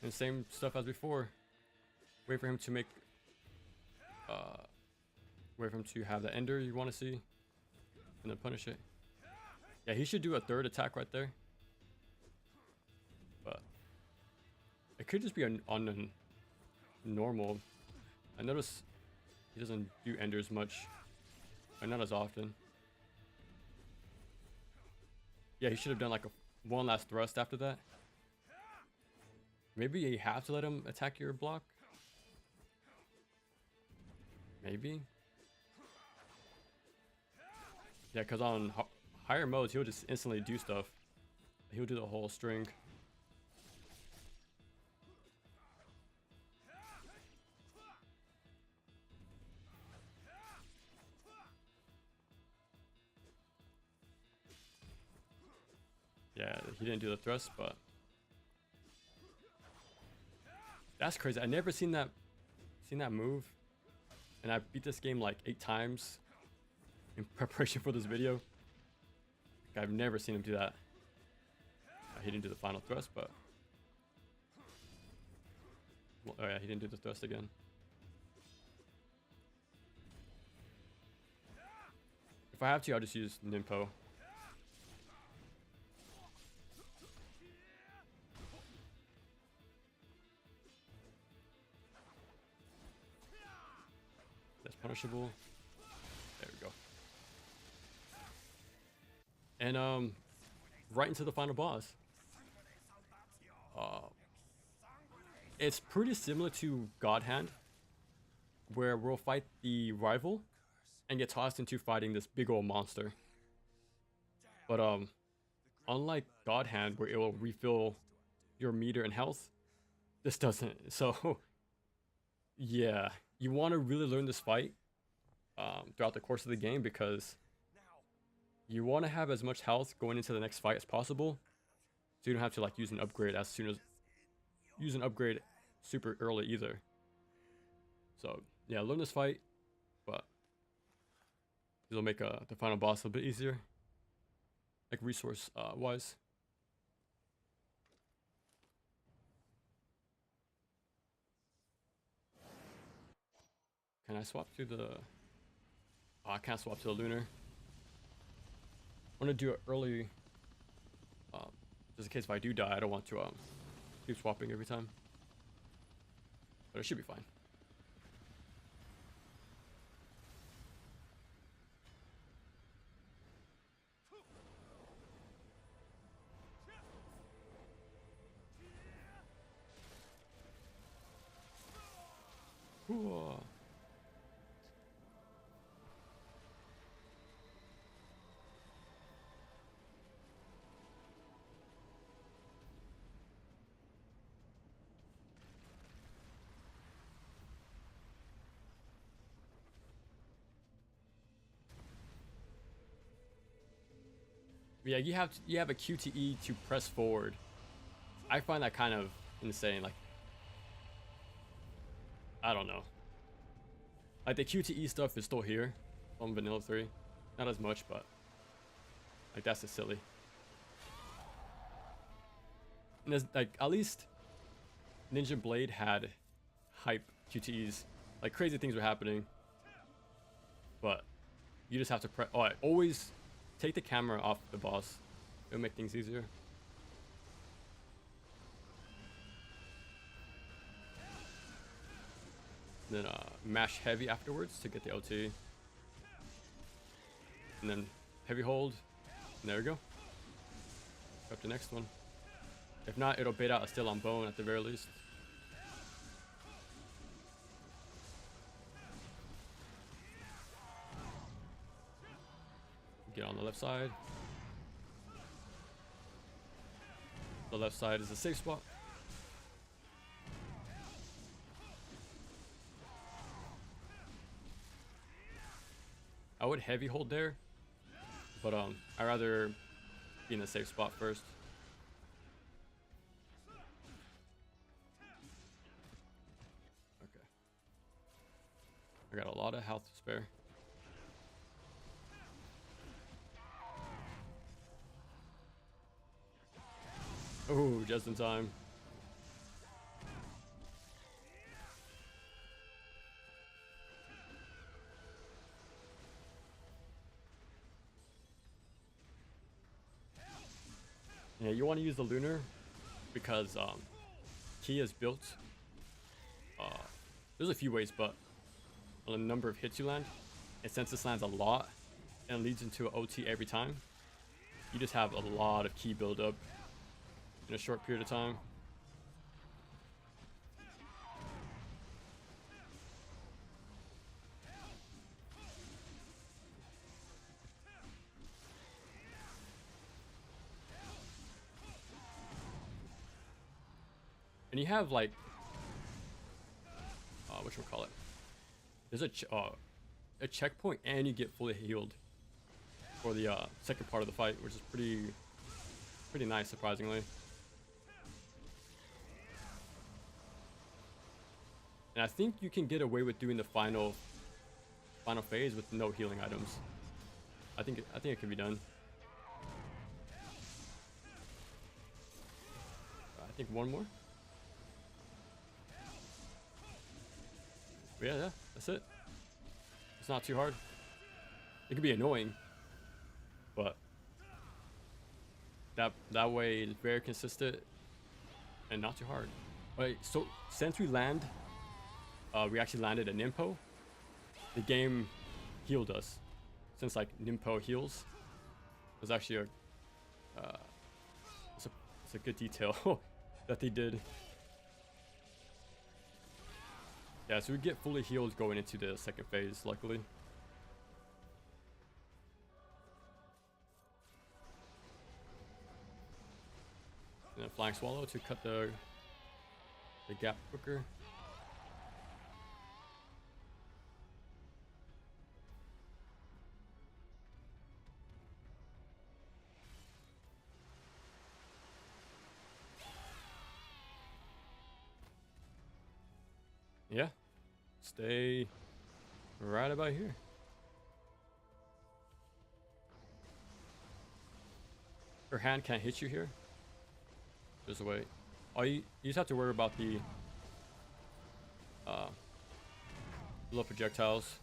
And same stuff as before. Wait for him to make wait for him to have the ender you want to see, and then punish it. Yeah, he should do a 3rd attack right there. But it could just be on a normal. I notice he doesn't do enders much, or not as often. Yeah, he should have done like one last thrust after that. Maybe you have to let him attack your block. Maybe. Yeah, because on higher modes, he'll just instantly do stuff. He'll do the whole string. Yeah, he didn't do the thrust, but that's crazy. I never seen that move, and I beat this game like 8 times in preparation for this video. Like, I've never seen him do that. He didn't do the final thrust, but well, oh yeah, he didn't do the thrust again. If I have to, I'll just use Ninpo. That's punishable. There we go. And right into the final boss. It's pretty similar to God Hand, where we'll fight the rival and get tossed into fighting this big old monster. But unlike God Hand, where it will refill your meter and health, this doesn't. So yeah, you want to really learn this fight throughout the course of the game, because you want to have as much health going into the next fight as possible, so you don't have to like use an upgrade super early either. So yeah, learn this fight, but it'll make the final boss a bit easier, like resource wise. Can I swap to the... Oh, I can't swap to the lunar. I want to do it early, just in case if I do die, I don't want to keep swapping every time. But it should be fine. Yeah, you have a QTE to press forward. I find that kind of insane. Like, I don't know. Like the QTE stuff is still here on Vanilla 3. Not as much, but like that's just silly. And there's, like, at least Ninja Blade had hype QTEs. Like crazy things were happening. But you just have to press. Oh, always take the camera off the boss. It'll make things easier. Then mash heavy afterwards to get the OT. And then heavy hold. And there we go. Up to the next one. If not, it'll bait out a still on bone at the very least. Get on the left side. The left side is a safe spot. I would heavy hold there, but I'd rather be in a safe spot first. Okay. I got a lot of health to spare. Oh, just in time. Yeah, you want to use the lunar because Key is built. There's a few ways, but on the number of hits you land, and since this lands a lot and leads into an OT every time, you just have a lot of key buildup in a short period of time. And you have like, whatchamacallit? There's a checkpoint, and you get fully healed for the second part of the fight, which is pretty nice, surprisingly. And I think you can get away with doing the final phase with no healing items. I think it can be done. I think one more. But yeah, that's it. It's not too hard. It can be annoying, but that way it's very consistent and not too hard. Alright, so since we actually landed a Nimpo, the game healed us. Since like Nimpo heals, it was actually it's a good detail that they did. Yeah, so we get fully healed going into the second phase, luckily. And a flying swallow to cut the gap quicker. Yeah, stay right about here. Her hand can't hit you here. Just wait. You just have to worry about the little projectiles.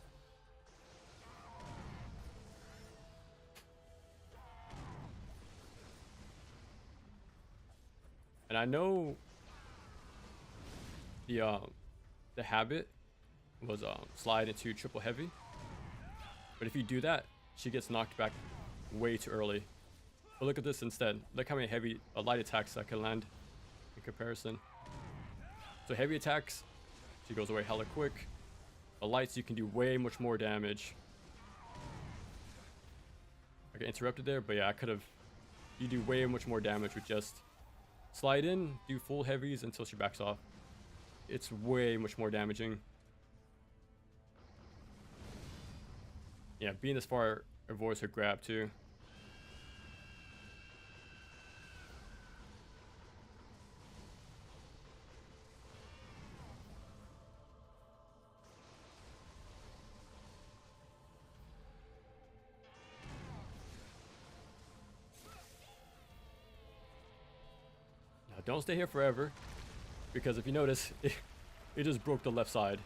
And I know the habit was slide into triple heavy, but if you do that, she gets knocked back way too early. But look at this instead. Look how many light attacks I can land in comparison. So heavy attacks, she goes away hella quick. The lights, you can do way much more damage. I got interrupted there, but yeah, you do way much more damage with just slide in, do full heavies until she backs off. It's way much more damaging. Yeah, being this far avoids her grab too. Don't stay here forever, because if you notice, it just broke the left side.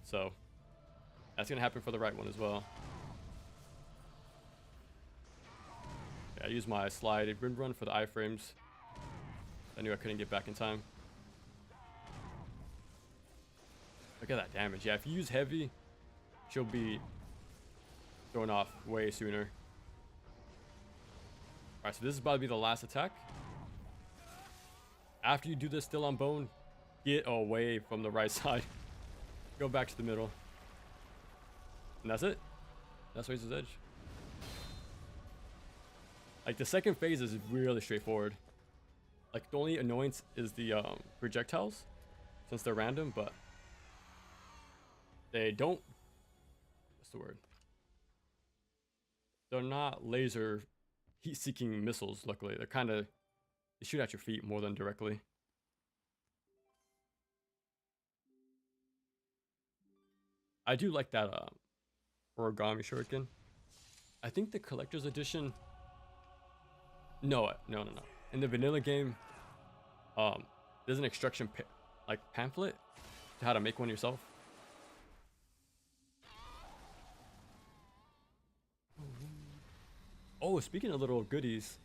So that's gonna happen for the right one as well. Yeah, I used my slide run for the iframes. I knew I couldn't get back in time. Look at that damage. Yeah, if you use heavy, she'll be thrown off way sooner. Alright, so this is about to be the last attack. After you do this still on bone, get away from the right side. Go back to the middle. And that's it. That's Razor's Edge. Like, the second phase is really straightforward. Like, the only annoyance is the projectiles, since they're random, but they don't, what's the word? They're not laser heat-seeking missiles, luckily. They're kind of, they shoot at your feet more than directly. I do like that origami shuriken. I think the collector's edition, no. In the vanilla game, there's an instruction like pamphlet to how to make one yourself. Oh, speaking of little goodies,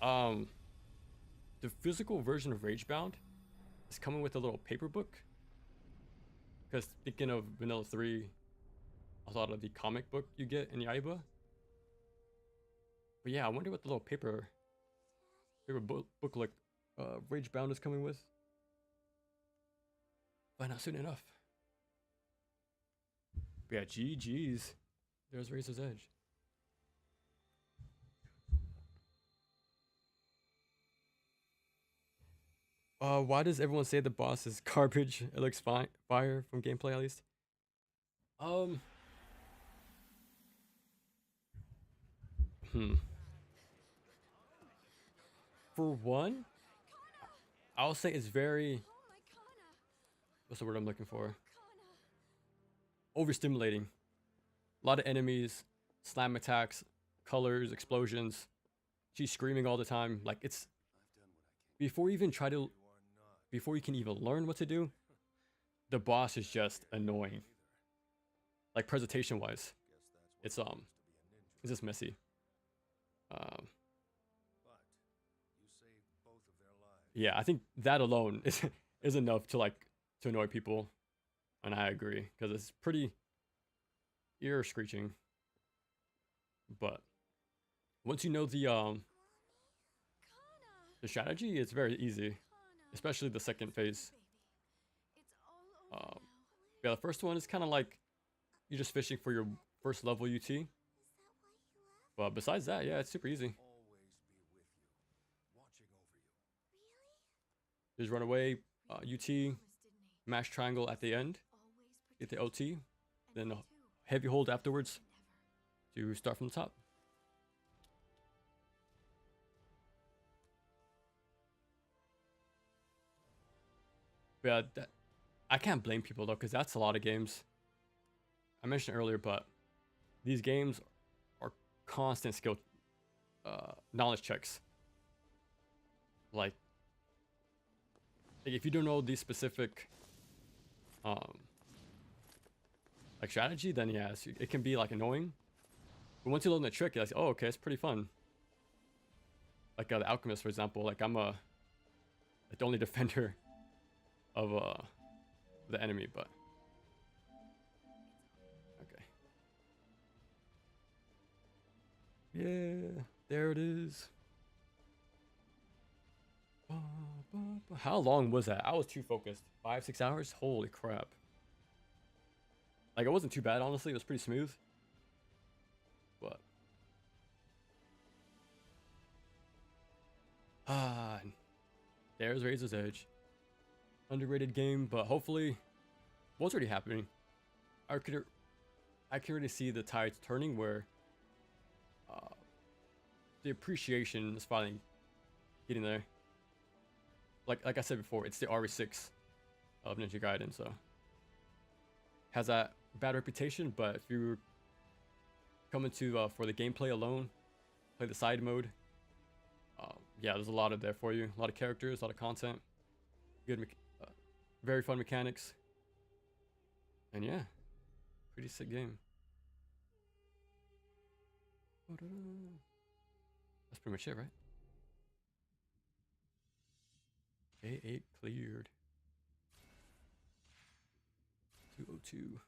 the physical version of Ragebound is coming with a little paper book. Because thinking of Vanilla 3, I thought of the comic book you get in Yaiba. But yeah, I wonder what the little paper booklet Ragebound is coming with. But not soon enough. But yeah, GG's. There's Razor's Edge. Why does everyone say the boss is garbage? It looks fire from gameplay at least. For one, I'll say it's very, what's the word I'm looking for? Overstimulating. A lot of enemies, slam attacks, colors, explosions. She's screaming all the time. Like, it's, before you can even learn what to do, the boss is just annoying. Like, presentation wise, it's just messy. Yeah, I think that alone is enough to annoy people, and I agree, because it's pretty ear screeching. But once you know the strategy, it's very easy, especially the second phase. Yeah, the first one is kind of like you're just fishing for your first level UT. But besides that, yeah, it's super easy. Just run away, UT, mash triangle at the end, get the OT, then a heavy hold afterwards to start from the top. Yeah, I can't blame people though, because that's a lot of games. I mentioned earlier, but these games are constant skill, knowledge checks. Like if you don't know the specific, like strategy, then yeah, it can be like annoying. But once you learn the trick, you're like, oh, okay, it's pretty fun. Like the alchemist, for example. Like I'm the only defender of the enemy, but okay. Yeah, there it is. How long was that? I was too focused. 5-6 hours? Holy crap. Like, it wasn't too bad, honestly. It was pretty smooth. But there's Razor's Edge. Underrated game, but hopefully what's already happening. I can already see the tides turning where the appreciation is finally getting there. Like I said before, it's the RE6 of Ninja Gaiden, so has that bad reputation, but if you're coming to for the gameplay alone, play the side mode, yeah, there's a lot of there for you. A lot of characters, a lot of content. Good, very fun mechanics. And yeah, pretty sick game. That's pretty much it, right? A8 cleared. 202.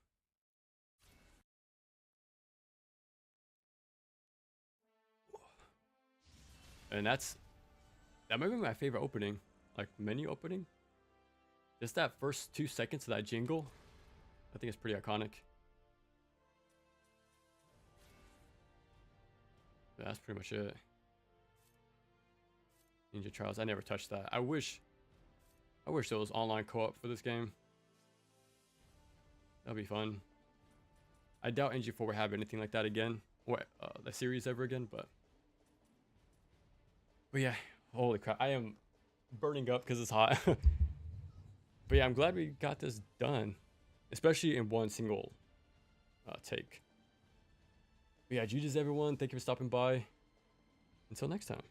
And that might be my favorite opening, like menu opening. Just that first 2 seconds of that jingle, I think it's pretty iconic. But that's pretty much it. Ninja Trials, I never touched that. I wish there was online co-op for this game. That'd be fun. I doubt NG4 will have anything like that again, or the series ever again, but yeah, holy crap, I am burning up because it's hot. But yeah, I'm glad we got this done, especially in one single take. But yeah, GG's everyone, thank you for stopping by. Until next time.